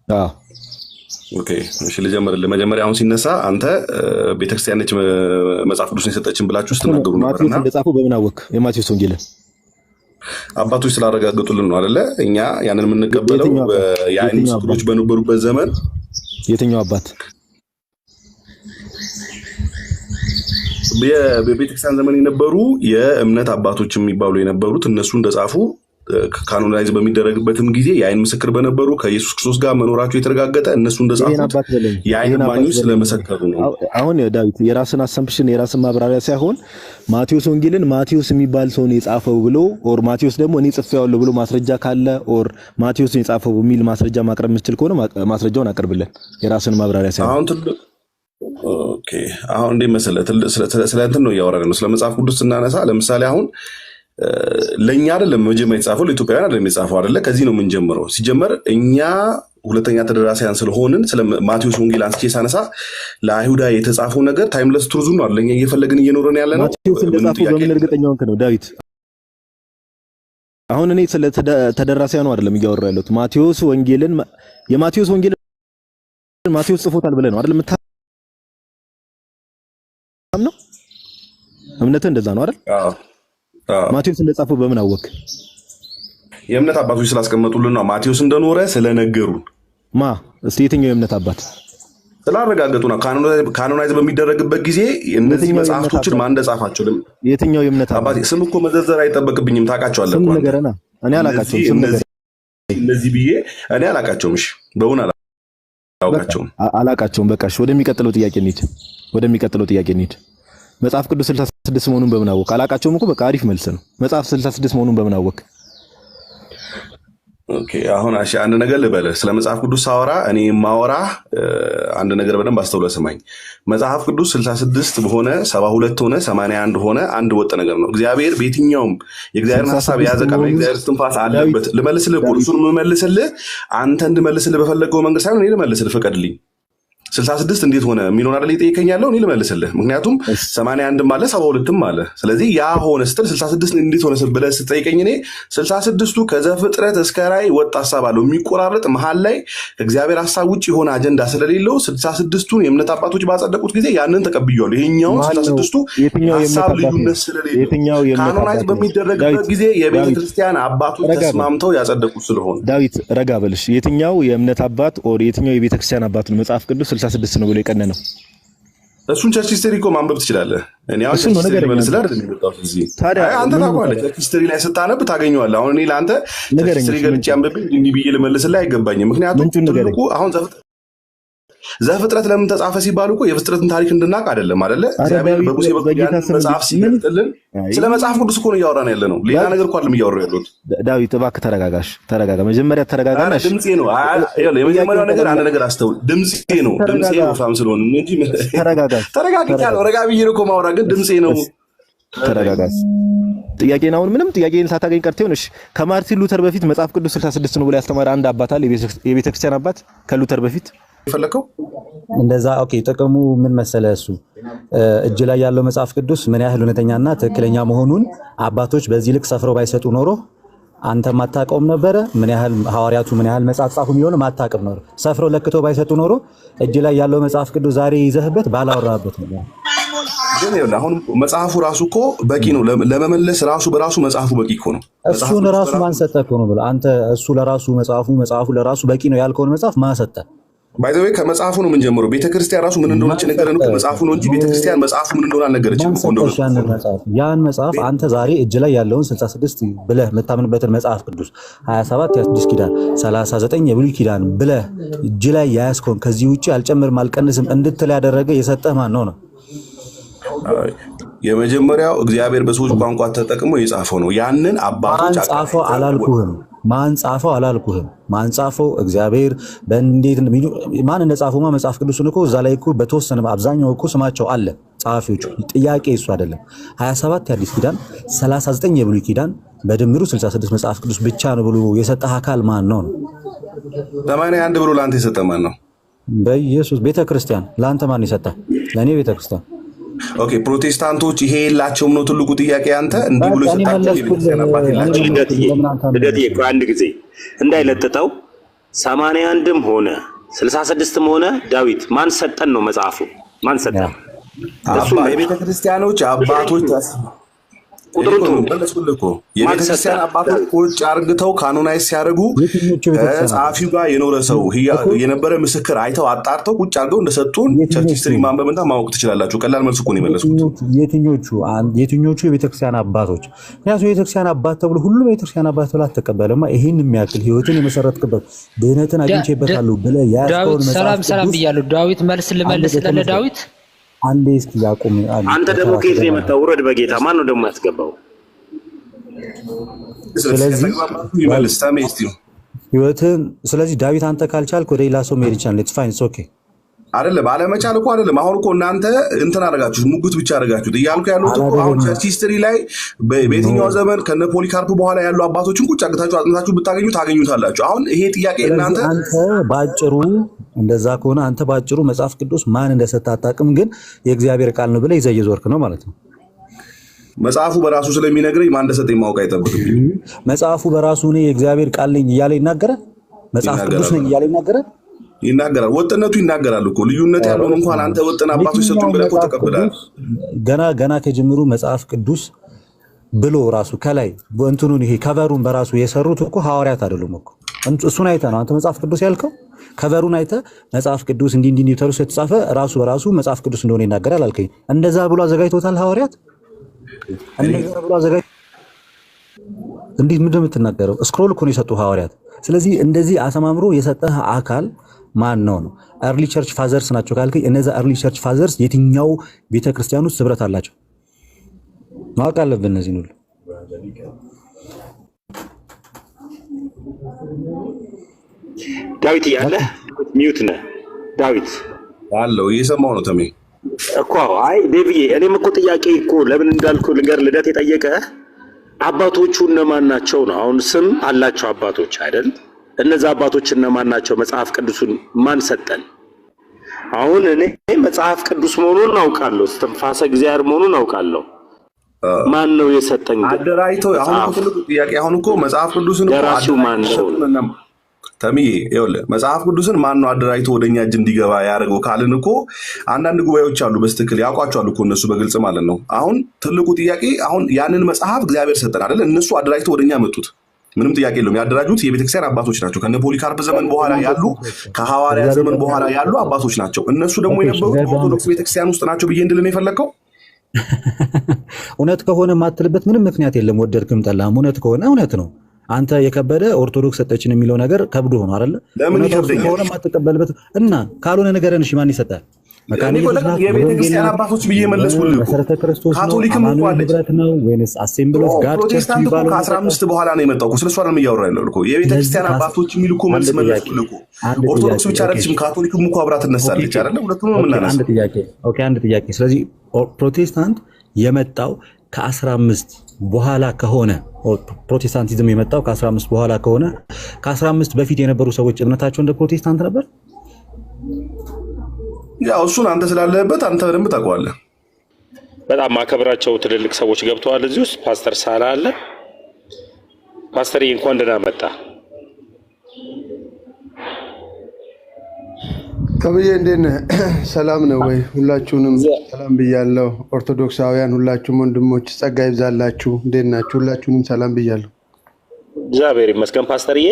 አዎ ኦኬ እሺ ልጀምርልህ። መጀመሪያ አሁን ሲነሳ አንተ ቤተክርስቲያን ነች መጽሐፍ ቅዱስን የሰጠችን ብላችሁ ስትናገሩ ነበርና ማቴዎስ እንደጻፈው በምን አወቅ? የማቴዎስ ወንጌል አባቶች ስላረጋገጡልን ነው አይደለ? እኛ ያንን የምንቀበለው የአይን ምስክሮች በነበሩበት ዘመን። የትኛው አባት? በቤተክርስቲያን ዘመን የነበሩ የእምነት አባቶች የሚባሉ የነበሩት እነሱ እንደጻፉ ካኖናይዝ በሚደረግበትም ጊዜ የአይን ምስክር በነበሩ ከኢየሱስ ክርስቶስ ጋር መኖራቸው የተረጋገጠ እነሱ እንደጻፉት የአይን እማኞች ስለመሰከሩ ነው። አሁን ዳዊት የራስን አሰምፕሽን የራስን ማብራሪያ ሳይሆን ማቴዎስ ወንጌልን ማቴዎስ የሚባል ሰው ነው የጻፈው ብሎ ኦር ማቴዎስ ደግሞ እኔ ጽፌዋለሁ ብሎ ማስረጃ ካለ ኦር ማቴዎስ ነው የጻፈው በሚል ማስረጃ ማቅረብ የምትችል ከሆነ ማስረጃውን አቅርብልን። የራስን ማብራሪያ ሳይሆን ኦኬ። አሁን እንዴ መሰለህ ስለ እንትን ነው እያወራን ነው። ስለ መጽሐፍ ቅዱስ ስናነሳ ለምሳሌ አሁን ለኛ አይደለም መጀመሪያ የተጻፈው ለኢትዮጵያውያን አይደለም የጻፈው አይደለ? ከዚህ ነው የምንጀምረው። ሲጀመር እኛ ሁለተኛ ተደራሲያን ስለሆንን ስለ ማቴዎስ ወንጌል አንስቼ ሳነሳ ለአይሁዳ የተጻፈው ነገር ታይምለስ ትሩዝ ነው አይደል? እኛ እየፈለግን እየኖረን ያለ ነው። ማቴዎስ እንደጻፈው በምን እርግጠኛ ሆንክ ነው ዳዊት? አሁን እኔ ስለ ተደራሲያኑ አይደለም እያወራ ያለሁት። ማቴዎስ ወንጌልን የማቴዎስ ወንጌልን ማቴዎስ ጽፎታል ብለህ ነው አይደል? ነው እምነትህ እንደዛ ነው አይደል? ማቴዎስ እንደጻፈው በምን አወቅ? የእምነት አባቶች ስላስቀመጡልን ነው። ማቴዎስ እንደኖረ ስለነገሩን። እስቲ የትኛው የእምነት አባት? ስላረጋገጡ ነው። ካኖናይዝ በሚደረግበት ጊዜ እነዚህ መጽሐፍቶችን ማን እንደጻፋቸው የትኛው የእምነት አባት? ስም እኮ መዘርዘር አይጠበቅብኝም። ታውቃቸዋለህ እኮ ነገርና እኔ አላውቃቸውም። እነዚህ ብዬ እኔ አላውቃቸውም። እሺ በእውን አላውቃቸውም። በቃ እሺ ወደሚቀጥለው ጥያቄ እንሂድ። መጽሐፍ ቅዱስ 66 መሆኑን በምን አወቅ? አላውቃቸውም እኮ በቃ አሪፍ መልስ ነው። መጽሐፍ 66 መሆኑን በምን አወቅ? ኦኬ አሁን እሺ አንድ ነገር ልበልህ። ስለ መጽሐፍ ቅዱስ ሳወራ እኔ የማወራ አንድ ነገር በደንብ አስተውለህ ስማኝ። መጽሐፍ ቅዱስ 66 በሆነ 72 ሆነ 81 ሆነ አንድ ወጥ ነገር ነው። እግዚአብሔር በየትኛውም የእግዚአብሔርን ሐሳብ የያዘ ቃል ነው። የእግዚአብሔር ትንፋስ አለበት። ልመልስልህ እኮ እሱን የምመልስልህ አንተ እንድመልስልህ በፈለገው መንገድ ሳይሆን እኔ ልመልስልህ ፍቀድልኝ። 66 እንዴት ሆነ የሚለውን አይደል እየጠየቀኝ ያለው? እኔ ልመልስልህ። ምክንያቱም 81ም አለ 72ም አለ። ስለዚህ ያ ሆነ ስትል 66 እንዴት ሆነ ብለህ ስትጠይቀኝ እኔ 66ቱ ከዘፍጥረት እስከ ራዕይ ወጥ ሐሳብ አለው የሚቆራረጥ መሀል ላይ እግዚአብሔር ሐሳብ ውጭ የሆነ አጀንዳ ስለሌለው 66ቱን የእምነት አባቶች ባጸደቁት ጊዜ ያንን ተቀብያለሁ። ይሄኛውን 66ቱ ሐሳብ ልዩነት ስለሌለው ካኖናይዝ በሚደረግበት ጊዜ የቤተ ክርስቲያን አባቶች ተስማምተው ያጸደቁት ስለሆነ ዳዊት ረጋ በልሽ። የትኛው የእምነት አባት ኦር የትኛው የቤተ ክርስቲያን አባት ነው መጽሐፍ ቅዱስ 66 ነው ብሎ የቀነነው? እሱን ቸርች ሂስትሪ እኮ ማንበብ ትችላለህ። እኔ አሁን ቸርች ሂስትሪ መልስልህ አይደል የሚመጣው እዚህ አንተ ታውቀዋለህ። ቸርች ሂስትሪ ላይ ስታነብ ታገኘዋለህ። አሁን እኔ ለአንተ ቸርች ሂስትሪ ገልጬ አንብቤ እንዲህ ብዬ ልመልስልህ አይገባኝም። ምክንያቱም ትልቁ አሁን ዘፍጥረት ለምን ተጻፈ ሲባሉ እኮ የፍጥረትን ታሪክ እንድናቅ አይደለም አይደለ? እግዚአብሔር በሙሴ በኩል መጽሐፍ ሲገልጥልን ስለ መጽሐፍ ቅዱስ እኮ ነው እያወራን ያለ ነው። ሌላ ነገር እኮ አይደለም እያወራሁ ያለሁት። ዳዊት እባክህ ተረጋጋሽ፣ ተረጋጋ። መጀመሪያ ተረጋጋና ድምጼ ነው የመጀመሪያው ነገር አንድ ነገር አስተውል። ድምጼ ነው ወፍራም ስለሆነ እንጂ ተረጋግቻለሁ። ረጋ ብዬ ነው እኮ ማውራ፣ ግን ድምጼ ነው። ተረጋጋሽ። ጥያቄን አሁን ምንም ጥያቄን ሳታገኝ ቀርተህ ይሆንሽ። ከማርቲን ሉተር በፊት መጽሐፍ ቅዱስ 66 ነው ብሎ ያስተማረ አንድ አባት አለ፣ የቤተ ክርስቲያን አባት ከሉተር በፊት የፈለከው እንደዛ። ኦኬ ጥቅሙ ምን መሰለ? እሱ እጅ ላይ ያለው መጽሐፍ ቅዱስ ምን ያህል እውነተኛና ትክክለኛ መሆኑን አባቶች በዚህ ልክ ሰፍረው ባይሰጡ ኖሮ አንተ ማታቀውም ነበረ። ምን ያህል ሐዋርያቱ ምን ያህል መጽሐፍ ጻፉ የሚሆን ማታቀም ኖሮ ሰፍረው ለክተው ባይሰጡ ኖሮ እጅ ላይ ያለው መጽሐፍ ቅዱስ ዛሬ ይዘህበት ባላወራበት ነው። ግን ይኸውልህ አሁን መጽሐፉ ራሱ እኮ በቂ ነው ለመመለስ ራሱ በራሱ መጽሐፉ በቂ እኮ ነው። እሱን ራሱ ማን ሰጠህ እኮ ነው ብለህ አንተ እሱ ለራሱ መጽሐፉ ለራሱ በቂ ነው ያልከውን መጽሐፍ ማን ሰጠህ? ባይዘዌ ከመጽሐፉ ነው የምንጀምረው። ቤተክርስቲያን ራሱ ምን እንደሆነች ነገረን እኮ መጽሐፉ ነው እንጂ ቤተክርስቲያን መጽሐፉ ምን እንደሆነ አልነገረችም እኮ። ያን መጽሐፍ አንተ ዛሬ እጅ ላይ ያለውን 66 ብለህ የምታምንበትን መጽሐፍ ቅዱስ 27 የአዲስ ኪዳን 39 የብሉይ ኪዳን ብለህ እጅ ላይ ያያዝከውን ከዚህ ውጭ አልጨምርም አልቀንስም እንድትል ያደረገ የሰጠህ ማን ነው? የመጀመሪያው እግዚአብሔር በሰዎች ቋንቋ ተጠቅሞ የጻፈው ነው። ያንን አባቶች ጻፈው አላልኩህም። ማን ጻፈው አላልኩህም። ማን ጻፈው? እግዚአብሔር። በእንዴት ማን እንደጻፈው መጽሐፍ ቅዱስን እኮ እዛ ላይ እኮ በተወሰነ አብዛኛው እኮ ስማቸው አለ ጸሐፊዎቹ። ጥያቄ እሱ አይደለም። 27 የአዲስ ኪዳን 39 የብሉይ ኪዳን በድምሩ 66 መጽሐፍ ቅዱስ ብቻ ነው ብሎ የሰጠህ አካል ማን ነው? 81 ብሎ ለአንተ የሰጠህ ማን ነው? በኢየሱስ ቤተክርስቲያን። ለአንተ ማን የሰጠህ? ለእኔ ቤተክርስቲያን። ኦኬ ፕሮቴስታንቶች ይሄ የላቸውም ነው ትልቁ ጥያቄ። አንተ እንዲህ ብሎ የሰጣቸው የቤተክርስቲያን አባት የላቸው። ልደትዬ ቆይ አንድ ጊዜ እንዳይለጥጠው 81ም ሆነ 66ም ሆነ ዳዊት ማን ሰጠን ነው መጽሐፉ? ማን ሰጠን? የቤተክርስቲያኖች አባቶች ቁጥሩን ተመለስኩልህ እኮ የቤተክርስቲያን አባቶች ቁጭ አርግተው ካኖናይዝ ሲያደርጉ ጸሐፊው ጋር የኖረ ሰው የነበረ ምስክር አይተው አጣርተው ቁጭ አርገው እንደሰጡን ቸርች ሂስትሪ ማንበብና ማወቅ ትችላላችሁ። ቀላል መልስ እኮ ነው የመለስኩት። የትኞቹ የቤተክርስቲያን አባቶች? ምክንያቱም የቤተክርስቲያን አባት ተብሎ ሁሉም የቤተክርስቲያን አባት ብለህ አትቀበልማ። ይህን የሚያክል ህይወትን የመሰረትክበት ድህነትን አግኝቼበታለሁ ብለህ ያስከውን መጽሐፍ ሰላም ብያለሁ። ዳዊት መልስ ልመልስ ለዳዊት አንዴ እስኪ ያቁም። አንተ ደግሞ ከየት ነው የመጣው? ውረድ በጌታ። ማን ነው ደግሞ ያስገባው? ስለዚህ ህይወትን ስለዚህ ዳዊት አንተ ካልቻልክ ወደ ሌላ ሰው መሄድ ይችላል። ኢትስ ፋይን ኢትስ ኦኬ። አይደለም አለመቻል እኮ አይደለም። አሁን እኮ እናንተ እንትን አደረጋችሁት፣ ሙግት ብቻ አደረጋችሁት እያልኩ ያሉት እኮ አሁን ቸርች ሂስትሪ ላይ በየትኛው ዘመን ከነ ፖሊካርፕ በኋላ ያሉ አባቶችን ቁጭ አግታችሁ አጥንታችሁ ብታገኙ ታገኙታላችሁ። አሁን ይሄ ጥያቄ እናንተ ባጭሩ እንደዛ ከሆነ አንተ ባጭሩ መጽሐፍ ቅዱስ ማን እንደሰጠህ አታውቅም፣ ግን የእግዚአብሔር ቃል ነው ብለህ ይዘህ እየዞርክ ነው ማለት ነው። መጽሐፉ በራሱ ስለሚነግረኝ ማን እንደሰጠኝ ማወቅ አይጠብቅብኝም። መጽሐፉ በራሱ እኔ የእግዚአብሔር ቃል ነኝ እያለ ይናገራል። መጽሐፍ ቅዱስ ነኝ እያለ ይናገራል። ወጥነቱ ይናገራል እኮ ልዩነት ያለውን እንኳን አንተ ወጥን አባቶች ሰጡን ብለህ እኮ ተቀብለሃል። ገና ከጅምሩ መጽሐፍ ቅዱስ ብሎ ራሱ ከላይ እንትኑን ይሄ ከቨሩን በራሱ የሰሩት እኮ ሐዋርያት አይደሉም እኮ። እሱን አይተህ ነው አንተ መጽሐፍ ቅዱስ ያልከው። ከቨሩን አይተህ መጽሐፍ ቅዱስ እንዲህ ተብሎ የተጻፈ ራሱ በራሱ መጽሐፍ ቅዱስ እንደሆነ ይናገራል አልከኝ። እንደዛ ብሎ አዘጋጅቶታል ሐዋርያት። እንደዛ ብሎ እንዴት ምንድን ነው የምትናገረው? ስክሮል እኮ ነው የሰጡ ሐዋርያት። ስለዚህ እንደዚህ አሰማምሮ የሰጠህ አካል ማን ነው? ኤርሊ ቸርች ፋዘርስ ናቸው ካልከኝ እነዛ ኤርሊ ቸርች ፋዘርስ የትኛው ቤተክርስቲያን ውስጥ ህብረት አላቸው? ማወቅ አለብን እነዚህን ሁሉ። ዳዊት እያለ ሚዩት ነህ። ዳዊት አለው እየሰማሁ ነው ተሜ እኮ። አይ ዴቪዬ እኔም እኮ ጥያቄ እኮ ለምን እንዳልኩ ልንገር። ልደት የጠየቀ አባቶቹ እነማን ናቸው ነው። አሁን ስም አላቸው አባቶች አይደል? እነዛ አባቶች እነማን ናቸው? መጽሐፍ ቅዱሱን ማን ሰጠን? አሁን እኔ መጽሐፍ ቅዱስ መሆኑን አውቃለሁ፣ እስትንፋሰ እግዚአብሔር መሆኑን አውቃለሁ። ማን ነው የሰጠኝ? አደራይቶ አሁን እኮ ትልቁ ጥያቄ አሁን እኮ መጽሐፍ ቅዱስን ደራሲው ማን ነው? ተምዬ ይኸውልህ መጽሐፍ ቅዱስን ማን ነው አደራይቶ ወደኛ እጅ እንዲገባ ያደርገው ካልን እኮ አንዳንድ ጉባኤዎች አሉ በስትክክል ያውቋቸዋል እኮ እነሱ በግልጽ ማለት ነው። አሁን ትልቁ ጥያቄ አሁን ያንን መጽሐፍ እግዚአብሔር ሰጠን አይደል? እነሱ አደራጅቶ ወደኛ መጡት። ምንም ጥያቄ የለውም። ያደራጁት የቤተክርስቲያን አባቶች ናቸው። ከነ ፖሊካርፕ ዘመን በኋላ ያሉ ከሐዋርያ ዘመን በኋላ ያሉ አባቶች ናቸው። እነሱ ደግሞ የነበሩት ኦርቶዶክስ ቤተክርስቲያን ውስጥ ናቸው ብዬ እንድልን የፈለግከው እውነት ከሆነ ማትልበት ምንም ምክንያት የለም። ወደድክም ጠላም እውነት ከሆነ እውነት ነው። አንተ የከበደ ኦርቶዶክስ ሰጠችን የሚለው ነገር ከብዶ ሆኖ አይደለ? ለምን ይከብደኛል? ከሆነ ማትቀበልበት እና ካልሆነ ነገርን እሺ ማን ይሰጣል? የቤተክርስቲያን አባቶች ብዬ መለስኩልህ። መሰረተ ክርስቶስ ነው፣ ካቶሊክም እኮ አለች ነው ወይስ አሴምብል ኦፍ ጋድ ቸርች ፕሮቴስታንት እኮ ይባላል? ከ15 በኋላ ነው የመጣው። ስለሱ አይደለም እያወራሁ ያለው እኮ የቤተክርስቲያን አባቶች የሚሉ እኮ መልስ መለስኩልህ እኮ። ኦርቶዶክስ ብቻ አይደለችም፣ ካቶሊክም እኮ አብራ ትነሳለች አይደለ? ሁለቱም ነው የምናነሳው። አንድ ጥያቄ። ስለዚህ ፕሮቴስታንት የመጣው ከ15 በኋላ ከሆነ ፕሮቴስታንቲዝም የመጣው ከ15 በኋላ ከሆነ ከ15 በፊት የነበሩ ሰዎች እምነታቸው እንደ ፕሮቴስታንት ነበር። ያው እሱን አንተ ስላለህበት አንተ በደንብ ታውቀዋለህ። በጣም ማከብራቸው ትልልቅ ሰዎች ገብተዋል እዚህ ውስጥ። ፓስተር ሳላ አለ። ፓስተር እንኳን ደህና መጣ። ተብዬ እንዴት ነህ? ሰላም ነው ወይ? ሁላችሁንም ሰላም ብያለሁ። ኦርቶዶክሳውያን ሁላችሁም ወንድሞች ጸጋ ይብዛላችሁ። እንዴት ናችሁ? ሁላችሁንም ሰላም ብያለሁ። እግዚአብሔር ይመስገን። ፓስተርዬ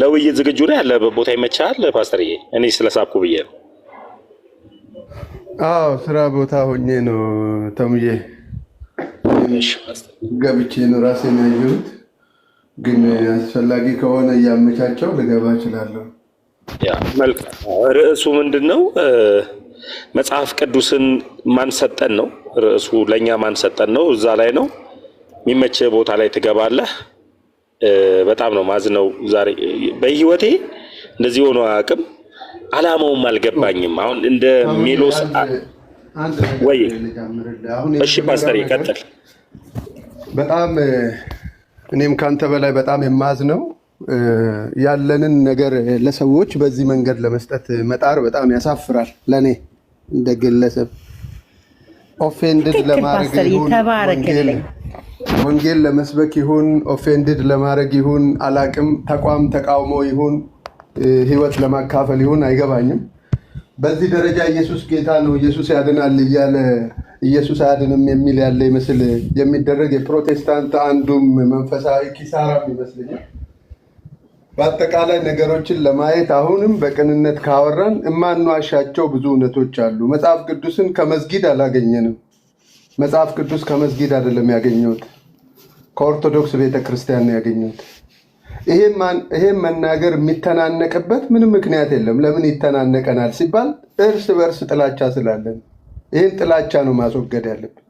ለውይይት ዝግጁ ነህ? ያለ ቦታ ይመቻል? ፓስተርዬ እኔ ስለሳብኩ ብዬ ነው። አዎ ስራ ቦታ ሆኜ ነው ተሙዬ፣ ገብቼ ነው ራሴን ያየሁት። ግን አስፈላጊ ከሆነ እያመቻቸው ልገባ እችላለሁ። ያ መልካም። ርዕሱ ምንድነው? መጽሐፍ ቅዱስን ማን ሰጠን ነው ርዕሱ። ለኛ ማን ሰጠን ነው። እዛ ላይ ነው የሚመች ቦታ ላይ ትገባለህ። በጣም ነው ማዝነው። ዛሬ በህይወቴ እንደዚህ ሆኖ አያውቅም። አላማውም አልገባኝም። አሁን እንደ ሜሎስ ወይ እሺ ፓስተር ይቀጥል። በጣም እኔም ካንተ በላይ በጣም የማዝነው ያለንን ነገር ለሰዎች በዚህ መንገድ ለመስጠት መጣር በጣም ያሳፍራል። ለኔ እንደ ግለሰብ ኦፌንድድ ለማድረግ ይሁን ወንጌል ለመስበክ ይሁን ኦፌንድድ ለማድረግ ይሁን አላቅም፣ ተቋም ተቃውሞ ይሁን ህይወት ለማካፈል ይሁን አይገባኝም። በዚህ ደረጃ ኢየሱስ ጌታ ነው፣ ኢየሱስ ያድናል እያለ ኢየሱስ አያድንም የሚል ያለ ይመስል የሚደረግ የፕሮቴስታንት አንዱም መንፈሳዊ ኪሳራም ይመስለኛል። በአጠቃላይ ነገሮችን ለማየት አሁንም በቅንነት ካወራን እማንዋሻቸው ብዙ እውነቶች አሉ። መጽሐፍ ቅዱስን ከመስጊድ አላገኘንም። መጽሐፍ ቅዱስ ከመስጊድ አይደለም ያገኘሁት፣ ከኦርቶዶክስ ቤተክርስቲያን ነው ያገኘሁት። ይሄም መናገር የሚተናነቅበት ምንም ምክንያት የለም። ለምን ይተናነቀናል ሲባል እርስ በርስ ጥላቻ ስላለን፣ ይህን ጥላቻ ነው ማስወገድ ያለብን።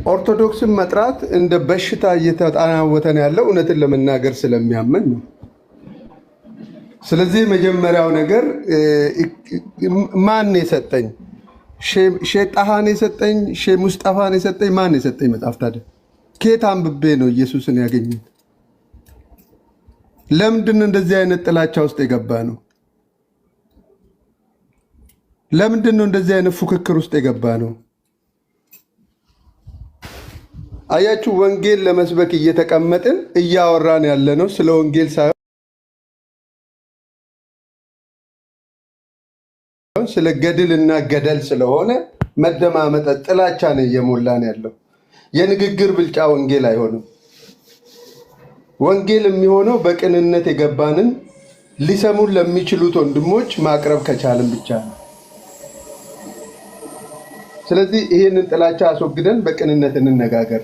ኦርቶዶክስን መጥራት እንደ በሽታ እየተጠናወተን ያለው እውነትን ለመናገር ስለሚያመን ነው። ስለዚህ መጀመሪያው ነገር ማን የሰጠኝ? ሼህ ጣሃን የሰጠኝ? ሼህ ሙስጠፋን የሰጠኝ? ማን የሰጠኝ መጽሐፍ? ታዲያ ከየት አንብቤ ነው ኢየሱስን ያገኘሁት? ለምንድን ነው እንደዚህ አይነት ጥላቻ ውስጥ የገባ ነው? ለምንድን ነው እንደዚህ አይነት ፉክክር ውስጥ የገባ ነው? አያችሁ፣ ወንጌል ለመስበክ እየተቀመጥን እያወራን ያለ ነው ስለ ወንጌል ሳይሆን ስለ ገድልና ገደል ስለሆነ መደማመጥ ጥላቻ ነው እየሞላን ያለው። የንግግር ብልጫ ወንጌል አይሆንም። ወንጌል የሚሆነው በቅንነት የገባንን ሊሰሙን ለሚችሉት ወንድሞች ማቅረብ ከቻልን ብቻ ነው። ስለዚህ ይህንን ጥላቻ አስወግደን በቅንነት እንነጋገር።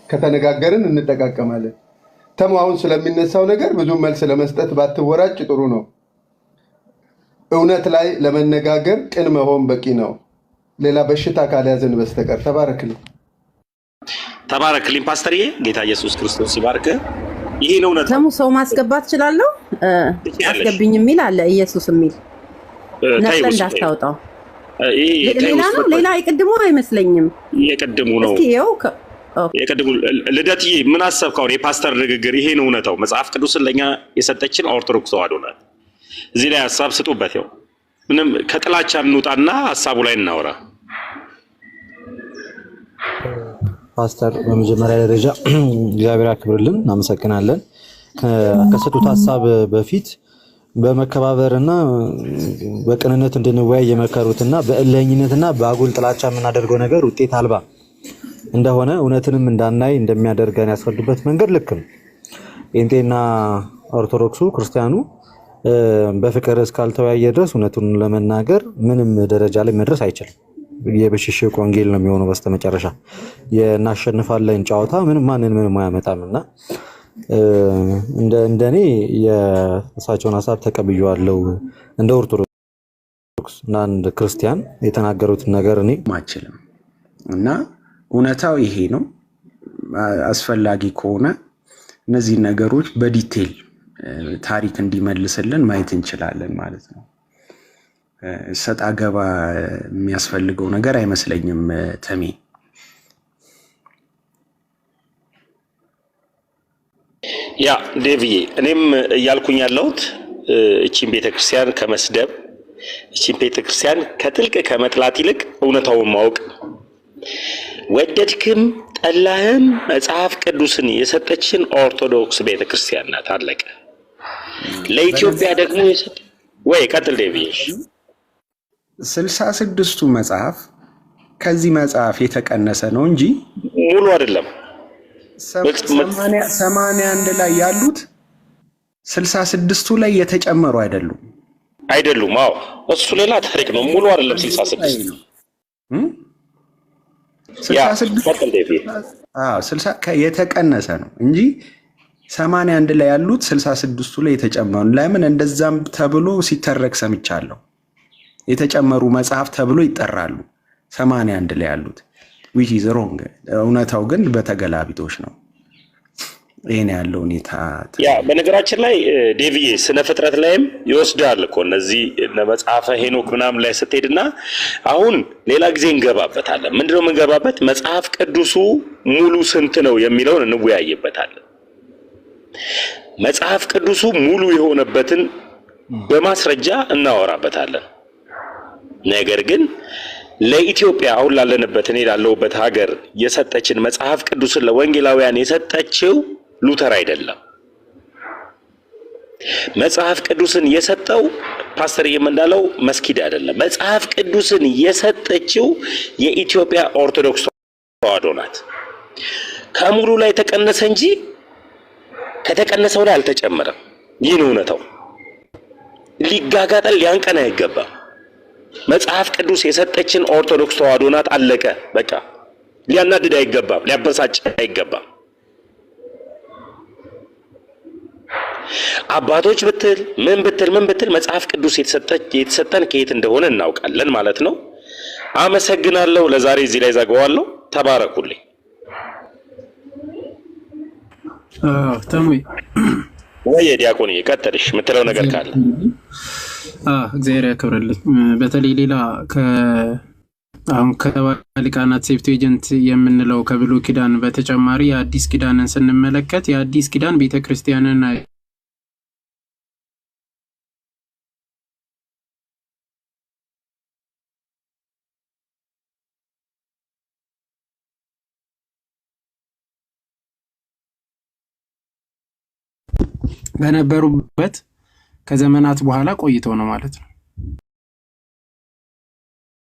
ከተነጋገርን እንጠቃቀማለን። ተሙ አሁን ስለሚነሳው ነገር ብዙ መልስ ለመስጠት ባትወራጭ ጥሩ ነው። እውነት ላይ ለመነጋገር ቅን መሆን በቂ ነው፣ ሌላ በሽታ ካልያዘን በስተቀር። ተባረክልኝ። ተባረክልኝ ፓስተርዬ። ጌታ ኢየሱስ ክርስቶስ ይባርክ። ይሄ ነው እውነት። ተሙ ሰው ማስገባት እችላለሁ? አስገብኝ የሚል አለ፣ ኢየሱስ የሚል ነጥብ እንዳታወጣው። ሌላ ነው፣ ሌላ የቅድሙ አይመስለኝም። የቅድሙ ነው። እስኪ ይኸው የቅድሙ ልደትዬ ምን አሰብክ? አሁን የፓስተር ንግግር ይሄ ነው እውነታው። መጽሐፍ ቅዱስን ለኛ የሰጠችን ኦርቶዶክስ ተዋሕዶ ናት። እዚህ ላይ ሀሳብ ስጡበት። ያው ምንም ከጥላቻ እንውጣና ሀሳቡ ላይ እናወራ። ፓስተር በመጀመሪያ ደረጃ እግዚአብሔር ያክብርልን፣ እናመሰግናለን። ከሰጡት ሀሳብ በፊት በመከባበርና በቅንነት እንድንወያይ የመከሩትና በእልህኝነትና በአጉል ጥላቻ የምናደርገው ነገር ውጤት አልባ እንደሆነ እውነትንም እንዳናይ እንደሚያደርገን ያስረዱበት መንገድ ልክ ነው። ጴንጤና ኦርቶዶክሱ ክርስቲያኑ በፍቅር እስካልተወያየ ድረስ እውነቱን ለመናገር ምንም ደረጃ ላይ መድረስ አይችልም። የብሽሽቅ ወንጌል ነው የሚሆነው በስተመጨረሻ። የናሸንፋለን ጨዋታ ምንም አያመጣምና እንደኔ የእሳቸውን ሀሳብ ተቀብዬዋለሁ። እንደ ኦርቶዶክስ እና እንደ ክርስቲያን የተናገሩትን ነገር እኔ ማችልም እና እውነታው ይሄ ነው። አስፈላጊ ከሆነ እነዚህ ነገሮች በዲቴል ታሪክ እንዲመልስልን ማየት እንችላለን ማለት ነው። ሰጣ ገባ የሚያስፈልገው ነገር አይመስለኝም ተሜ። ያ ዴቪዬ እኔም እያልኩኝ ያለሁት እቺን ቤተክርስቲያን ከመስደብ እቺን ቤተክርስቲያን ከጥልቅ ከመጥላት ይልቅ እውነታውን ማወቅ ወደድክም ጠላህም መጽሐፍ ቅዱስን የሰጠችን ኦርቶዶክስ ቤተክርስቲያን ናት። አለቀ። ለኢትዮጵያ ደግሞ የሰጠ ወይ ቀጥል ዴቪዬ 66ቱ መጽሐፍ ከዚህ መጽሐፍ የተቀነሰ ነው እንጂ ሙሉ አይደለም። 81 ላይ ያሉት 66ቱ ላይ የተጨመሩ አይደሉም። አዎ እሱ ሌላ ታሪክ ነው። ሙሉ አይደለም 66 የተቀነሰ ነው እንጂ 81 ላይ ያሉት 66ቱ ላይ የተጨመሩ። ለምን እንደዛም ተብሎ ሲተረክ ሰምቻለሁ። የተጨመሩ መጽሐፍ ተብሎ ይጠራሉ 81 ላይ ያሉት which is wrong። እውነታው ግን በተገላቢጦሽ ነው። ይሄን ያለው ሁኔታ ያ በነገራችን ላይ ዴቪዬ ስነ ፍጥረት ላይም ይወስዳል እኮ እነዚህ መጽሐፈ ሄኖክ ምናምን ላይ ስትሄድና አሁን ሌላ ጊዜ እንገባበታለን። ምንድነው የምንገባበት? መጽሐፍ ቅዱሱ ሙሉ ስንት ነው የሚለውን እንወያይበታለን። መጽሐፍ ቅዱሱ ሙሉ የሆነበትን በማስረጃ እናወራበታለን። ነገር ግን ለኢትዮጵያ አሁን ላለንበት እኔ ላለሁበት ሀገር የሰጠችን መጽሐፍ ቅዱስን ለወንጌላውያን የሰጠችው ሉተር አይደለም። መጽሐፍ ቅዱስን የሰጠው ፓስተር እንዳለው መስጊድ አይደለም። መጽሐፍ ቅዱስን የሰጠችው የኢትዮጵያ ኦርቶዶክስ ተዋሕዶ ናት። ከሙሉ ላይ ተቀነሰ እንጂ ከተቀነሰው ላይ አልተጨመረም። ይህ ነው እውነታው። ሊጋጋጠል ሊያንቀን አይገባም። መጽሐፍ ቅዱስ የሰጠችን ኦርቶዶክስ ተዋሕዶ ናት። አለቀ በቃ። ሊያናድድ አይገባም፣ ሊያበሳጭ አይገባም። አባቶች ብትል ምን ብትል መጽሐፍ ቅዱስ የተሰጠን ከየት እንደሆነ እናውቃለን ማለት ነው። አመሰግናለሁ። ለዛሬ እዚህ ላይ ዘጋዋለሁ። ተባረኩልኝ። ተሙይ ወይ ዲያቆን ይቀጥልሽ የምትለው ነገር ካለ እግዚአብሔር ያክብርልኝ። በተለይ ሌላ አሁን ከሊቃናት ሴፕቱዌጀንት የምንለው ከብሉይ ኪዳን በተጨማሪ የአዲስ ኪዳንን ስንመለከት የአዲስ ኪዳን ቤተክርስቲያንን በነበሩበት ከዘመናት በኋላ ቆይተው ነው ማለት ነው።